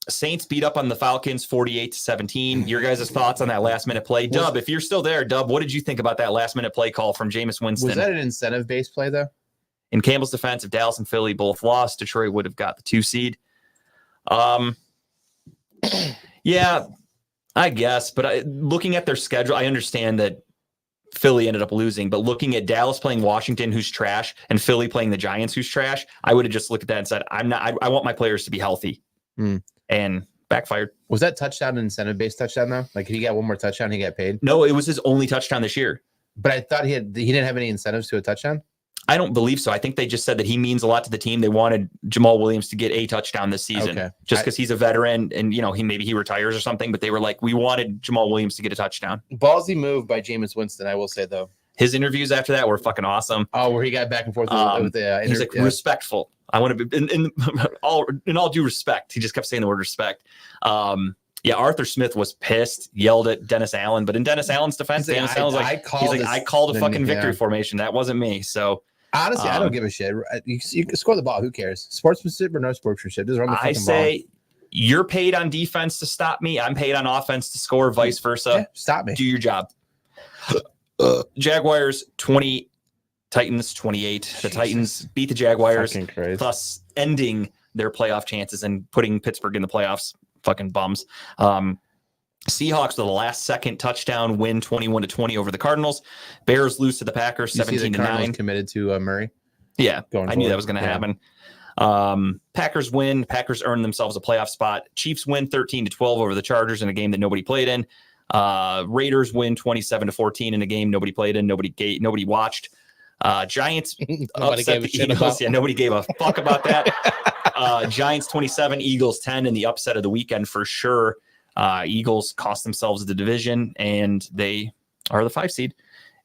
Saints beat up on the Falcons 48-17. Your guys' thoughts on that last minute play? Dub, if you're still there, Dub, what did you think about that last minute play call from Jameis Winston? Was that an incentive based play though? In Campbell's defense, if Dallas and Philly both lost, Detroit would have got the 2 seed. Yeah, I guess. But looking at their schedule, I understand that Philly ended up losing. But looking at Dallas playing Washington, who's trash, and Philly playing the Giants, who's trash, I would have just looked at that and said, I want my players to be healthy. And backfired. Was that touchdown an incentive based touchdown though? Like if he got one more touchdown, he got paid. No, it was his only touchdown this year. But I thought he didn't have any incentives to a touchdown. I don't believe so. I think they just said that he means a lot to the team. They wanted Jamal Williams to get a touchdown this season, Okay. just because he's a veteran and he retires or something. But they were like, we wanted Jamal Williams to get a touchdown. Ballsy move by Jameis Winston, I will say though. His interviews after that were fucking awesome. Oh, where he got back and forth with the He's like respectful. I want to be in all due respect. He just kept saying the word respect. Arthur Smith was pissed, yelled at Dennis Allen, but in Dennis Allen's defense, He's like, Dennis Allen's I called a fucking victory yeah. formation. That wasn't me. So honestly, I don't give a shit. You can score the ball. Who cares? Sportsmanship or no sportsmanship? Just run the I fucking say you're paid on defense to stop me. I'm paid on offense to score, vice versa. ball. Yeah, stop me. Do your job. Jaguars 20, Titans 28. The Titans beat the Jaguars, Fucking Christ. thus ending their playoff chances and putting Pittsburgh in the playoffs. Fucking bums. Seahawks with a last second touchdown win 21-20 over the Cardinals. Bears lose to the Packers You see the 17-9. Cardinals committed to Murray. Yeah, Going I knew forward. that was going to Yeah. happen. Packers win. Packers earn themselves a playoff spot. Chiefs win 13-12 over the Chargers in a game that nobody played in. Raiders win 27-14 in a game nobody played in. Nobody watched. Giants Nobody upset gave a the shit Eagles. about. Yeah, nobody gave a fuck about that. Giants 27, Eagles 10 in the upset of the weekend for sure. Eagles cost themselves the division and they are the 5 seed.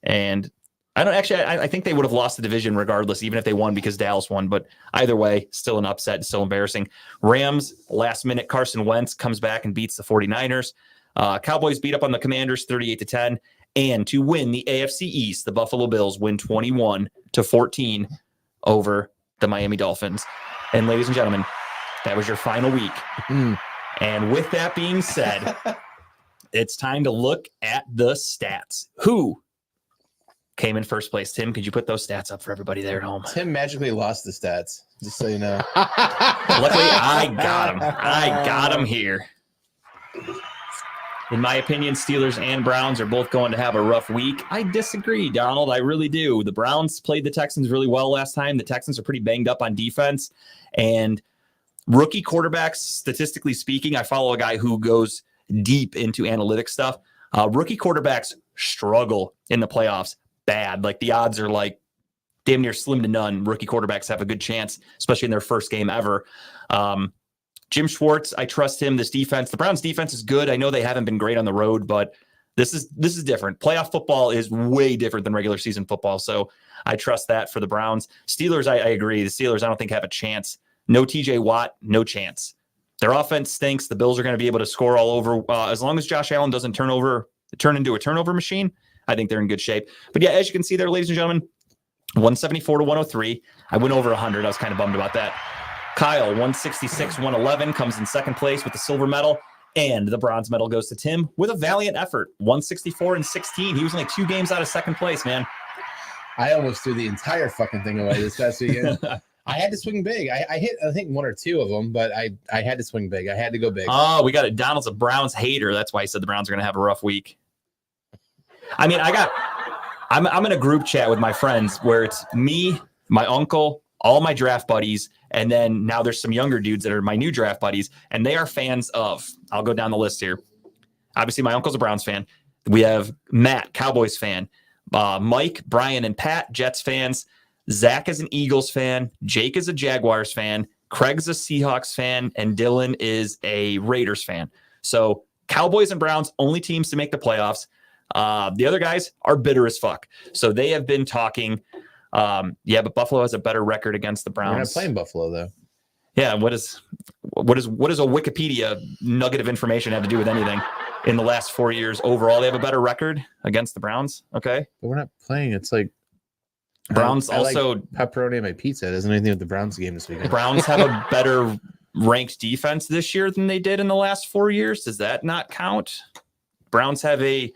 And I think they would have lost the division regardless, even if they won because Dallas won. But either way, still an upset, still embarrassing. Rams, last minute, Carson Wentz comes back and beats the 49ers. Cowboys beat up on the Commanders 38-10. And to win the AFC East, the Buffalo Bills win 21-14 over the Miami Dolphins. And ladies and gentlemen, that was your final week. And with that being said, it's time to look at the stats. Who came in first place? Tim, could you put those stats up for everybody there at home? Tim magically lost the stats, just so you know. Luckily, I got him. I got him here. In my opinion, Steelers and Browns are both going to have a rough week. I disagree, Donald. I really do. The Browns played the Texans really well last time. The Texans are pretty banged up on defense. And rookie quarterbacks, statistically speaking, I follow a guy who goes deep into analytics stuff. Rookie quarterbacks struggle in the playoffs bad. Like the odds are like damn near slim to none. Rookie quarterbacks have a good chance, especially in their first game ever. Jim Schwartz, I trust him. This defense, the Browns defense is good. I know they haven't been great on the road, but this is different. Playoff football is way different than regular season football. So I trust that for the Browns. Steelers, I agree. The Steelers, I don't think have a chance. No TJ Watt, no chance. Their offense stinks. The Bills are going to be able to score all over. As long as Josh Allen doesn't turn into a turnover machine, I think they're in good shape. But yeah, as you can see there, ladies and gentlemen, 174-103. I went over 100. I was kind of bummed about that. Kyle, 166-111, comes in second place with the silver medal. And the bronze medal goes to Tim with a valiant effort, 164-16. He was only 2 games out of second place, man. I almost threw the entire fucking thing away this past weekend. I had to swing big. I hit, I think, 1 or 2 of them, but I had to swing big. I had to go big. Oh, we got it. Donald's a Browns hater. That's why he said the Browns are going to have a rough week. I mean, I'm in a group chat with my friends where it's me, my uncle, all my draft buddies, and then now there's some younger dudes that are my new draft buddies, and they are fans of, I'll go down the list here. Obviously, my uncle's a Browns fan. We have Matt, Cowboys fan. Mike, Brian, and Pat, Jets fans. Zach is an Eagles fan. Jake is a Jaguars fan. Craig's a Seahawks fan. And Dylan is a Raiders fan. So Cowboys and Browns, only teams to make the playoffs. The other guys are bitter as fuck. So they have been talking. But Buffalo has a better record against the Browns. We're not playing Buffalo, though. Yeah, what is a Wikipedia nugget of information have to do with anything? In the last 4 years, overall, they have a better record against the Browns. Okay, but we're not playing. It's like Browns I also like pepperoni on my pizza. It doesn't have anything with the Browns game this weekend. Browns have a better ranked defense this year than they did in the last 4 years. Does that not count? Browns have a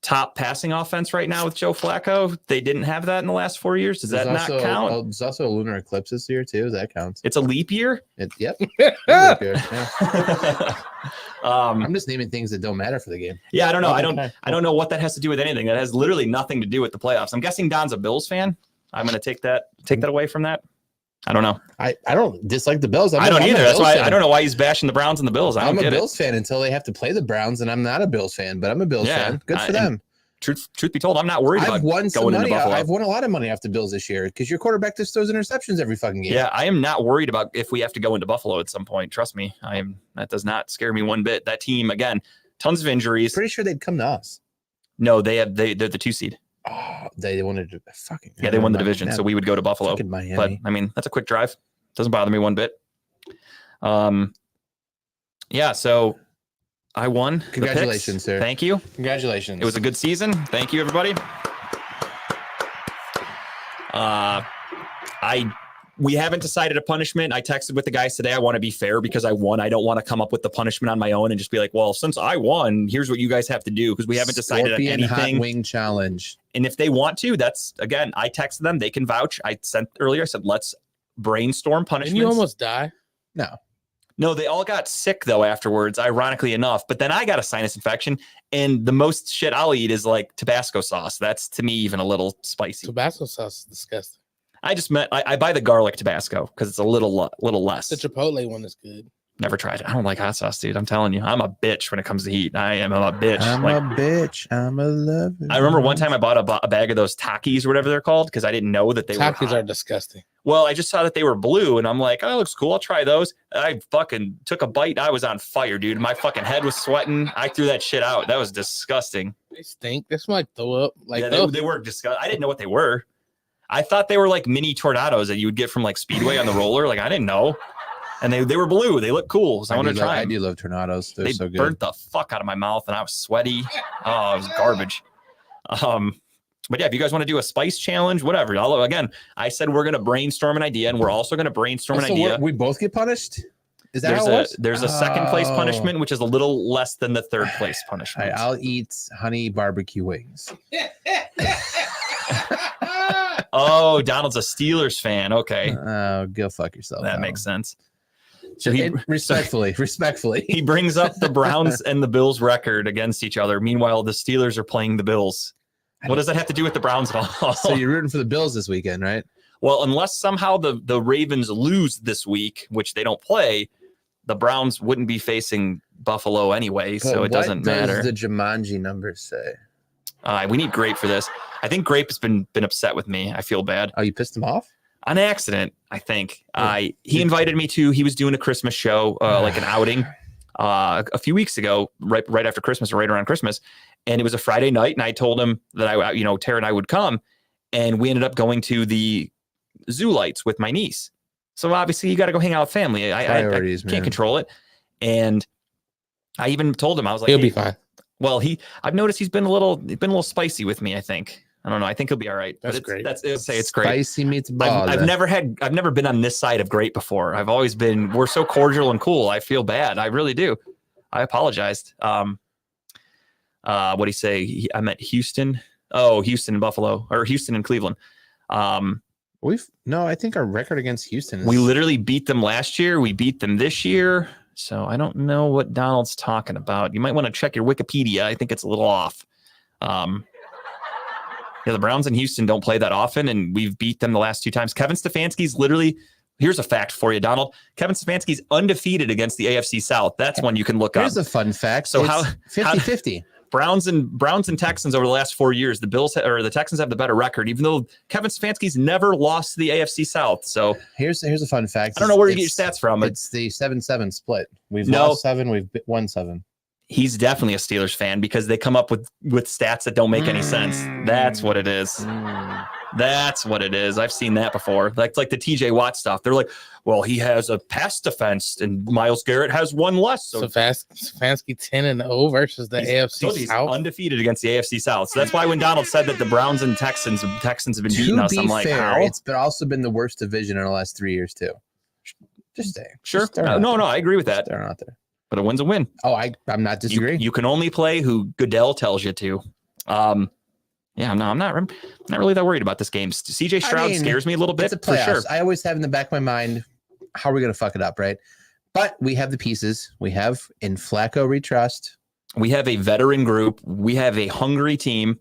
top passing offense right now with Joe Flacco. They didn't have that in the last 4 years. Does that not count? There's also a lunar eclipse this year too. That counts. It's a leap year. Yep. Leap year, yeah. I'm I'm just naming things that don't matter for the game. Yeah, I don't know. Okay. I don't know what that has to do with anything. That has literally nothing to do with the playoffs. I'm guessing Don's a Bills fan. I'm going to take that away from that. I don't know. I don't dislike the Bills. I don't either. That's why I don't know why he's bashing the Browns and the Bills. I'm a Bills fan until they have to play the Browns, and I'm not a Bills fan, but I'm a Bills fan. Good for them. Truth be told, I'm not worried about won some going into money. Buffalo. I've won a lot of money off the Bills this year because your quarterback just throws interceptions every fucking game. Yeah, I am not worried about if we have to go into Buffalo at some point. Trust me, that does not scare me one bit. That team, again, tons of injuries. Pretty sure they'd come to us. No, they're the 2 seed. Oh, they wanted to fucking. Yeah, they won the division, so we would go to Buffalo. Miami. But I mean, that's a quick drive. Doesn't bother me one bit. Yeah, so I won. Congratulations, sir. Thank you. Congratulations. It was a good season. Thank you, everybody. We haven't decided a punishment. I texted with the guys today. I want to be fair because I won. I don't want to come up with the punishment on my own and just be like, well, since I won, here's what you guys have to do because we haven't decided on anything. Hot wing challenge. And if they want to, that's, again, I texted them. They can vouch. I sent earlier. I said, let's brainstorm punishments. Didn't you almost die? No, they all got sick though afterwards, ironically enough. But then I got a sinus infection, and the most shit I'll eat is like Tabasco sauce. That's to me even a little spicy. Tabasco sauce is disgusting. I just meant I buy the garlic Tabasco because it's a little less. The Chipotle one is good. Never tried it. I don't like hot sauce, dude. I'm telling you, I'm a bitch when it comes to heat. I am a bitch. I'm a bitch. I'm a lover. I remember one time I bought a bag of those Takis or whatever they're called because I didn't know that they were hot. Takis are disgusting. Well, I just saw that they were blue, and I'm like, oh, that looks cool. I'll try those. I fucking took a bite. I was on fire, dude. My fucking head was sweating. I threw that shit out. That was disgusting. They stink. They smell like throw up. Like yeah, they were disgusting. I didn't know what they were. I thought they were like mini tornadoes that you would get from like Speedway on the roller. Like, I didn't know. and they were blue. They look cool. So I wanted to try I them. do love tornadoes. They're They so good. burnt the fuck out of my mouth, and I was sweaty. Oh, it was garbage. But yeah, if you guys want to do a spice challenge, whatever. Again, I said we're gonna brainstorm an idea, and we're also gonna brainstorm an So idea. we both get punished? Is that how it works? There's a second place Oh. punishment, which is a little less than the third place All punishment. right, I'll eat honey barbecue wings. Oh, Donald's a Steelers fan. Okay, Oh, go fuck yourself. that Donald. makes sense. So he Respectfully. he brings up the Browns and the Bills record against each other. Meanwhile, the Steelers are playing the Bills. What does that have to do with the Browns at all? So you're rooting for the Bills this weekend, right? Well, unless somehow the Ravens lose this week, which they don't play, the Browns wouldn't be facing Buffalo anyway, so it doesn't matter. The Jumanji numbers say? We need Grape for this. I think Grape has been upset with me. I feel bad. Oh, you pissed him off? On accident, I think. Yeah. He invited me to. He was doing a Christmas show, like an outing, a few weeks ago, right after Christmas or right around Christmas, and it was a Friday night. And I told him that Tara and I would come, and we ended up going to the Zoo Lights with my niece. So obviously, you got to go hang out with family. I Priorities, can't man. control it, and I even told him I was like, He'll "Hey," be fine. Well, I've noticed he's been a little spicy with me. I think. I don't know. I think he'll be all right. That's But great. It's great. Spicy meets ball. I've never been on this side of great before. I've always been, we're so cordial and cool. I feel bad. I really do. I apologized. What do you say? I meant Houston. Oh, Houston and Buffalo, or Houston and Cleveland. I think our record against Houston is We literally beat them last year. We beat them this year. So I don't know what Donald's talking about. You might want to check your Wikipedia. I think it's a little off. Yeah, the Browns in Houston don't play that often, and we've beat them the last 2 times. Kevin Stefanski's literally, here's a fact for you, Donald. Kevin Stefanski's undefeated against the AFC South. That's one you can look up. Here's a fun fact. So It's how- 50-50. Browns and Texans over the last 4 years, the Texans have the better record, even though Kevin Stefanski's never lost to the AFC South. So Here's a fun fact. I don't know where you get your stats from, but It's the 7-7 split. We've No. lost 7, we've won 7. he's definitely a Steelers fan because they come up with stats that don't make any sense. That's what it is. That's what it is. I've seen that before. Like the TJ Watt stuff. They're like, well, he has a pass defense and Myles Garrett has one less. So Stefanski 10-0 versus the AFC he's South. undefeated against the AFC South. So that's why when Donald said that the Browns and Texans have been beating To us, be I'm like, fair, how? it's also been the worst division in the last 3 years too. Just saying. Sure. Just throwing it out No, there. I agree with that. Just throwing it out there. But a win's a win. Oh, I'm not You, disagreeing. you can only play who Goodell tells you to. Yeah, I'm not really that worried about this game. CJ Stroud scares me a little bit It's a for playoffs. sure. I always have in the back of my mind, how are we going to fuck it up, right? But we have the pieces. We have in Flacco we trust. We have a veteran group. We have a hungry team.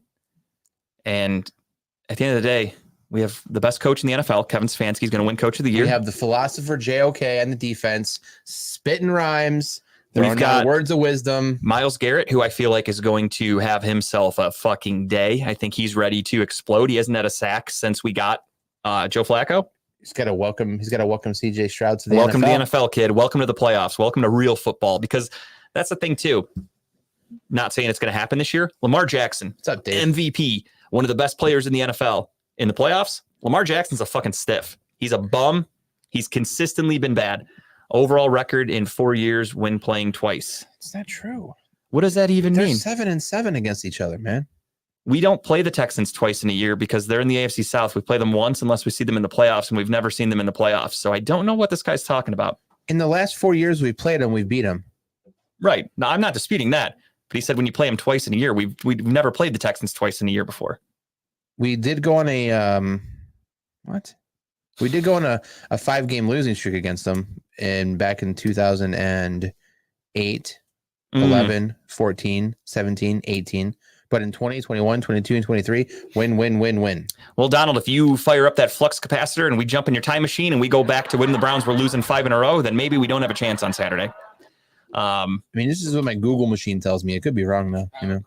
And at the end of the day, we have the best coach in the NFL. Kevin Stefanski is going to win Coach of the Year. We have the philosopher JOK on the defense, spitting rhymes. We've Throwing got down words of wisdom. Myles Garrett, who I feel like is going to have himself a fucking day. I think he's ready to explode. He hasn't had a sack since we got Joe Flacco. He's got to welcome CJ Stroud to the Welcome NFL. to the NFL, kid. Welcome to the playoffs. Welcome to real football. Because that's the thing, too. Not saying it's going to happen this year. Lamar Jackson, What's up, Dave? MVP, one of the best players in the NFL. In the playoffs, Lamar Jackson's a fucking stiff. He's a bum. He's consistently been bad. Overall record in 4 years when playing twice. It's not true. What does that even They're mean? 7-7 against each other, man. We don't play the Texans twice in a year because they're in the AFC South. We play them once unless we see them in the playoffs, and we've never seen them in the playoffs. So I don't know what this guy's talking about. In the last 4 years we played them, we've beat them. Right. No, I'm not disputing that. But he said when you play them twice in a year, we've never played the Texans twice in a year before. We did go on a what? We did go on a 5-game losing streak against them back in 2008, 11, 14, 17, 18. But in 20, 21, 22, and 23, win. Well, Donald, if you fire up that flux capacitor and we jump in your time machine and we go back to when the Browns were losing 5 in a row, then maybe we don't have a chance on Saturday. I mean, this is what my Google machine tells me. It could be wrong though, you know.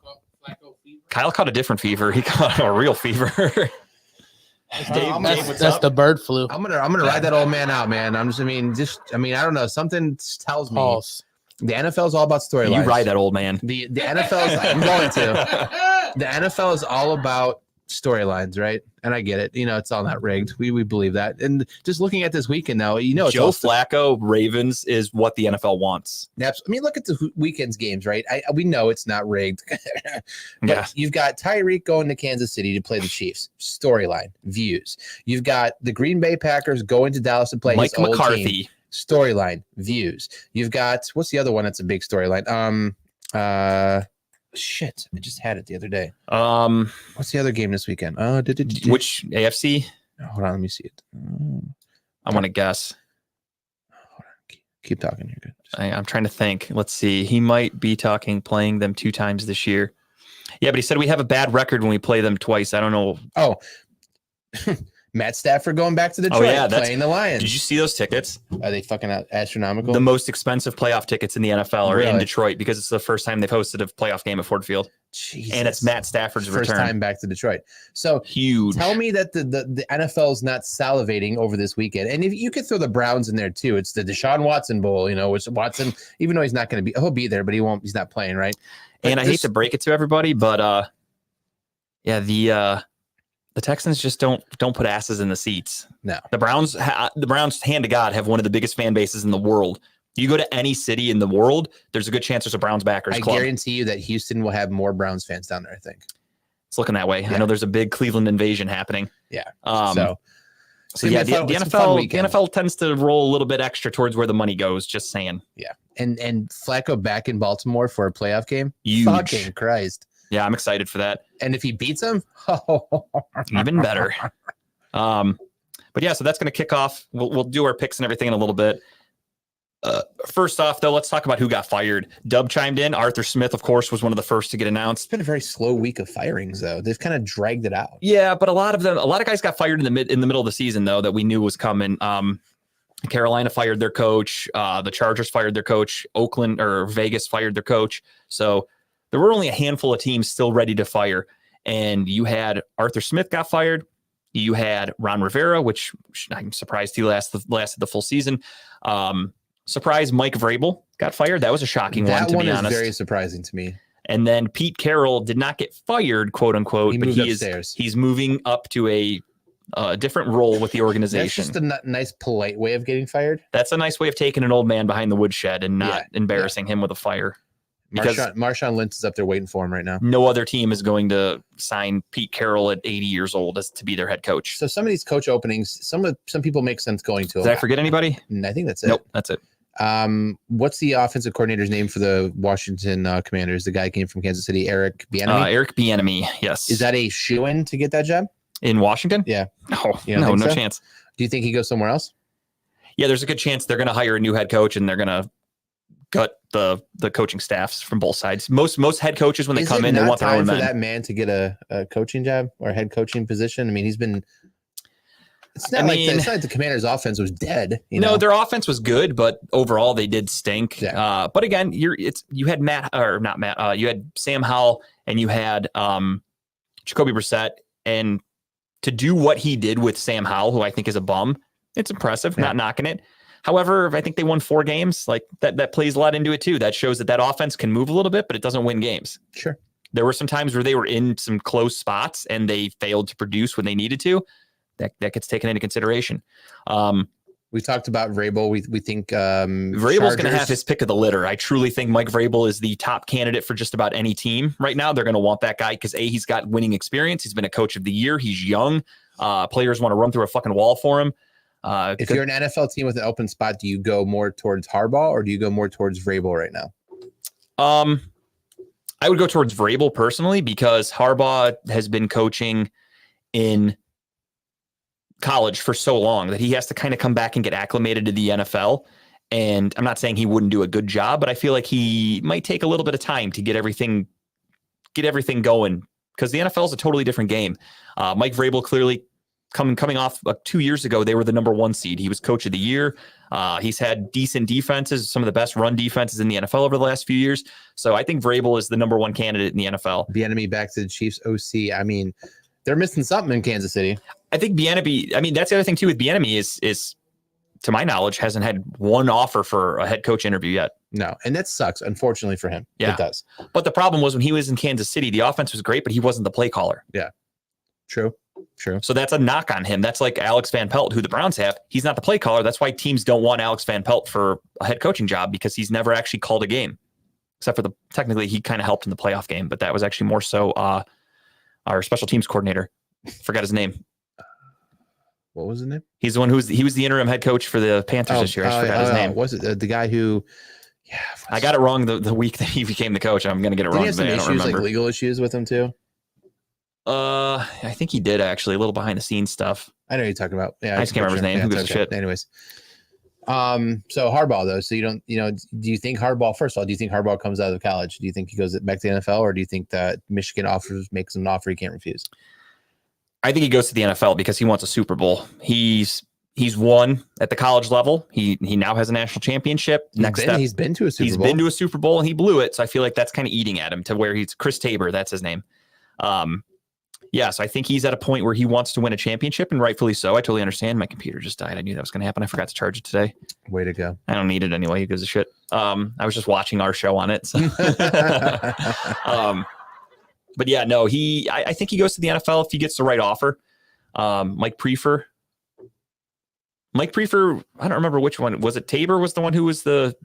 Kyle caught a different fever. He caught a real fever. Dave, what's That's up? the bird flu. I'm gonna ride that old man out, man. I don't know. Something tells me Pulse. the NFL is all about You storylines. ride that old man. The NFL is I'm going to. The NFL is all about storylines, right? And I get it. It's all not rigged. We believe that. And just looking at this weekend now, it's Joe also, Flacco, Ravens is what the NFL wants. I mean, look at the weekend's games, right? We know it's not rigged. But Yeah. you've got Tyreek going to Kansas City to play the Chiefs. Storyline, views. You've got the Green Bay Packers going to Dallas to play Mike his old team. McCarthy. Storyline, views. You've got, what's the other one that's a big storyline? Shit, I just had it the other day. What's the other game this weekend? Which AFC? Hold on, let me see it. I want to guess. Hold on, keep talking. You're good. I'm trying to think. Let's see. He might be playing them 2 times this year. Yeah, but he said we have a bad record when we play them twice. I don't know. Oh, Matt Stafford going back to Detroit, yeah, playing the Lions. Did you see those tickets? Are they fucking astronomical? The most expensive playoff tickets in the NFL are in Really? Detroit because it's the first time they've hosted a playoff game at Ford Field. Jesus. And it's Matt Stafford's first return. time back to Detroit. So Huge. tell me that the NFL is not salivating over this weekend. And if you could throw the Browns in there too, it's the Deshaun Watson Bowl, which Watson, even though he's not going to he'll be there, but he's not playing, right? And But I hate to break it to everybody, but the Texans just don't put asses in the seats. No. The Browns, hand to God, have one of the biggest fan bases in the world. You go to any city in the world, there's a good chance there's a Browns backers I club. guarantee you that Houston will have more Browns fans down there, I think. It's looking that way. Yeah. I know there's a big Cleveland invasion happening. Yeah. So it's yeah, gonna be the it's a fun NFL weekend. tends to roll a little bit extra towards where the money goes. Just saying. Yeah. And Flacco back in Baltimore for a playoff game. Huge. Fucking Christ. Yeah, I'm excited for that. And if he beats him, Even better. But yeah, so that's going to kick off. We'll do our picks and everything in a little bit. First off, though, let's talk about who got fired. Dub chimed in. Arthur Smith, of course, was one of the first to get announced. It's been a very slow week of firings, though. They've kind of dragged it out. Yeah, but a lot of guys got fired in the middle of the season, though, that we knew was coming. Carolina fired their coach. The Chargers fired their coach. Oakland or Vegas fired their coach. So there were only a handful of teams still ready to fire. And you had Arthur Smith got fired. You had Ron Rivera, which I'm surprised he lasted the full season. Surprised Mike Vrabel got fired. That was a shocking one, to be honest. That one is very surprising to me. And then Pete Carroll did not get fired, quote unquote, but Moved upstairs. he's moving up to a different role with the That's organization. just a nice, polite way of getting fired. That's a nice way of taking an old man behind the woodshed and not Yeah, embarrassing him with a fire. Because Marshawn Lynch is up there waiting for him right now. no other team is going to sign Pete Carroll at 80 years old as to be their head coach. So some of these coach openings, some people make sense going to Did them. I forget anybody? I think that's it. Nope, that's it. What's the offensive coordinator's name for the Washington Commanders? The guy who came from Kansas City, Eric Bieniemy. Eric Bieniemy, yes. Is that a shoo-in to get that job? in Washington? Yeah. No, You don't think no so? chance. Do you think he goes somewhere else? Yeah, there's a good chance they're going to hire a new head coach and they're going to gut the coaching staffs from both sides. Most head coaches, when they Is come it in, they not want their time own for men. that man to get a coaching job or a head coaching position? I mean, he's been. It's not it's not like the Commanders' offense was dead. You know? Their offense was good, but overall they did stink. Yeah. But again, you had Sam Howell and you had Jacoby Brissett, and to do what he did with Sam Howell, who I think is a bum, it's impressive. Yeah. Not knocking it. However, I think they won 4 games. Like that plays a lot into it too. That shows that offense can move a little bit, but it doesn't win games. Sure. There were some times where they were in some close spots and they failed to produce when they needed to. That gets taken into consideration. We talked about Vrabel. We think Vrabel's going to have his pick of the litter. I truly think Mike Vrabel is the top candidate for just about any team right now. They're going to want that guy because he's got winning experience. He's been a coach of the year. He's young. Players want to run through a fucking wall for him. If you're an NFL team with an open spot, do you go more towards Harbaugh or do you go more towards Vrabel right now? I would go towards Vrabel personally because Harbaugh has been coaching in college for so long that he has to kind of come back and get acclimated to the NFL. And I'm not saying he wouldn't do a good job, but I feel like he might take a little bit of time to get everything going because the NFL is a totally different game. Mike Vrabel clearly coming off 2 years ago, they were the number 1 seed. He was coach of the year. He's had decent defenses, some of the best run defenses in the NFL over the last few years. So I think Vrabel is the number 1 candidate in the NFL. Bieniemy back to the Chiefs OC. I mean, they're missing something in Kansas City. I think Bieniemy, that's the other thing too with Bieniemy is to my knowledge, hasn't had one offer for a head coach interview yet. No, and that sucks, unfortunately for him. Yeah. It does. But the problem was when he was in Kansas City, the offense was great, but he wasn't the play caller. True. So that's a knock on him. That's like Alex Van Pelt, who the Browns have. He's not the play caller. That's why teams don't want Alex Van Pelt for a head coaching job, because he's never actually called a game, except for technically he kind of helped in the playoff game, but that was actually more so our special teams coordinator. Forgot his name. What was his name? He's the one he was the interim head coach for the Panthers this year. I forgot his name. Was it the guy who? Yeah, I got it wrong the week that he became the coach. I'm going to get it Did wrong he have some today. I don't issues, remember. like legal issues with him too? I think he did actually, a little behind the scenes stuff. I know who you're talking about. Yeah, I just can't remember his name. Yeah, Who it's gives a shit? Anyways, so Harbaugh though. So you don't, do you think Harbaugh? First of all, do you think Harbaugh comes out of college? Do you think he goes back to the NFL, or do you think that Michigan makes him an offer he can't refuse? I think he goes to the NFL because he wants a Super Bowl. He's won at the college level. He now has a national championship. He's been to a Super Bowl. He's been to a Super Bowl and he blew it. So I feel like that's kind of eating at him to where he's Chris Tabor. That's his name. So I think he's at a point where he wants to win a championship, and rightfully so. I totally understand. My computer just died. I knew that was going to happen. I forgot to charge it today. Way to go. I don't need it anyway. Who gives a shit? I was just watching our show on it. So. But yeah, no, I think he goes to the NFL if he gets the right offer. Mike Prefer, I don't remember which one. Was it Tabor was the one who was the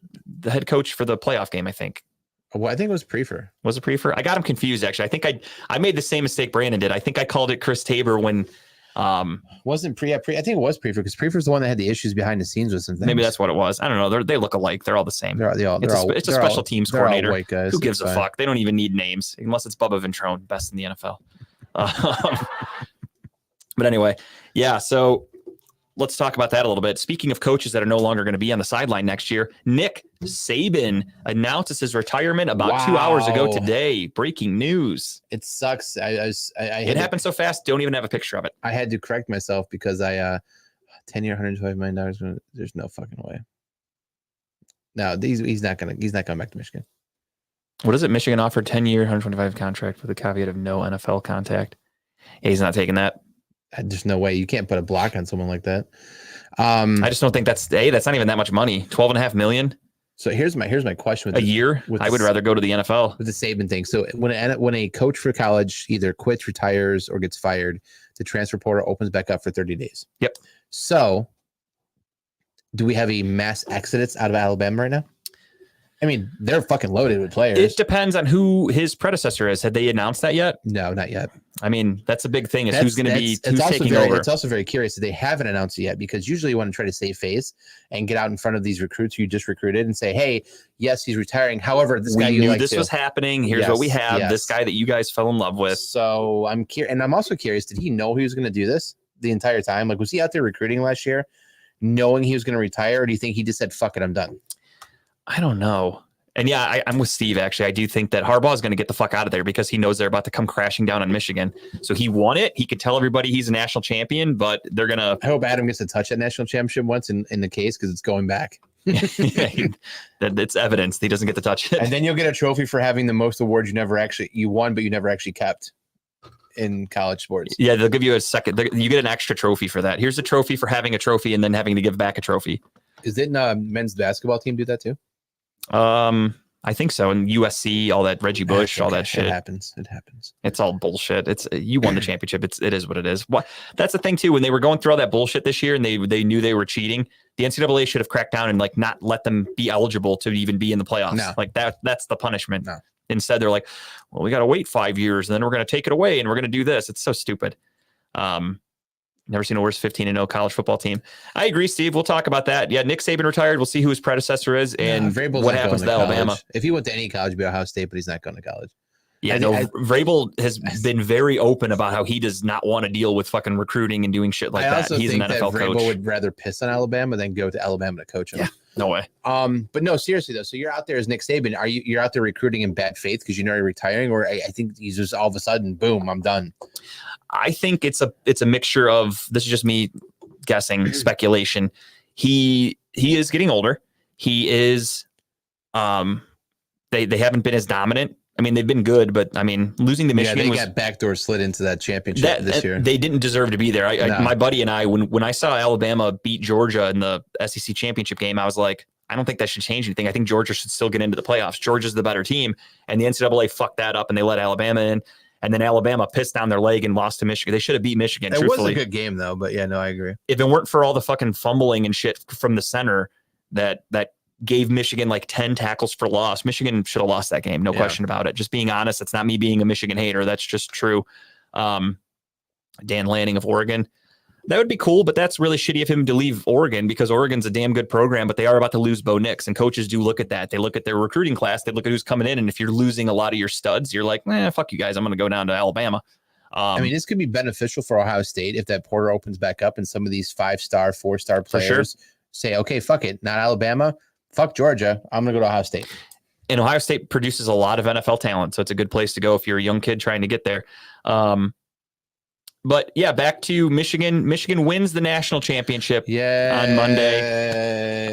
head coach for the playoff game, I think. Well, I think it was Prefer. Was it Prefer? I got him confused, actually. I think I made the same mistake Brandon did. I think I called it Chris Tabor when wasn't I think it was Prefer, because Prefer's the one that had the issues behind the scenes with some things. maybe that's what it was. I don't know. They look alike. They're all the same. It's a special teams they're all coordinator. white guys. Who gives It's a fine. fuck? They don't even need names unless it's Bubba Ventrone, best in the NFL. But anyway, yeah. So let's talk about that a little bit. Speaking of coaches that are no longer going to be on the sideline next year, Nick Saban announces his retirement about 2 hours ago today. Breaking news. It sucks. It happened so fast. Don't even have a picture of it. I had to correct myself because 10-year, $125 million. There's no fucking way. No, he's not coming back to Michigan. What is it? Michigan offered 10-year, 125 contract with a caveat of no NFL contact. Yeah, he's not taking that. There's no way. You can't put a block on someone like that. I just don't think that's not even that much money. $12.5 million So here's my question with a year. I would rather go to the NFL. with the Saban thing. So when a coach for college either quits, retires, or gets fired, the transfer portal opens back up for 30 days. Yep. So do we have a mass exodus out of Alabama right now? I mean, they're fucking loaded with players. It depends on who his predecessor is. Had they announced that yet? No, not yet. I mean, that's a big thing. Is who's going to be who's taking over. over? It's also very curious that they haven't announced it yet, because usually you want to try to save face and get out in front of these recruits who you just recruited and say, "Hey, yes, he's retiring. However, this guy We you knew like this too." was happening. Here's what we have. Yes. This guy that you guys fell in love with. So I'm curious, and I'm also curious. Did he know he was going to do this the entire time? Like, was he out there recruiting last year, knowing he was going to retire, or do you think he just said, "Fuck it, I'm done"? I don't know. And yeah, I'm with Steve, actually. I do think that Harbaugh is going to get the fuck out of there because he knows they're about to come crashing down on Michigan. So he won it. He could tell everybody he's a national champion, but they're going to. I hope Adam gets to touch that national championship once in the case, because it's going back. It's evidence he doesn't get to touch it. And then you'll get a trophy for having the most awards you won, but you never actually kept in college sports. Yeah, they'll give you a second. You get an extra trophy for that. Here's a trophy for having a trophy and then having to give back a trophy. Didn't men's basketball team do that too? I think so. And USC, all that Reggie Bush, all that shit. It happens. It's all bullshit. You won the championship. It is what it is. What that's the thing too. When they were going through all that bullshit this year and they knew they were cheating, the NCAA should have cracked down and like not let them be eligible to even be in the playoffs. No. Like that's the punishment. No. Instead, they're like, well, we got to wait 5 years and then we're going to take it away and we're going to do this. It's so stupid. Never seen a worse 15-0 college football team. I agree, Steve. We'll talk about that. Yeah, Nick Saban retired. We'll see who his predecessor is and Vrabel's what not happens going to Alabama. college. If he went to any college, it'd be Ohio State, but he's not going to college. Yeah, Vrabel has been very open about how he does not want to deal with fucking recruiting and doing shit like I that. also He's an think that NFL Vrabel coach. would rather piss on Alabama than go to Alabama to coach him. Yeah. No way. But no, seriously though. So you're out there as Nick Saban. You're out there recruiting in bad faith because you know you're retiring, or I think he's just all of a sudden, boom, I'm done. I think it's a mixture of, this is just me guessing, speculation. He is getting older. He is they haven't been as dominant. I mean, they've been good, but I mean, losing to Michigan they got backdoor slid into that championship this year. They didn't deserve to be there. No. My buddy and I, when I saw Alabama beat Georgia in the SEC championship game, I was like, I don't think that should change anything. I think Georgia should still get into the playoffs. Georgia's the better team, and the NCAA fucked that up, and they let Alabama in. And then Alabama pissed down their leg and lost to Michigan. They should have beat Michigan. It was Truthfully, a good game though, but yeah, no, I agree. if it weren't for all the fucking fumbling and shit from the center that gave Michigan like 10 tackles for loss, Michigan should have lost that game. No question about it. Just being honest, it's not me being a Michigan hater. That's just true. Dan Lanning of Oregon. That would be cool, but that's really shitty of him to leave Oregon because Oregon's a damn good program, but they are about to lose Bo Nix, and coaches do look at that. They look at their recruiting class. They look at who's coming in, and if you're losing a lot of your studs, you're like, fuck you guys. I'm going to go down to Alabama. I mean, this could be beneficial for Ohio State if that portal opens back up and some of these 5-star, 4-star players say, okay, fuck it, not Alabama, fuck Georgia. I'm going to go to Ohio State. And Ohio State produces a lot of NFL talent, so it's a good place to go if you're a young kid trying to get there. But yeah, back to Michigan. Michigan wins the national championship on Monday.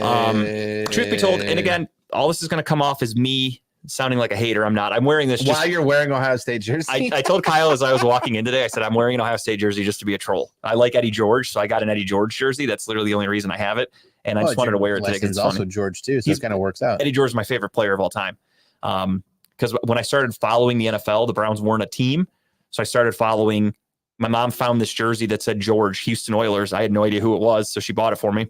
Truth be told, and again, all this is going to come off as me sounding like a hater. I'm not. I'm wearing this while you're wearing Ohio State jersey. I told Kyle as I was walking in today, I said, I'm wearing an Ohio State jersey just to be a troll. I like Eddie George, so I got an Eddie George jersey. That's literally the only reason I have it. And I just wanted to wear it today. He's also George too, so it kind of works out. Eddie George is my favorite player of all time. Because when I started following the NFL, the Browns weren't a team. So I started following. My mom found this jersey that said George, Houston Oilers. I had no idea who it was, so she bought it for me.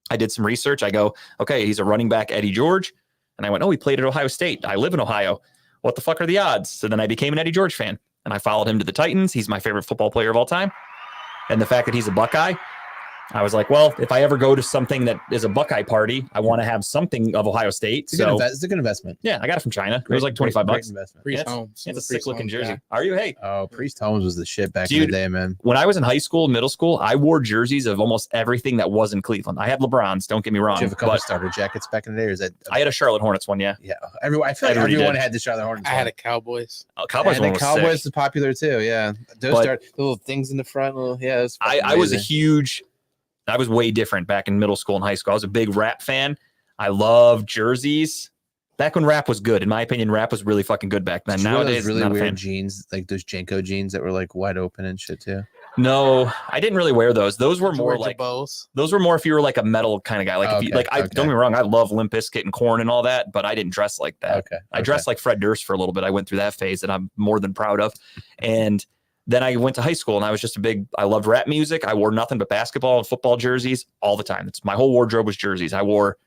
I did some research. I go, okay, he's a running back, Eddie George. And I went, oh, he played at Ohio State. I live in Ohio. What the fuck are the odds? So then I became an Eddie George fan, and I followed him to the Titans. He's my favorite football player of all time. And the fact that he's a Buckeye, I was like, well, if I ever go to something that is a Buckeye party, I want to have something of Ohio State. It's a good investment. Yeah, I got it from China. It was like $25. Investment. Priest It's Holmes. a sick looking jersey. Yeah. Are you? Hey. Oh, Priest Holmes was the shit back in the day, man. When I was in high school, middle school, I wore jerseys of almost everything that was in Cleveland. I had LeBrons, don't get me wrong. Did you have a couple but starter jackets back in the day, or is that? I had a Charlotte Hornets one, yeah. Yeah, everyone. I feel like Everybody everyone did. had the Charlotte Hornets. I had a Cowboys. Cowboys and one the was Cowboys sick. is popular too. Yeah, those But- start the little things in the front. Little, yeah, it was I was a amazing. huge, I was way different back in middle school and high school. I was a big rap fan. I loved jerseys. Back when rap was good, in my opinion, rap was really fucking good back then. Did you wear those Nowadays, really not a weird fan. jeans, like those Jenko jeans that were like wide open and shit too. No, I didn't really wear those. Those were more Georgia like Bows. those were more if you were like a metal kind of guy. Like if you Okay, like, I okay. don't get me wrong, I love Limp Bizkit and Korn and all that, but I didn't dress like that. Okay, I dressed like Fred Durst for a little bit. I went through that phase that I'm more than proud of. And then I went to high school and I was just I loved rap music. I wore nothing but basketball and football jerseys all the time. My whole wardrobe was jerseys. I wore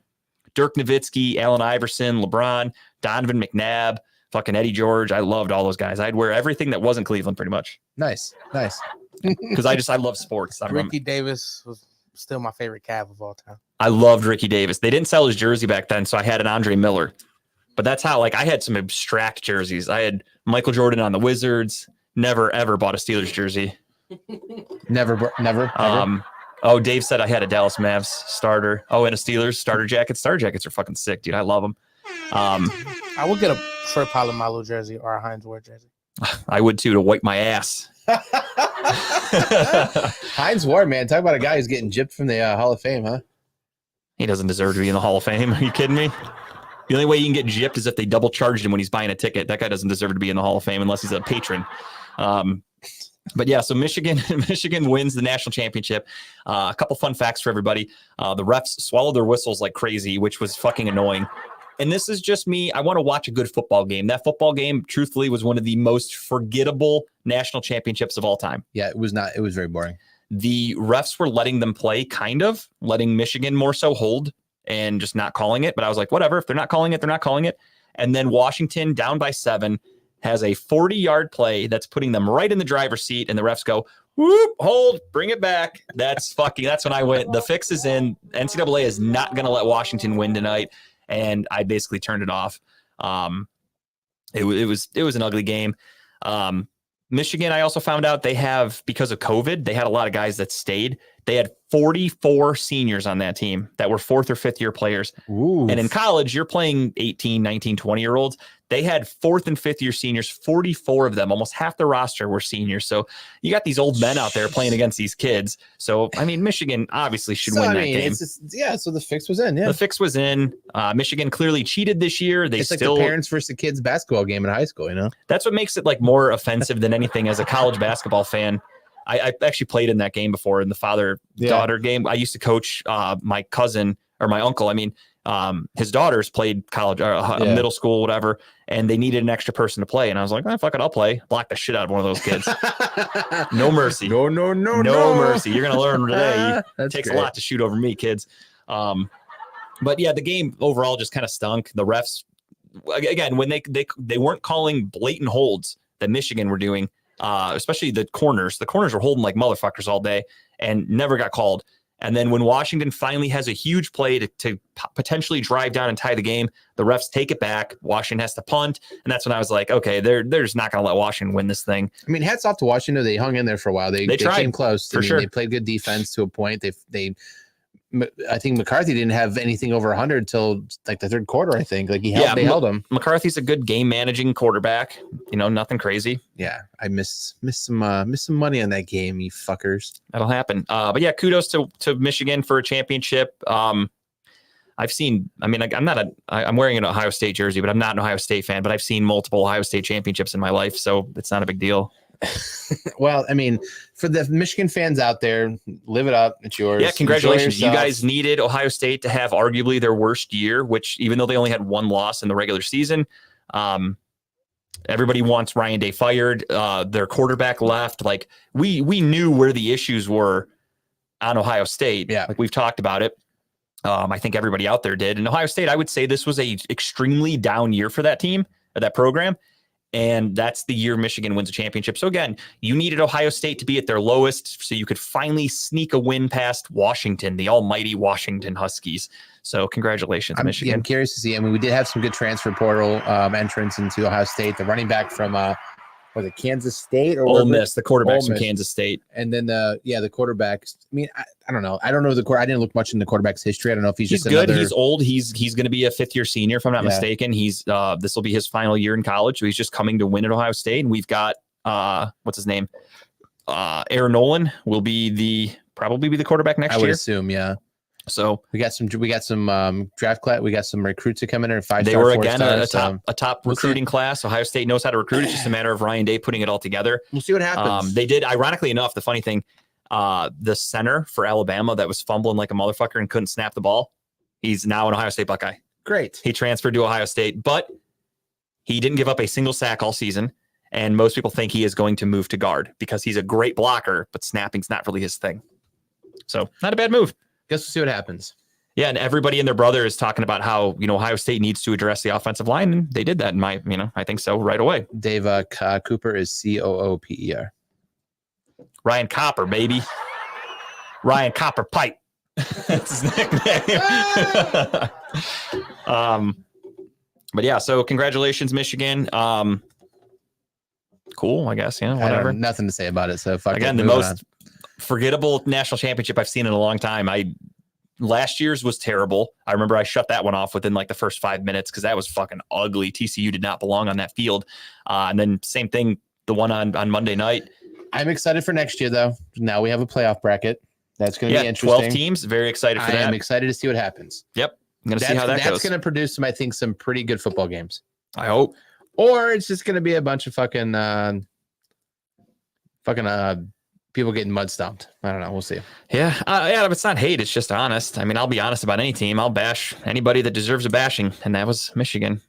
Dirk Nowitzki, Allen Iverson, LeBron, Donovan McNabb, fucking Eddie George. I loved all those guys. I'd wear everything that wasn't Cleveland pretty much Nice. because I love sports. Ricky Davis was still my favorite Cav of all time. I loved Ricky Davis. They didn't sell his jersey back then, so I had an Andre Miller. But that's how, like, I had some abstract jerseys. I had Michael Jordan on the Wizards. Never, ever bought a Steelers jersey. Never. Oh, Dave said I had a Dallas Mavs starter. Oh, and a Steelers starter jacket. Starter jackets are fucking sick, dude. I love them. I would get a Troy Polamalu jersey or a Heinz Ward jersey. I would too, to wipe my ass. Heinz Ward, man, talk about a guy who's getting gypped from the Hall of Fame, huh? He doesn't deserve to be in the Hall of Fame. Are you kidding me? The only way you can get gypped is if they double charged him when he's buying a ticket. That guy doesn't deserve to be in the Hall of Fame unless he's a patron. But yeah, so Michigan wins the national championship. A couple fun facts for everybody. The refs swallowed their whistles like crazy, which was fucking annoying. And this is just me. I want to watch a good football game. That football game, truthfully, was one of the most forgettable national championships of all time. Yeah, it was not. It was very boring. The refs were letting them play, kind of letting Michigan more so hold and just not calling it. But I was like, whatever. If they're not calling it, they're not calling it. And then Washington, down by 7, has a 40-yard play that's putting them right in the driver's seat. And the refs go, whoop, hold, bring it back. That's when I went, the fix is in. NCAA is not going to let Washington win tonight. And I basically turned it off. It was an ugly game. Michigan, I also found out because of COVID, they had a lot of guys that stayed. They had 44 seniors on that team that were 4th or 5th year players. Ooh. And in college, you're playing 18, 19, 20-year-olds. They had 4th and 5th year seniors, 44 of them, almost half the roster were seniors. So you got these old men out there playing against these kids. So, I mean, Michigan obviously should win that game. So the fix was in. Yeah. The fix was in. Michigan clearly cheated this year. It's like the parents versus the kids basketball game in high school, you know? That's what makes it like more offensive than anything as a college basketball fan. I actually played in that game before in the father-daughter game. I used to coach my cousin or my uncle. I mean, his daughters played college or middle school, whatever, and they needed an extra person to play. And I was like, fuck it, I'll play. Block the shit out of one of those kids. No mercy. No mercy. You're gonna learn today. It takes great. a lot to shoot over me, kids. But yeah, the game overall just kind of stunk. The refs, again, when they weren't calling blatant holds that Michigan were doing, especially the corners. The corners were holding like motherfuckers all day and never got called. And then when Washington finally has a huge play to potentially drive down and tie the game, the refs take it back. Washington has to punt. And that's when I was like, okay, they're just not going to let Washington win this thing. I mean, hats off to Washington. They hung in there for a while. They tried, came close. for sure. They played good defense to a point. I think McCarthy didn't have anything over 100 till like the third quarter. I think like they held him. McCarthy's a good game managing quarterback. Nothing crazy. Yeah, I missed some money on that game, you fuckers. That'll happen. But yeah, kudos to Michigan for a championship. I've seen. I mean, I'm wearing an Ohio State jersey, but I'm not an Ohio State fan. But I've seen multiple Ohio State championships in my life, so it's not a big deal. Well, I mean, for the Michigan fans out there, live it up. It's yours. Yeah, congratulations. Enjoy You yourself. guys needed Ohio State to have arguably their worst year, which even though they only had one loss in the regular season, everybody wants Ryan Day fired. Their quarterback left. Like we knew where the issues were on Ohio State. Yeah. Like we've talked about it. I think everybody out there did. And Ohio State, I would say this was a extremely down year for that team, or that program. And that's the year Michigan wins a championship. So again, you needed Ohio State to be at their lowest so you could finally sneak a win past Washington, the almighty Washington Huskies. So congratulations, Michigan. I'm curious to see. I mean, we did have some good transfer portal entrance into Ohio State. The running back from was it Kansas State or Ole Miss, the quarterback Ole from Miss. Kansas State. And then the quarterback. I mean, I don't know. I don't know the I didn't look much into the quarterback's history. I don't know if he's just good. another. He's old. He's going to be a fifth-year senior, if I'm not Yeah. mistaken. He's this will be his final year in college. So he's just coming to win at Ohio State. And we've got what's his name? Aaron Nolan will probably be the quarterback next I would year. assume, yeah. So We got some draft class. We got some recruits that come in there. they were again four-star, a top we'll see. recruiting class. Ohio State knows how to recruit. It's just a matter of Ryan Day putting it all together. We'll see what happens. They did, ironically enough, the funny thing, the center for Alabama that was fumbling like a motherfucker and couldn't snap the ball, he's now an Ohio State Buckeye. Great. He transferred to Ohio State, but he didn't give up a single sack all season. And most people think he is going to move to guard because he's a great blocker, but snapping's not really his thing. So not a bad move. Guess we'll see what happens. Yeah, and everybody and their brother is talking about how, Ohio State needs to address the offensive line, and they did that I think so right away. Dave Cooper is Cooper. Ryan Copper, baby. Ryan Copper Pipe. That's his nickname. But yeah, so congratulations, Michigan. Cool, I guess. Yeah, whatever. Nothing to say about it. So fuck Again, it, the moving most forgettable national championship I've seen in a long time. Last year's was terrible. I remember I shut that one off within like the first 5 minutes because that was fucking ugly. TCU did not belong on that field. And then same thing, the one on Monday night. I'm excited for next year, though. Now we have a playoff bracket. That's going to be Yeah, interesting. 12 teams. Very excited for I that. am excited to see what happens. Yep. I'm going to see how that That's goes. going to produce some pretty good football games. I hope. Or it's just going to be a bunch of fucking people getting mud stomped. I don't know. We'll see. Yeah. It's not hate. It's just honest. I mean, I'll be honest about any team. I'll bash anybody that deserves a bashing. And that was Michigan.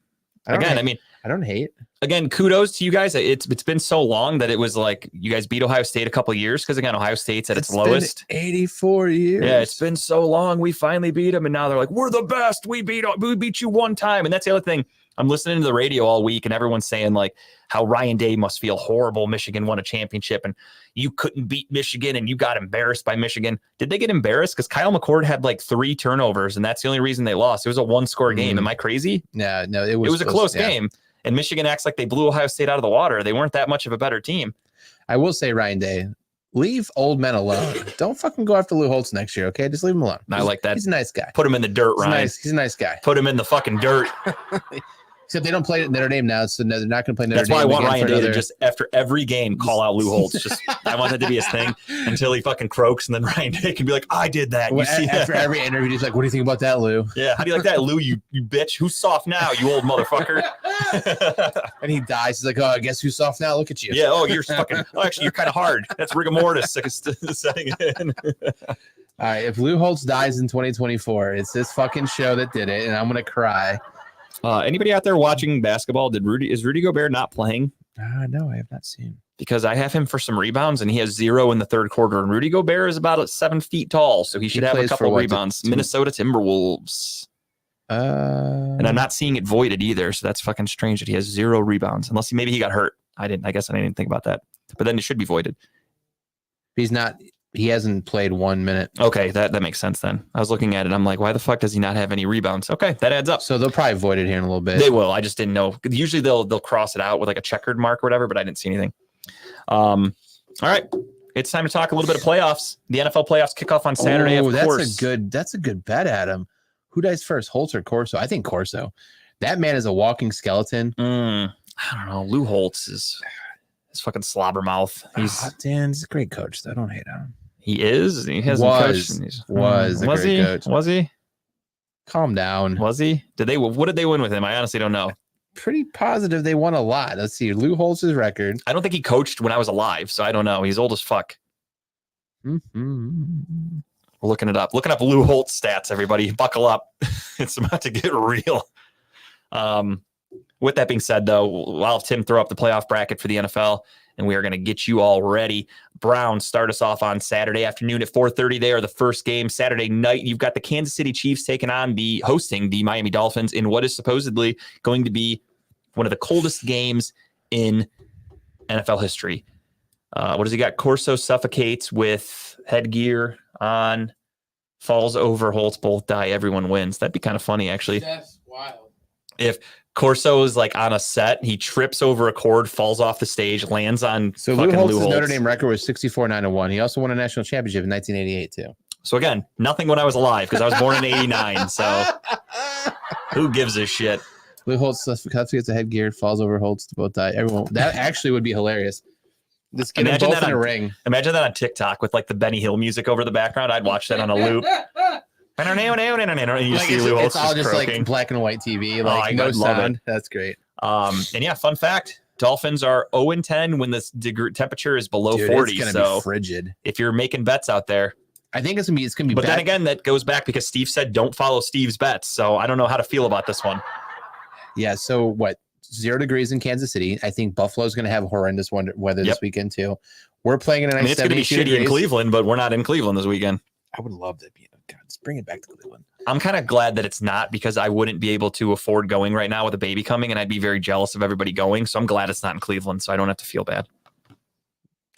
I don't hate. Again, kudos to you guys. It's been so long that it was like you guys beat Ohio State a couple of years because again, Ohio State's at its lowest. 84 years. Yeah, it's been so long. We finally beat them, and now they're like, "We're the best. We beat you one time." And that's the other thing. I'm listening to the radio all week, and everyone's saying like how Ryan Day must feel horrible. Michigan won a championship, and you couldn't beat Michigan, and you got embarrassed by Michigan. Did they get embarrassed? Because Kyle McCord had like 3 turnovers, and that's the only reason they lost. It was a 1-score game. Am I crazy? Yeah, no, it was a close yeah. game. And Michigan acts like they blew Ohio State out of the water. They weren't that much of a better team. I will say, Ryan Day, leave old men alone. Don't fucking go after Lou Holtz next year, okay? Just leave him alone. I like that. He's a nice guy. Put him in the dirt, Ryan. He's a nice guy. Put him in the fucking dirt. Except they don't play at Notre Dame now, so they're not going to play Notre That's Dame. why I want again Ryan for Day to another- just, after every game, call out Lou Holtz. Just I want that to be his thing until he fucking croaks, and then Ryan Day can be like, I did that. You see after that? every interview, he's like, "What do you think about that, Lou?" Yeah. How do you like that, Lou? You bitch. Who's soft now, you old motherfucker? And he dies. He's like, "Oh, I guess who's soft now? Look at you." Yeah. Oh, you're fucking. Oh, actually, you're kind of hard. That's rigor mortis setting in. All right, if Lou Holtz dies in 2024, it's this fucking show that did it, and I'm gonna cry. Anybody out there watching basketball? Is Rudy Gobert not playing? No, I have not seen. Because I have him for some rebounds, and he has 0 in the third quarter. And Rudy Gobert is about 7 feet tall, so he should have a plays for couple what, rebounds. two- Minnesota Timberwolves. And I'm not seeing it voided either, so that's fucking strange that he has 0 rebounds. Unless maybe he got hurt. I guess I didn't think about that. But then it should be voided. He's not. He hasn't played 1 minute. Okay, that makes sense then. I was looking at it. I'm like, why the fuck does he not have any rebounds? Okay, that adds up. So they'll probably void it here in a little bit. They will. I just didn't know. Usually they'll cross it out with like a checkered mark or whatever, but I didn't see anything. All right. It's time to talk a little bit of playoffs. The NFL playoffs kick off on Saturday, of course. That's a good bet, Adam. Who dies first, Holtz or Corso? I think Corso. That man is a walking skeleton. I don't know. Lou Holtz is fucking slobbermouth. He's a great coach, though. Don't hate on him. He is. He hasn't coached. Was a great he? coach. Was he? Calm down. Was he? What did they win with him? I honestly don't know. Pretty positive they won a lot. Let's see. Lou Holtz's record. I don't think he coached when I was alive, so I don't know. He's old as fuck. Mm-hmm. We're looking it up. Looking up Lou Holtz stats, everybody. Buckle up. It's about to get real. With that being said, though, I'll have Tim throw up the playoff bracket for the NFL, and we are going to get you all ready. Browns start us off on Saturday afternoon at 4:30. They are the first game. Saturday night, you've got the Kansas City Chiefs hosting the Miami Dolphins in what is supposedly going to be one of the coldest games in NFL history. What does he got? Corso suffocates with headgear on, falls over, Holtz both die, everyone wins. That'd be kind of funny, actually. That's wild. If Corso is like on a set, he trips over a cord, falls off the stage, lands on So fucking Lou Holtz's Lou Holtz. Notre Dame record was 64-9-1. He also won a national championship in 1988 too. So again, nothing when I was alive because I was born in 89. So who gives a shit? Lou Holtz gets a headgear, falls over, Holtz to both die. Everyone, that actually would be hilarious. Just get them Imagine both that in a on- ring. Imagine that on TikTok with like the Benny Hill music over the background. I'd watch that on a loop. And you Like, see Lou it's Holtz all just croaking. like black and white TV, Oh, like I no love it. sound. That's great. And yeah, fun fact: Dolphins are 0-10 when this temperature is below Dude, 40. it's gonna So be frigid. if you're making bets out there, I think it's gonna be. but bad. then again, that goes back because Steve said don't follow Steve's bets. So I don't know how to feel about this one. Yeah. So what? 0 degrees in Kansas City. I think Buffalo's going to have horrendous weather this Yep. weekend too. We're playing in a I mean, nice it's going to be 72 shitty in degrees. Cleveland, but we're not in Cleveland this weekend. I would love to be. God, let's bring it back to Cleveland. I'm kind of glad that it's not because I wouldn't be able to afford going right now with a baby coming, and I'd be very jealous of everybody going. So I'm glad it's not in Cleveland, so I don't have to feel bad.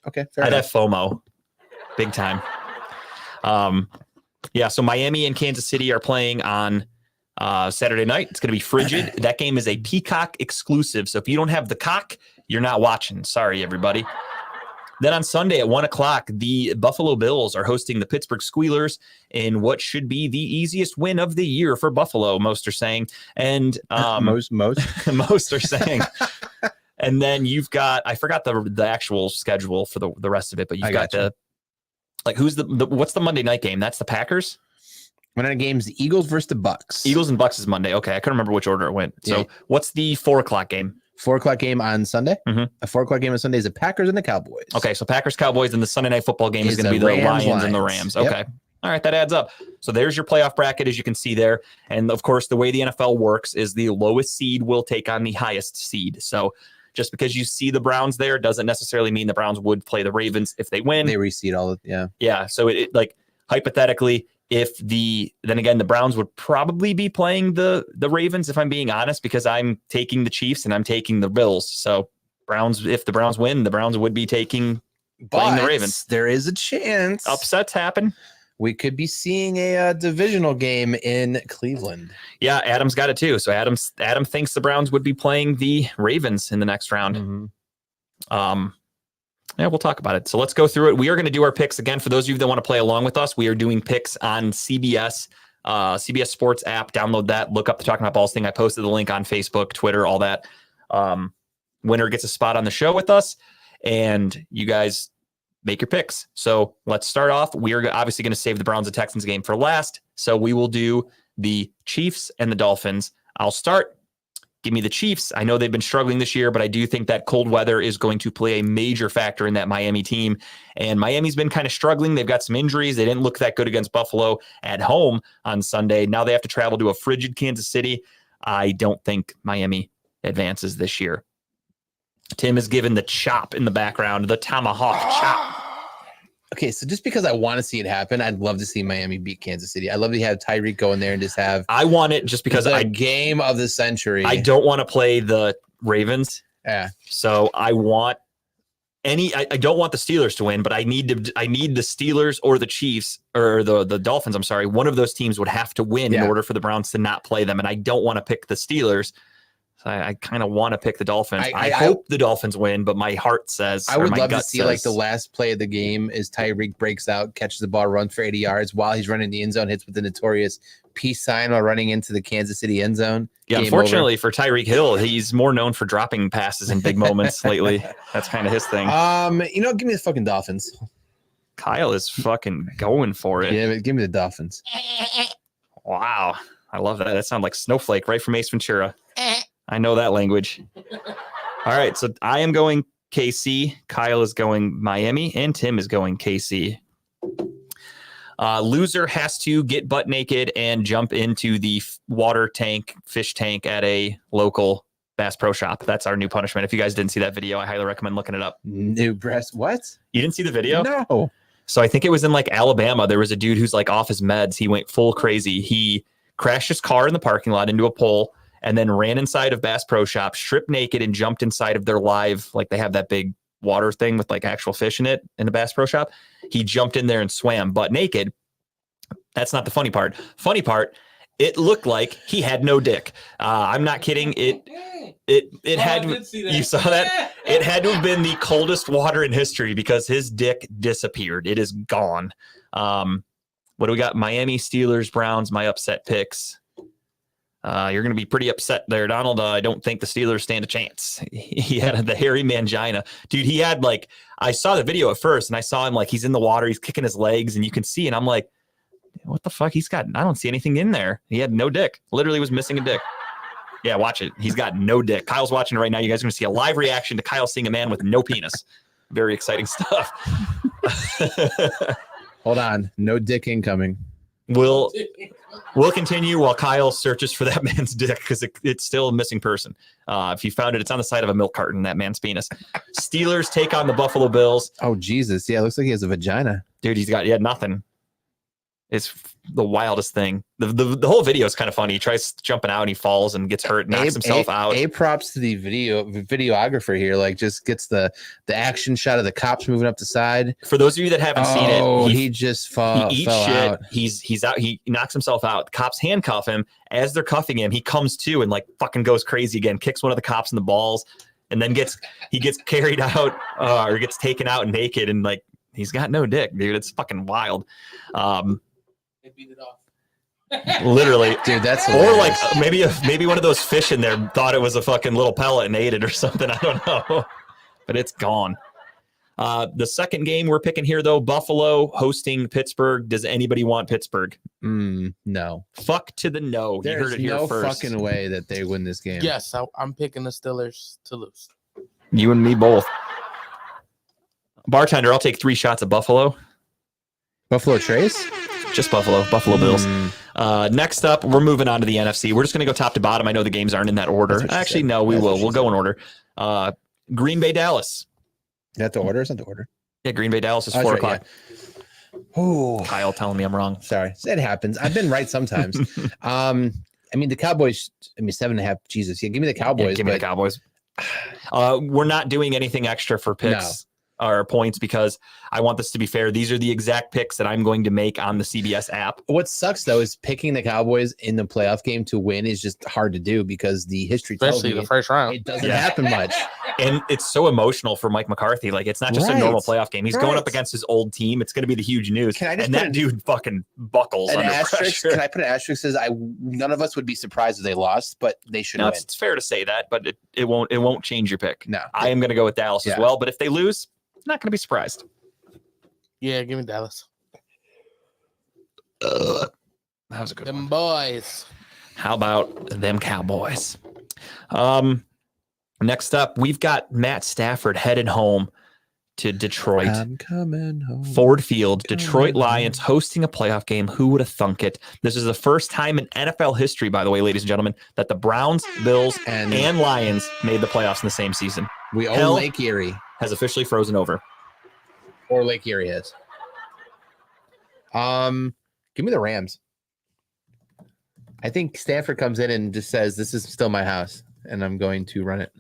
Okay, fair I'd enough. have FOMO, big time. Yeah. So Miami and Kansas City are playing on Saturday night. It's going to be frigid. That game is a Peacock exclusive. So if you don't have the cock, you're not watching. Sorry, everybody. Then on Sunday at 1:00, the Buffalo Bills are hosting the Pittsburgh Squealers in what should be the easiest win of the year for Buffalo, most are saying. And most most are saying. And then you've got, I forgot the actual schedule for the rest of it, but you've got gotcha. who's what's the Monday night game? That's the Packers? One of the games, the Eagles versus the Bucks. Eagles and Bucks is Monday. Okay. I couldn't remember which order it went. So Yeah. what's the 4:00 game? 4:00 game on Sunday. Mhm. A 4:00 game on Sunday is the Packers and the Cowboys. Okay. So Packers, Cowboys, and the Sunday night football game is Is going to be the the Rams, Lions and the Lions. Rams. Yep. Okay. All right. That adds up. So there's your playoff bracket, as you can see there. And of course, the way the NFL works is the lowest seed will take on the highest seed. So just because you see the Browns there doesn't necessarily mean the Browns would play the Ravens if they win. They reseed all of Yeah. So it like hypothetically, then again, the Browns would probably be playing the Ravens, if I'm being honest, because I'm taking the Chiefs and I'm taking the Bills. So if the Browns win, the Browns would be playing the Ravens. There is a chance Upsets happen. we could be seeing a divisional game in Cleveland. Yeah, Adam's got it too. So Adam thinks the Browns would be playing the Ravens in the next round. Mm-hmm. Yeah, we'll talk about it. So let's go through it. We are going to do our picks again. For those of you that want to play along with us, we are doing picks on CBS Sports app. Download that. Look up the Talking About Balls thing. I posted the link on Facebook, Twitter, all that. Winner gets a spot on the show with us, and you guys make your picks. So let's start off. We are obviously going to save the Browns and Texans game for last. So we will do the Chiefs and the Dolphins. I'll start. Give me the Chiefs. I know they've been struggling this year, but I do think that cold weather is going to play a major factor in that Miami team. And Miami's been kind of struggling. They've got some injuries. They didn't look that good against Buffalo at home on Sunday. Now they have to travel to a frigid Kansas City. I don't think Miami advances this year. Tim is given the chop in the background, the tomahawk chop. Okay, so just because I want to see it happen, I'd love to see Miami beat Kansas City. I'd love to have Tyreek go in there and just have I want it just because the game of the century. I don't want to play the Ravens. Yeah. So I want I don't want the Steelers to win, but I need the Steelers or the Chiefs or the Dolphins. I'm sorry. One of those teams would have to win in order for the Browns to not play them. And I don't want to pick the Steelers. So I kind of want to pick the Dolphins. I hope the Dolphins win, but my heart says I would love to see like the last play of the game is Tyreek breaks out, catches the ball, runs for 80 yards while he's running the end zone, hits with the notorious peace sign while running into the Kansas City end zone. Yeah, unfortunately for Tyreek Hill, he's more known for dropping passes in big moments lately. That's kind of his thing. Give me the fucking Dolphins. Kyle is fucking going for it. Yeah, but give me the Dolphins. Wow. I love that. That sounds like Snowflake right from Ace Ventura. I know that language. All right, so I am going KC. Kyle is going Miami, and Tim is going KC. Loser has to get butt naked and jump into the fish tank at a local Bass Pro Shop. That's our new punishment. If you guys didn't see that video, I highly recommend looking it up. New breast. What? You didn't see the video? No. So I think it was in like Alabama. There was a dude who's like off his meds. He went full crazy. He crashed his car in the parking lot into a pole and then ran inside of Bass Pro Shop, stripped naked, and jumped inside of their live, like they have that big water thing with like actual fish in it in the Bass Pro Shop. He jumped in there and swam butt naked. That's not the funny part. Funny part, it looked like he had no dick. I'm not kidding. It had, you saw that? It had to have been the coldest water in history because his dick disappeared. It is gone. What do we got? Miami, Steelers, Browns, my upset picks. You're going to be pretty upset there, Donald. I don't think the Steelers stand a chance. He had the hairy mangina. Dude, he had like, I saw the video at first and I saw him like he's in the water. He's kicking his legs and you can see, and I'm like, what the fuck? I don't see anything in there. He had no dick. Literally was missing a dick. Yeah, watch it. He's got no dick. Kyle's watching it right now. You guys are going to see a live reaction to Kyle seeing a man with no penis. Very exciting stuff. Hold on. No dick incoming. We'll continue while Kyle searches for that man's dick because it's still a missing person. If you found it, it's on the side of a milk carton, that man's penis. Steelers take on the Buffalo Bills. Oh, Jesus. Yeah, it looks like he has a vagina. Dude, he had nothing. It's the wildest thing. The whole video is kind of funny. He tries jumping out and he falls and gets hurt, knocks himself out. Props to the videographer here. Like just gets the action shot of the cops moving up the side. For those of you that haven't seen it, he just fell shit. out. He's out. He knocks himself out. The cops handcuff him. As they're cuffing him, he comes to and like fucking goes crazy again. Kicks one of the cops in the balls, and then gets carried out or gets taken out naked and like he's got no dick, dude. It's fucking wild. They beat it off. Literally, dude. That's or like maybe one of those fish in there thought it was a fucking little pellet and ate it or something. I don't know, but it's gone. The second game we're picking here though, Buffalo hosting Pittsburgh. Does anybody want Pittsburgh? No. Fuck to the no. There's you heard it here first. Fucking way that they win this game. Yes, I'm picking the Steelers to lose. You and me both. Bartender, I'll take 3 shots of Buffalo. Buffalo Trace? Just Buffalo Bills. Next up, we're moving on to the NFC. We're just going to go top to bottom. I know the games aren't in that order. Actually, no, we will. We'll go in order. Green Bay, Dallas. Is that the order? Is that the order? Yeah, Green Bay, Dallas is 4 o'clock. Yeah. Oh, Kyle telling me I'm wrong. Sorry. It happens. I've been right sometimes. I mean, the Cowboys, 7.5. Jesus. Yeah, give me the Cowboys. Yeah, give me the Cowboys. We're not doing anything extra for picks. Or points because I want this to be fair. These are the exact picks that I'm going to make on the CBS app. What sucks though is picking the Cowboys in the playoff game to win is just hard to do because the history tells me the first round. It doesn't happen much. And it's so emotional for Mike McCarthy. Like it's not just a normal playoff game. He's going up against his old team. It's going to be the huge news. And that dude fucking buckles under pressure. Can I put an asterisk? Says none of us would be surprised if they lost, but they should win. It's fair to say that, but it won't change your pick. No, I am going to go with Dallas as well. But if they lose, not going to be surprised. Yeah, give me Dallas. That was a good one. Them boys. How about them Cowboys? Next up, we've got Matt Stafford headed home to Detroit. I'm coming home. Ford Field, Detroit Coming Lions hosting a playoff game. Who would have thunk it? This is the first time in NFL history, by the way, ladies and gentlemen, that the Browns, Bills, and Lions made the playoffs in the same season. We own Hell Lake Erie, has officially frozen over. or Lake Erie is. Give me the Rams. I think Stanford comes in and just says, "This is still my house, and I'm going to run it."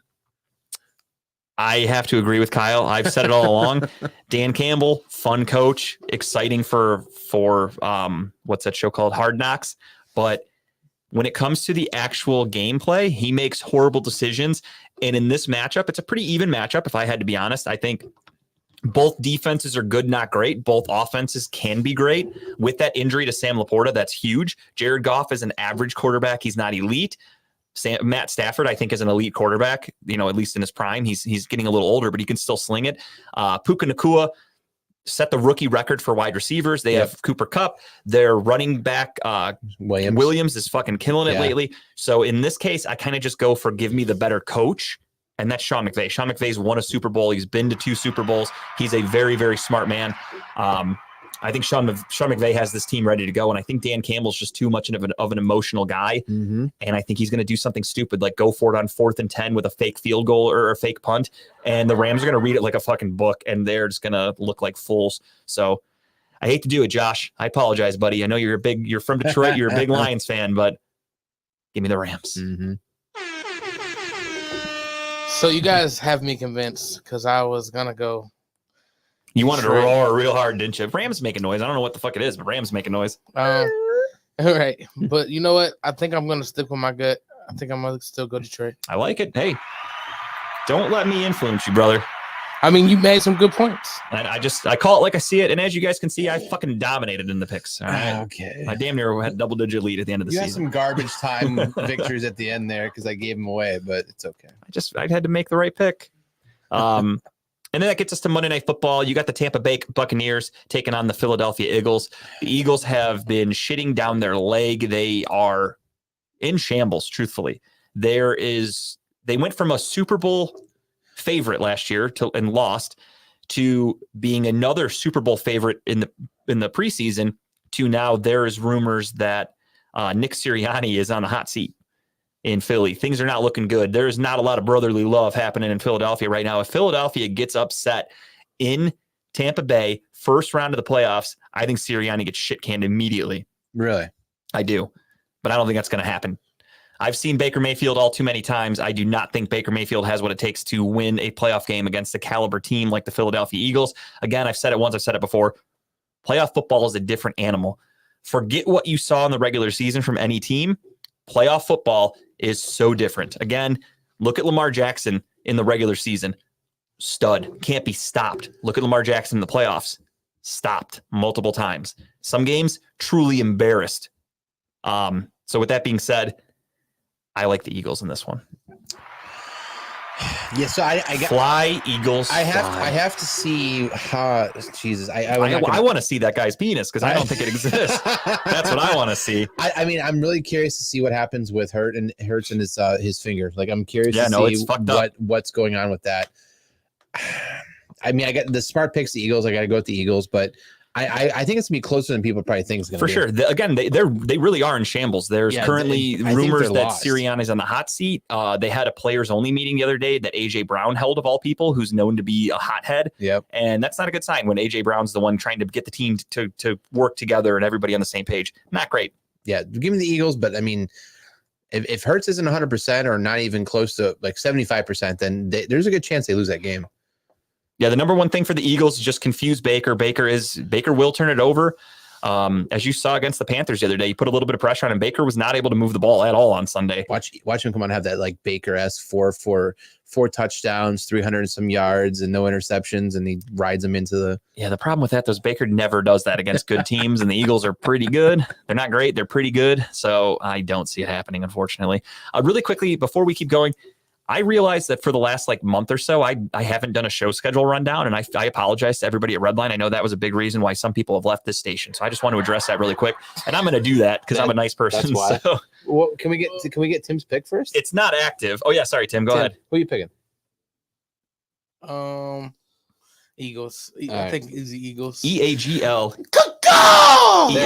I have to agree with Kyle. I've said it all along. Dan Campbell, fun coach, exciting for what's that show called? Hard Knocks. But when it comes to the actual gameplay, he makes horrible decisions. And in this matchup, it's a pretty even matchup. If I had to be honest, I think both defenses are good, not great. Both offenses can be great. With that injury to Sam Laporta, that's huge. Jared Goff is an average quarterback. He's not elite. Matt Stafford, I think, is an elite quarterback, at least in his prime. He's getting a little older, but he can still sling it. Puka Nacua set the rookie record for wide receivers. They have Cooper Kupp. Their running back, Williams is fucking killing it lately. So in this case, I kind of just go for give me the better coach, and that's Sean McVay. Sean McVay's won a Super Bowl. He's been to 2 Super Bowls. He's a very, very smart man. I think Sean McVay has this team ready to go, and I think Dan Campbell's just too much of an emotional guy, and I think he's going to do something stupid, like go for it on 4th and 10 with a fake field goal or a fake punt, and the Rams are going to read it like a fucking book, and they're just going to look like fools. So I hate to do it, Josh. I apologize, buddy. I know you're from Detroit, you're a big Lions fan, but give me the Rams. So you guys have me convinced because I was gonna go. You wanted to Detroit. roar real hard, didn't you? Rams making noise. I don't know what the fuck it is, but Rams making noise. All right, but you know what? I think I'm gonna stick with my gut. I think I'm gonna still go Detroit. I like it. Hey, don't let me influence you, brother. I mean, you made some good points. And I call it like I see it. And as you guys can see, I fucking dominated in the picks. All right. Okay. I damn near had double-digit lead at the end of the You had season. some garbage time victories at the end there because I gave them away, but it's okay. I had to make the right pick. And then that gets us to Monday Night Football. You got the Tampa Bay Buccaneers taking on the Philadelphia Eagles. The Eagles have been shitting down their leg. They are in shambles, truthfully. They went from a Super Bowl favorite last year and lost to being another Super Bowl favorite in the preseason to now there is rumors that Nick Sirianni is on the hot seat in Philly. Things are not looking good. There's not a lot of brotherly love happening in Philadelphia right now. If Philadelphia gets upset in Tampa Bay, first round of the playoffs, I think Sirianni gets shit canned immediately. Really? I do, but I don't think that's going to happen. I've seen Baker Mayfield all too many times. I do not think Baker Mayfield has what it takes to win a playoff game against a caliber team like the Philadelphia Eagles. Again, I've said it once, I've said it before. Playoff football is a different animal. Forget what you saw in the regular season from any team. Playoff football is so different. Again, look at Lamar Jackson in the regular season. Stud. Can't be stopped. Look at Lamar Jackson in the playoffs. Stopped multiple times. Some games, truly embarrassed. So with that being said, I like the Eagles in this one. Yeah, so I got Fly, Eagles. I fly. have to see how Jesus. I want to see that guy's penis because I don't think it exists. That's what I want to see. I mean, I'm really curious to see what happens with Hurts and his finger. Like, I'm curious Yeah, to no, see it's fucked up. what's going on with that. I mean, I got the smart picks, the Eagles. I got to go with the Eagles, but I think it's gonna be closer than people probably think it's gonna For be. sure. Again, they really are in shambles. There's currently I think rumors they're that lost. Sirianni's on the hot seat. They had a players only meeting the other day that AJ Brown held, of all people, who's known to be a hothead. Yep. And that's not a good sign when AJ Brown's the one trying to get the team to work together and everybody on the same page. Not great. Yeah, give me the Eagles, but I mean, if Hurts isn't 100% or not even close to like 75%, then there's a good chance they lose that game. Yeah, the number one thing for the Eagles is just confuse Baker. Baker will turn it over. As you saw against the Panthers the other day, you put a little bit of pressure on him. Baker was not able to move the ball at all on Sunday. Watch him come on and have that like Baker-esque four touchdowns, 300 and some yards, and no interceptions, and he rides them into the. Yeah, the problem with that is Baker never does that against good teams, and the Eagles are pretty good. They're not great. They're pretty good. So I don't see it happening, unfortunately. Really quickly, before we keep going, I realized that for the last like month or so, I haven't done a show schedule rundown, and I apologize to everybody at Redline. I know that was a big reason why some people have left this station. So I just want to address that really quick. And I'm going to do that because I'm a nice person. That's why. So Well, can we get Tim's pick first? it's not active. Oh yeah. Sorry, Tim, go ahead. Who are you picking? Eagles. All I right. think it's the Eagles. EAGL. There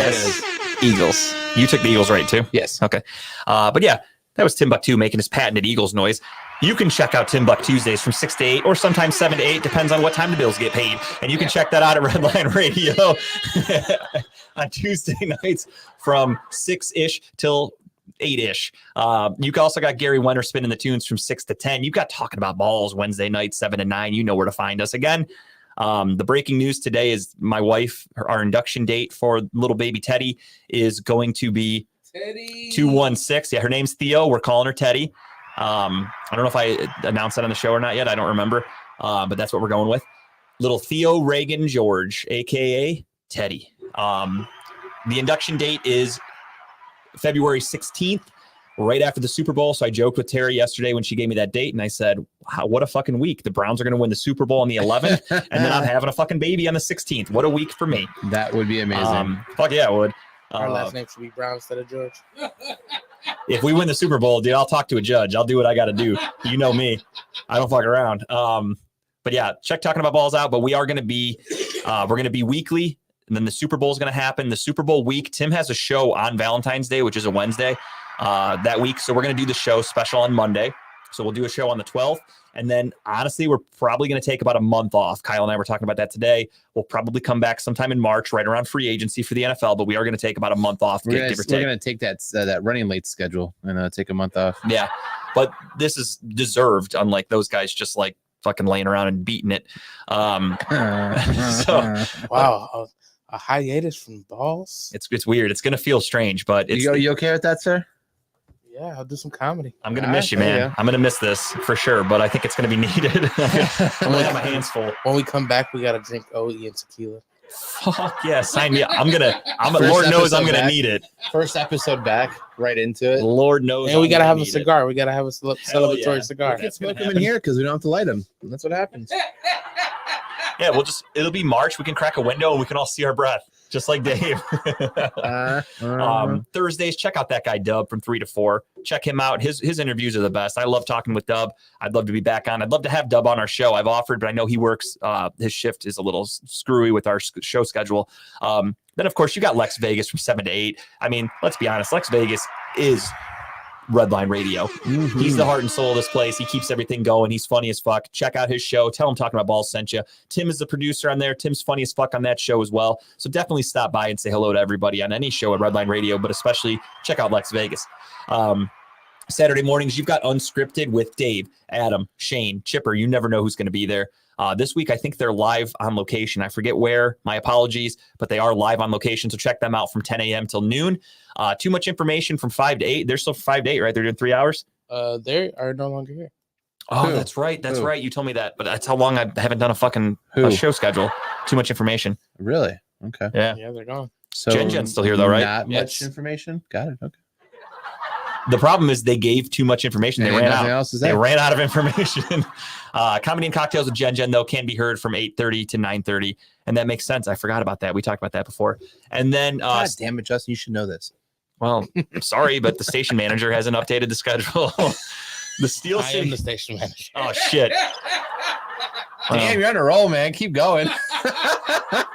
it Yes. Eagles. You took the Eagles right too. Yes. Okay. But yeah, that was Timbuktu making his patented Eagles noise. You can check out Timbuk Tuesdays from 6 to 8 or sometimes 7 to 8, depends on what time the Bills get paid. And you can check that out at Redline Radio on Tuesday nights from 6-ish till 8-ish. You also got Gary Wenner spinning the tunes from 6 to 10. You've got Talking About Balls Wednesday nights, 7 to 9. You know where to find us. Again, the breaking news today is my wife, our induction date for little baby Teddy is going to be Teddy. 216. Yeah, her name's Theo. We're calling her Teddy. I don't know if I announced that on the show or not yet. I don't remember. But that's what we're going with. Little Theo Reagan George, aka Teddy. The induction date is February 16th, right after the Super Bowl. So I joked with Terry yesterday when she gave me that date, and I said, wow, what a fucking week. The Browns are going to win the Super Bowl on the 11th, and then I'm having a fucking baby on the 16th. What a week for me. That would be amazing. Fuck yeah, it would. Our last name should be Brown instead of George. If we win the Super Bowl, dude, I'll talk to a judge. I'll do what I got to do. You know me. I don't fuck around. But yeah, check Talking About Balls out. But we are going to be, we're going to be weekly. And then the Super Bowl is going to happen. The Super Bowl week, Tim has a show on Valentine's Day, which is a Wednesday that week. So we're going to do the show special on Monday. So we'll do a show on the 12th. And then honestly, we're probably going to take about a month off. Kyle and I were talking about that today. We'll probably come back sometime in March, right around free agency for the NFL, but we are going to take about a month off. We're give or take. gonna take that running late schedule and take a month off. Yeah, but this is deserved, unlike those guys just like fucking laying around and beating it. So Wow, a hiatus from balls. it's weird. It's going to feel strange, but it's, You okay with that, sir? Yeah, I'll do some comedy. I'm going to All miss right, you, there you man. go. I'm going to miss this for sure, but I think it's going to be needed. I'm going to have my hands full. When we come back, we gotta drink OE and tequila. Fuck yeah, sign me up. First Lord knows I'm episode going to back. need it. First episode back, right into it. Lord knows. And we I'm gotta gonna have a need it. cigar. We gotta have a celebratory yeah. cigar. We can smoke them in here because we don't have to light them. That's what happens. Yeah, it'll be March. We can crack a window and we can all see our breath, just like Dave. Thursdays, check out that guy Dub from 3 to 4. Check him out. His interviews are the best. I love talking with Dub. I'd love to be back on. I'd love to have Dub on our show. I've offered, but I know he works. His shift is a little screwy with our show schedule. Then of course you got Lex Vegas from 7 to 8. I mean, let's be honest. Lex Vegas is Redline Radio. He's the heart and soul of this place. He keeps everything going. He's funny as fuck. Check out his show. Tell him Talking About Balls sent you. Tim is the producer on there. Tim's funny as fuck on that show as well. So definitely stop by and say hello to everybody on any show at Redline Radio, but especially check out Lex Vegas. Saturday mornings, you've got Unscripted with Dave, Adam, Shane, Chipper. You never know who's going to be there. This week, I think they're live on location. I forget where. My apologies, but they are live on location. So check them out from 10 a.m. till noon. Too much information from 5 to 8. They're still 5 to 8, right? They're doing 3 hours. They are no longer here. Oh, Who? that's right. That's Who? right. You told me that, but that's how long I haven't done a fucking Who? show schedule. Too much information. Really? Okay. Yeah. Yeah, they're gone. So Jen Jen's still here though, right? Not Yes. much information. Got it. Okay. The problem is they gave too much information. They And ran nothing out. else is They there. ran out of information. Comedy and Cocktails with Jen though can be heard from 8:30 to 9:30, and that makes sense. I forgot about that. We talked about that before. And then, God damn it, Justin! You should know this. well, I'm sorry, but the station manager hasn't updated the schedule. The Steel I am City. the station manager. Oh shit! Damn, you're on a roll, man. Keep going.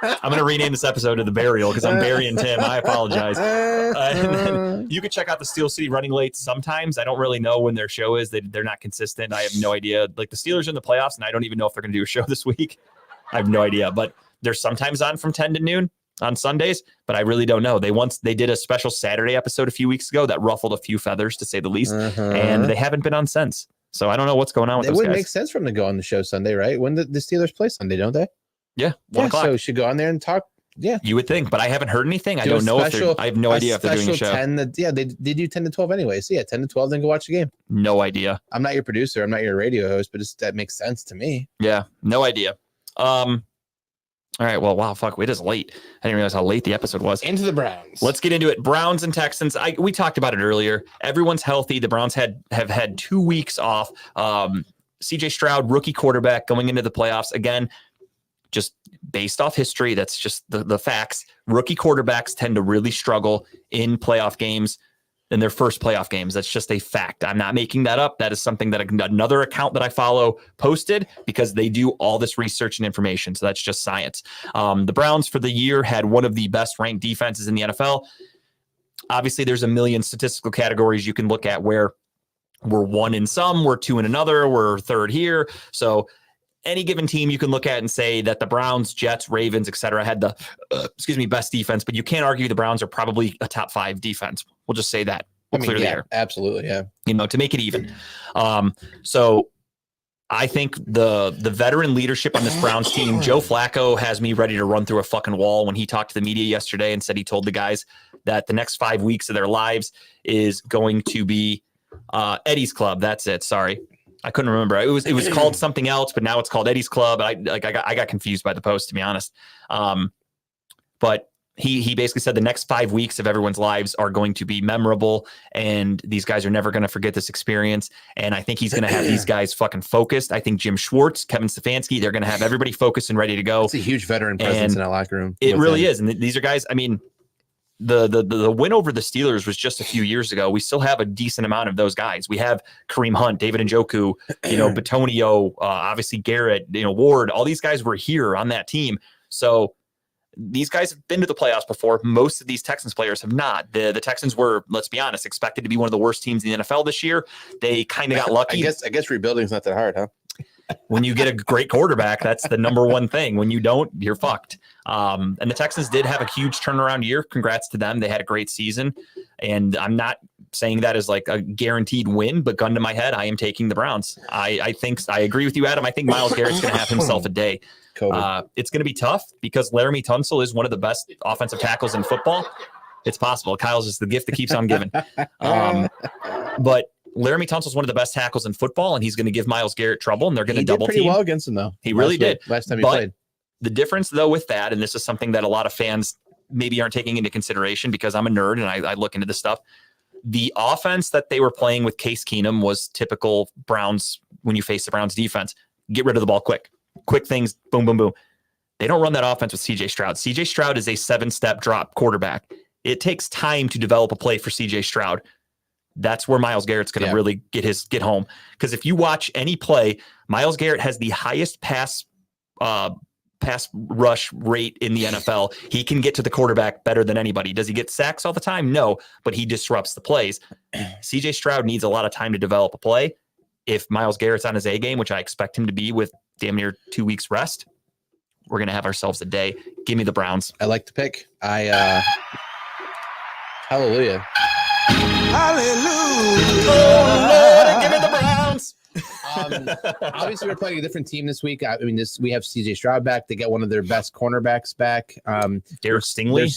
I'm gonna rename this episode to The Burial because I'm burying Tim. I apologize. And then you can check out the Steel City running late sometimes. I don't really know when their show is. They're not consistent. I have no idea. Like the Steelers are in the playoffs, and I don't even know if they're going to do a show this week. I have no idea. But they're sometimes on from 10 to noon on Sundays, but I really don't know. They did a special Saturday episode a few weeks ago that ruffled a few feathers, to say the least, and they haven't been on since. So I don't know what's going on with It those would guys. make sense for them to go on the show Sunday, right? When the Steelers play Sunday, don't they? Yeah, 1 o'clock. So should go on there and talk. Yeah. You would think, but I haven't heard anything. I Do a don't know if special- I have no idea if they're doing a show. 10 they do 10 to 12 anyway. So yeah, 10 to 12, then go watch the game. No idea. I'm not your producer. I'm not your radio host, but that makes sense to me. Yeah, no idea. All right. Well, wow, fuck. It is late. I didn't realize how late the episode was. Into the Browns. Let's get into it. Browns and Texans. We talked about it earlier. Everyone's healthy. The Browns have had 2 weeks off. CJ Stroud, rookie quarterback, going into the playoffs. Again, just based off history, that's just the facts. Rookie quarterbacks tend to really struggle in playoff games, in their first playoff games. That's just a fact. I'm not making that up. That is something that another account that I follow posted, because they do all this research and information. So that's just science. The Browns for the year had one of the best ranked defenses in the NFL. Obviously, there's a million statistical categories you can look at where we're 1 in some, we're 2 in another, we're 3rd here. So any given team you can look at and say that the Browns, Jets, Ravens, etc., had the best defense, but you can't argue the Browns are probably a top 5 defense. We'll just say that. We'll clear the air. Absolutely, yeah. To make it even. So I think the veteran leadership on this Browns team, Joe Flacco has me ready to run through a fucking wall when he talked to the media yesterday and said he told the guys that the next 5 weeks of their lives is going to be Eddie's Club. That's it. Sorry. I couldn't remember. It was called something else, but now it's called Eddie's Club. I got confused by the post, to be honest. But he basically said the next 5 weeks of everyone's lives are going to be memorable, and these guys are never going to forget this experience. And I think he's going to have these guys fucking focused. I think Jim Schwartz, Kevin Stefanski, they're going to have everybody focused and ready to go. It's a huge veteran presence in that locker room. It really is. And these are guys, I mean, the win over the Steelers was just a few years ago. We still have a decent amount of those guys. We have Kareem Hunt, David Njoku, Batonio, obviously Garrett, Ward. All these guys were here on that team. So these guys have been to the playoffs before. Most of these Texans players have not. The Texans were, let's be honest, expected to be one of the worst teams in the NFL this year. They kind of got lucky. I guess rebuilding is not that hard, huh? When you get a great quarterback, that's the number one thing. When you don't, you're fucked. And the Texans did have a huge turnaround year. Congrats to them. They had a great season. And I'm not saying that as like a guaranteed win, but gun to my head, I am taking the Browns. I think I agree with you, Adam. I think Myles Garrett's going to have himself a day. It's going to be tough because Laramie Tunsil is one of the best offensive tackles in football. It's possible. Kyle's is the gift that keeps on giving. But Laramie Tunsil is one of the best tackles in football, and he's going to give Myles Garrett trouble, and they're going to double team. He did pretty well against him, though. He really did. Last time he played. The difference, though, with that, and this is something that a lot of fans maybe aren't taking into consideration because I'm a nerd and I look into this stuff. The offense that they were playing with Case Keenum was typical Browns when you face the Browns defense. Get rid of the ball quick. Quick things, boom, boom, boom. They don't run that offense with CJ Stroud. CJ Stroud is a 7-step drop quarterback. It takes time to develop a play for CJ Stroud. That's where Myles Garrett's going to really get home. Because if you watch any play, Myles Garrett has the highest pass rush rate in the NFL. He can get to the quarterback better than anybody. Does he get sacks all the time? No, but he disrupts the plays. CJ Stroud needs a lot of time to develop a play. If Myles Garrett's on his A game, which I expect him to be with damn near 2 weeks rest, we're going to have ourselves a day. Give me the Browns. I like the pick. Hallelujah. Hallelujah. Oh, Lord, give me the Browns. Obviously, we're playing a different team this week. I mean, we have CJ Stroud back. They get one of their best cornerbacks back. Derek Stingley.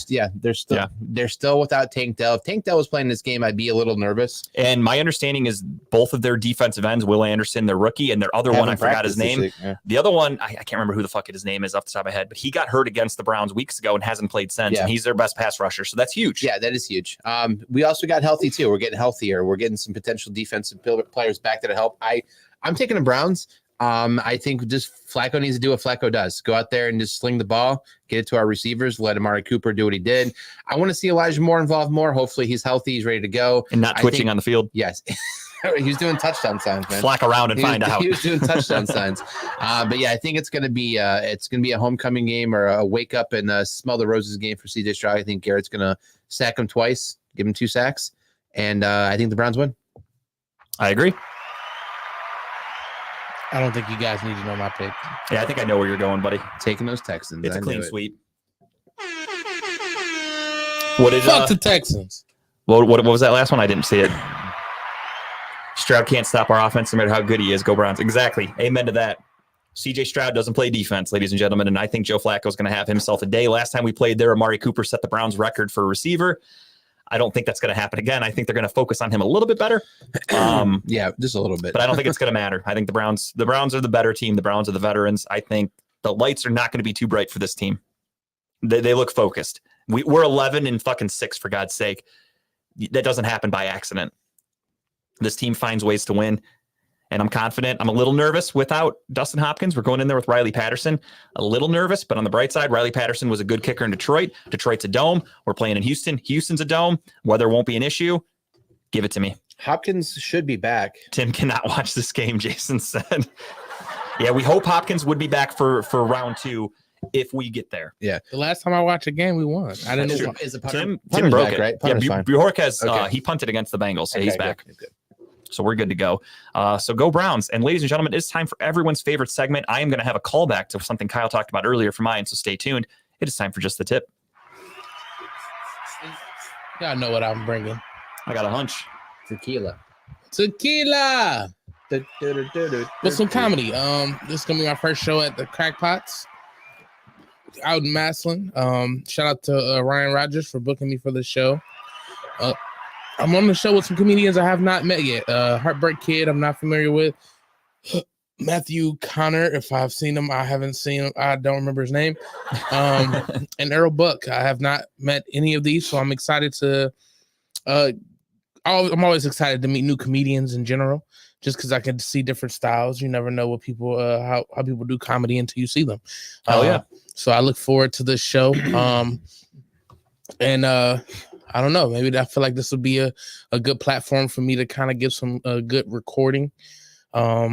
They're still without Tank Dell. If Tank Dell was playing this game, I'd be a little nervous. And my understanding is both of their defensive ends, Will Anderson, their rookie, and their other one, I forgot his name. Yeah. The other one, I can't remember who the fuck his name is off the top of my head, but he got hurt against the Browns weeks ago and hasn't played since. Yeah. And he's their best pass rusher, so that's huge. Yeah, that is huge. We also got healthy too. We're getting healthier. We're getting some potential defensive players back that help. I'm taking the Browns. I think just Flacco needs to do what Flacco does. Go out there and just sling the ball, get it to our receivers, let Amari Cooper do what he did. I want to see Elijah Moore involved more. Hopefully he's healthy. He's ready to go. And not twitching on the field. Yes. He's doing touchdown signs, man. Flack around and find out. He was doing touchdown signs. But yeah, I think it's going to be a homecoming game or a wake up and smell the roses game for CJ Stroud. I think Garrett's going to sack him twice, give him 2 sacks. And I think the Browns win. I agree. I don't think you guys need to know my pick. Yeah, I think I know where you're going, buddy. Taking those Texans. It's a clean sweep. Fuck the Texans. What was that last one? I didn't see it. Stroud can't stop our offense no matter how good he is. Go Browns. Exactly. Amen to that. CJ Stroud doesn't play defense, ladies and gentlemen, and I think Joe Flacco is going to have himself a day. Last time we played there, Amari Cooper set the Browns record for a receiver. I don't think that's going to happen again. I think they're going to focus on him a little bit better. Yeah, just a little bit. But I don't think it's going to matter. I think the Browns are the better team. The Browns are the veterans. I think The lights are not going to be too bright for this team. They look focused. We're 11-6 for God's sake. That doesn't happen by accident. This team finds ways to win, and I'm confident. I'm a little nervous without Dustin Hopkins. We're going in there with Riley Patterson. A little nervous, but on the bright side, Riley Patterson was a good kicker in Detroit. Detroit's a dome. We're playing in Houston. Houston's a dome. Weather won't be an issue. Give it to me. Hopkins should be back. Tim cannot watch this game, Jason said. Yeah, we hope Hopkins would be back for round 2 if we get there. The last time I watched a game, we won. I didn't know. Is the Tim punter's broke back, it. right? Yeah, Punter's fine. Bjork has Okay. he punted against the Bengals. So Okay, he's good, back. good. So we're good to go. So go Browns. And ladies and gentlemen, it's time for everyone's favorite segment. I am going to have a callback to something Kyle talked about earlier for mine. So stay tuned. It is time for Just the Tip. Y'all know what I'm bringing. I got a hunch. Tequila. Tequila with some comedy. This is gonna be my first show at the Crackpots out in Massillon. Shout out to Ryan Rogers for booking me for the show. I'm on the show with some comedians I have not met yet. Heartbreak Kid, I'm not familiar with. Matthew Connor, if I've seen him, I haven't seen him. I don't remember his name. And Errol Buck, I have not met any of these, so I'm excited to. I'm always excited to meet new comedians in general, just because I can see different styles. You never know what people, how people do comedy until you see them. Yeah. So I look forward to this show. And I don't know, maybe I feel like this would be a good platform for me to kind of give some good recording. I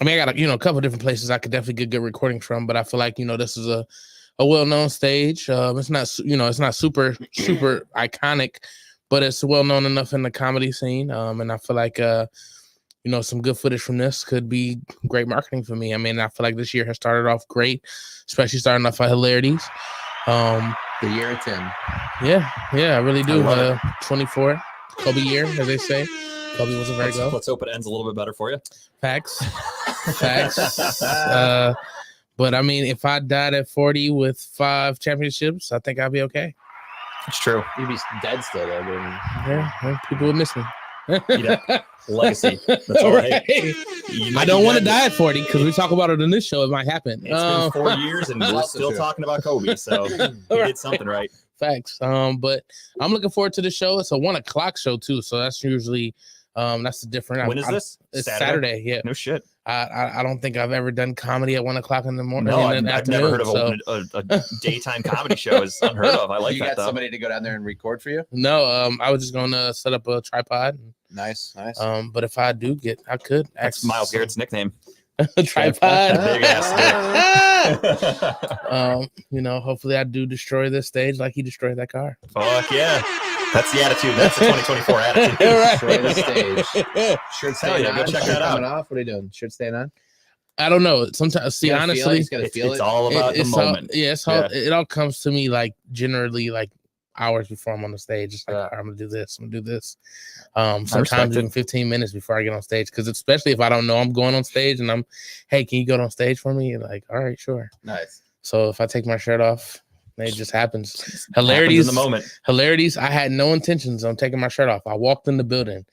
mean, I got a couple different places I could definitely get good recording from, but I feel like, this is a well-known stage. It's not super iconic, but it's well known enough in the comedy scene. And I feel like, some good footage from this could be great marketing for me. I mean, I feel like this year has started off great, especially starting off at Hilarities. The year of Tim. Yeah, I really do. I love 24, Kobe year, as they say. Kobe was a very good. Let's hope it ends a little bit better for you. Facts. But I mean, if I died at 40 with 5 championships, I think I'd be okay. It's true. You'd be dead still, though. Yeah, people would miss me. Legacy. That's all right. I don't want to die at 40 because we talk about it in this show. It might happen. It's been 4 years and we're Also still true. talking about Kobe. So you did something right. Facts. But I'm looking forward to the show. It's a 1:00 show too, so that's usually that's the different. When is this? It's Saturday. Yeah. No shit. I don't think I've ever done comedy at 1:00 in the morning. No, in the I've never heard of afternoon, a daytime comedy show. Is unheard of. I like you that got though. somebody to go down there and record for you? No, I was just gonna set up a tripod. Nice. But if I do I could. That's Miles Garrett's nickname. Tripod. Big ass Hopefully I do destroy this stage like he destroyed that car. Fuck yeah. That's the attitude. That's the 2024 attitude. Destroy the stage. Shirt Hell staying yeah, go on. check Shirt that out. coming off. What are you doing? Shirt staying on? I don't know. Sometimes, see, You gotta feel it? honestly, You just gotta feel It's it. all about the it's all, moment. it all comes to me like generally like hours before I'm on the stage. It's like, Yeah. "All right, I'm gonna do this. respect Sometimes it. even 15 minutes before I get on stage, because especially if I don't know I'm going on stage and I'm, hey, can you go on stage for me? Like, all right, sure. Nice. So if I take my shirt off, it just happens. Happens Hilarities in the moment. Hilarities. I had no intentions on taking my shirt off. I walked in the building,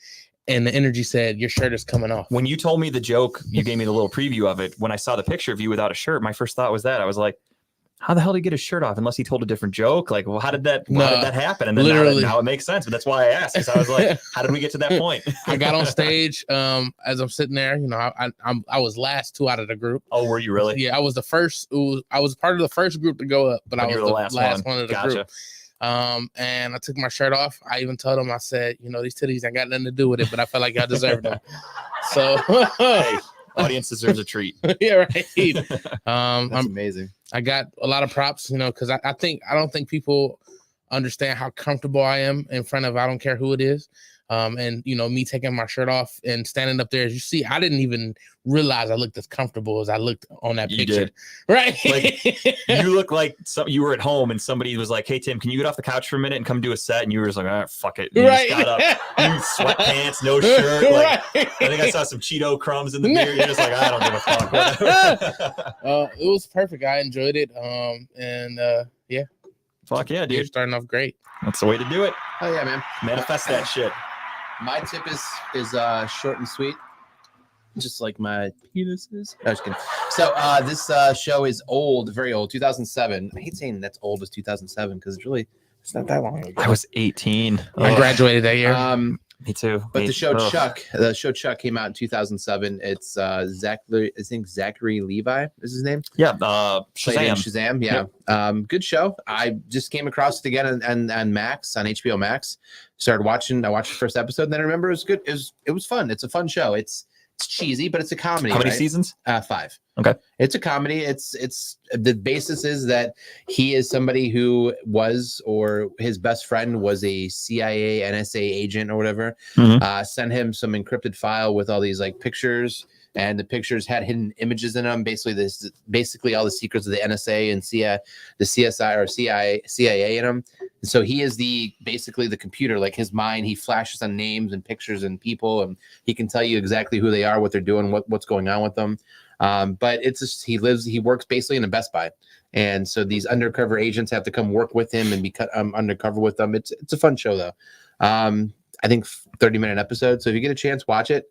and the energy said, "Your shirt is coming off." When you told me the joke, you gave me the little preview of it. When I saw the picture of you without a shirt, my first thought was that I was like, how the hell did he get his shirt off unless he told a different joke? Like, well, how did that happen? And then literally. now it makes sense. But that's why I asked. Because I was like, how did we get to that point? I got on stage. As I'm sitting there, I was last 2 out of the group. Oh, were you really? Yeah, I was the first. I was part of the first group to go up, but I was you the were last one of the Gotcha. group. And I took my shirt off. I even told them, I said, these titties ain't got nothing to do with it, but I felt like I deserved them. So, Hey, audience deserves a treat. yeah, right. That's amazing. I got a lot of props, because I don't think people understand how comfortable I am in front of I don't care who it is. And me taking my shirt off and standing up there, as you see, I didn't even realize I looked as comfortable as I looked on that You picture. did. Right. Like, you look like you were at home and somebody was like, hey, Tim, can you get off the couch for a minute and come do a set? And you were just like, all right, fuck it. And you just got up. You sweatpants, no shirt. Like, Right. I think I saw some Cheeto crumbs in the beer. You're just like, I don't give a fuck. Whatever. It was perfect. I enjoyed it. Yeah, Fuck yeah, you're dude. starting off great. That's the way to do it. Oh yeah, man. Manifest that shit. My tip is short and sweet, just like my penis is. No, just kidding. So this show is old, very old, 2007. I hate saying that's old as 2007 because it's not that long ago. I was 18. I graduated that year. Me too. But the show Chuck came out in 2007. It's Zachary Levi is his name. Yeah, Played in Shazam. Shazam, yeah. Good show. I just came across it again on Max, on HBO Max. Started watching. I watched the first episode, and then I remember it was good. It was fun. It's a fun show. It's cheesy, but it's a comedy. How many right? seasons? 5. Okay. It's a comedy. It's the basis is that he is somebody who was, or his best friend was a CIA, NSA agent or whatever. Mhm. Sent him some encrypted file with all these like pictures, and the pictures had hidden images in them. Basically all the secrets of the NSA and the CSI or CIA in them. And so he is basically the computer, like his mind. He flashes on names and pictures and people, and he can tell you exactly who they are, what they're doing, what's going on with them. But it's just he works basically in a Best Buy, and so these undercover agents have to come work with him and be undercover with them. It's a fun show though. I think 30-minute episode. So if you get a chance, watch it.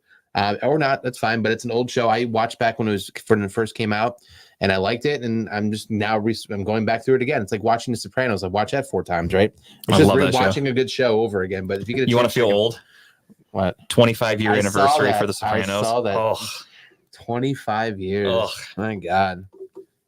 Or not, that's fine. But it's an old show I watched back when it first came out, and I liked it. And I'm just now I'm going back through it again. It's like watching The Sopranos. I've watched that 4 times, right? It's I just love that show. watching a good show over again. But if you get You want to feel old? What? 25-year I saw anniversary that. for The Sopranos. I saw that. Oh, 25 years. Ugh. My God.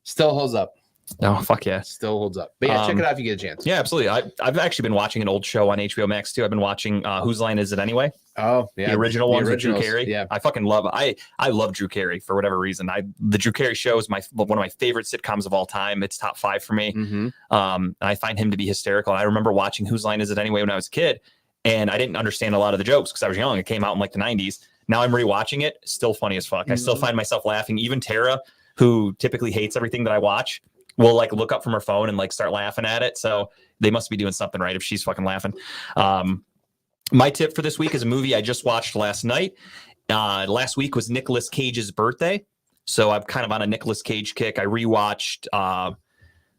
Still holds up. oh, fuck yeah. Still holds up. But yeah, check it out if you get a chance. Yeah, absolutely. I've actually been watching an old show on HBO Max too. I've been watching Whose Line Is It Anyway? Oh, yeah. The original ones with Drew originals, Carey. Yeah. I fucking love it. I love Drew Carey for whatever reason. The Drew Carey show is one of my favorite sitcoms of all time. It's top 5 for me. Mm-hmm. And I find him to be hysterical. I remember watching Whose Line Is It Anyway when I was a kid, and I didn't understand a lot of the jokes because I was young. It came out in like the 90s. Now I'm rewatching it, still funny as fuck. I still find myself laughing. Even Tara, who typically hates everything that I watch, will like look up from her phone and like start laughing at it. So they must be doing something right if she's fucking laughing. My tip for this week is a movie I just watched last night. Last week was Nicolas Cage's birthday. So I'm kind of on a Nicolas Cage kick. I rewatched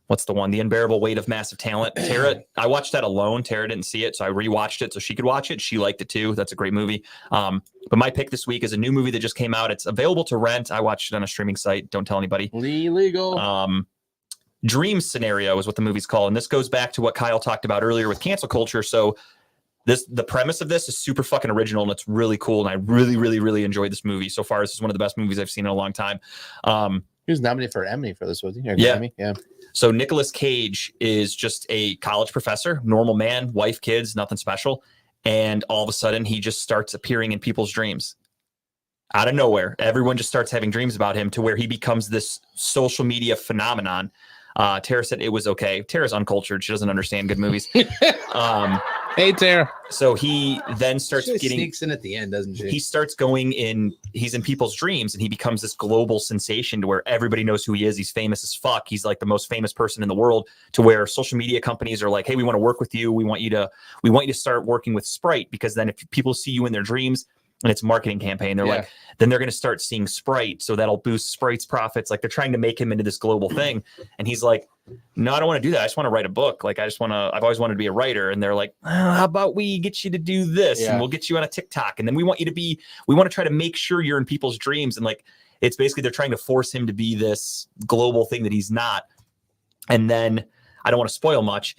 what's the one? The Unbearable Weight of Massive Talent. Tara, I watched that alone. Tara didn't see it, so I rewatched it so she could watch it. She liked it too. That's a great movie. But my pick this week is a new movie that just came out. It's available to rent. I watched it on a streaming site. Don't tell anybody. Illegal. Dream Scenario is what the movie's called, and this goes back to what Kyle talked about earlier with cancel culture. So the premise of this is super fucking original, and it's really cool, and I really, really, really enjoyed this movie. So far, this is one of the best movies I've seen in a long time. He was nominated for Emmy for this, wasn't he? Or Yeah. Grammy? Yeah. So Nicolas Cage is just a college professor, normal man, wife, kids, nothing special. And all of a sudden he just starts appearing in people's dreams out of nowhere. Everyone just starts having dreams about him to where he becomes this social media phenomenon. Tara said it was okay. Tara's uncultured. She doesn't understand good movies. Hey, Tara. So he then starts She getting sneaks in at the end, doesn't she? he starts going in, he's in people's dreams, and he becomes this global sensation to where everybody knows who he is. He's famous as fuck. He's like the most famous person in the world, to where social media companies are like, hey, we want to work with you. We want you to start working with Sprite, because then if people see you in their dreams, and it's a marketing campaign, they're like, then they're going to start seeing Sprite. So that'll boost Sprite's profits. Like, they're trying to make him into this global thing. And he's like, no, I don't want to do that. I just want to write a book. Like, I've always wanted to be a writer. And they're like, how about we get you to do this? And we'll get you on a TikTok. And then we want to try to make sure you're in people's dreams. And like, it's basically, they're trying to force him to be this global thing that he's not. And then, I don't want to spoil much.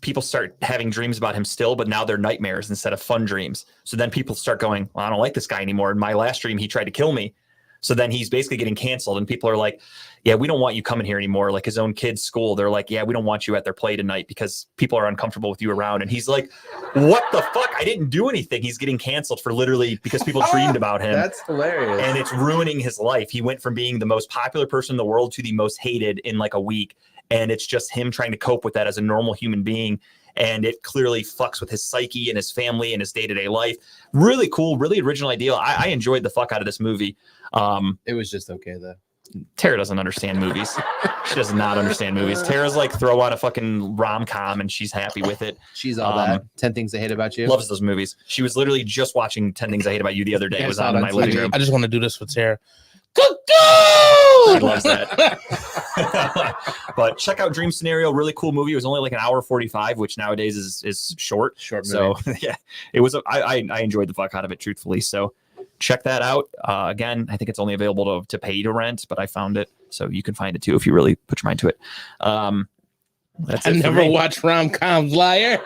People start having dreams about him still, but now they're nightmares instead of fun dreams. So then people start going, well, I don't like this guy anymore. In my last dream, he tried to kill me. So then he's basically getting canceled, and people are like, yeah, we don't want you coming here anymore. Like, his own kid's school, they're like, yeah, we don't want you at their play tonight because people are uncomfortable with you around. And he's like, what the fuck? I didn't do anything. He's getting canceled for literally because people dreamed about him. That's hilarious. And it's ruining his life. He went from being the most popular person in the world to the most hated in like a week. And it's just him trying to cope with that as a normal human being. And it clearly fucks with his psyche and his family and his day-to-day life. Really cool, really original idea. I enjoyed the fuck out of this movie. It was just okay, though. Tara doesn't understand movies. She does not understand movies. Tara's like, throw on a fucking rom-com and she's happy with it. She's all that. 10 Things I Hate About You. Loves those movies. She was literally just watching 10 Things I Hate About You the other day. It was on in my living room. I just want to do this with Tara. She loves that. But check out Dream Scenario. Really cool movie. It was only like an hour 45, which nowadays is short. Short movie. So yeah, it was. I enjoyed the fuck out of it, truthfully. So check that out. Again, I think it's only available to pay to rent, but I found it, so you can find it too if you really put your mind to it. That's I it for never me. watched rom-coms, liar.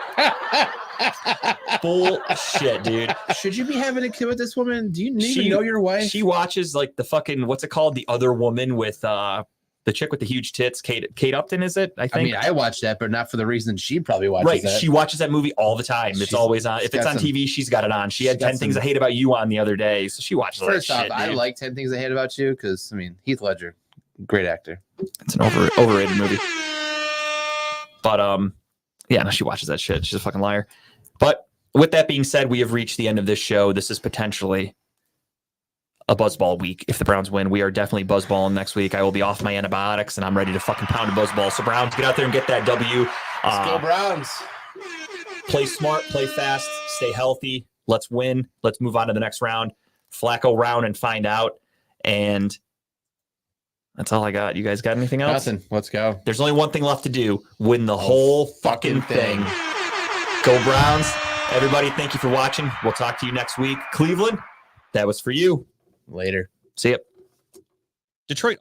Bullshit, dude. Should you be having a kid with this woman? Do you She- even know your wife? She watches like the fucking, what's it called? The Other Woman with the chick with the huge tits, Kate Upton, is it? I I think. mean, I watched that, but not for the reason she probably watches Right, that. she watches that movie all the time. It's She's- always on. If she's it's got on some- TV, she's got it on. She she's had got 10 Things some- I Hate About You on the other day, so she watches First that off, shit, I dude. like 10 Things I Hate About You because, I mean, Heath Ledger, great actor. It's an overrated movie. But yeah, no, she watches that shit. She's a fucking liar. But with that being said, we have reached the end of this show. This is potentially a buzzball week. If the Browns win, we are definitely buzzballing next week. I will be off my antibiotics and I'm ready to fucking pound a buzzball. So Browns, get out there and get that W. Let's go Browns. Play smart, play fast, stay healthy. Let's win. Let's move on to the next round. Flacco round and find out. And that's all I got. You guys got anything else? Nothing. Let's go. There's only one thing left to do. Win the whole fucking thing. Go Browns. Everybody, thank you for watching. We'll talk to you next week. Cleveland, that was for you. Later. See ya. Detroit.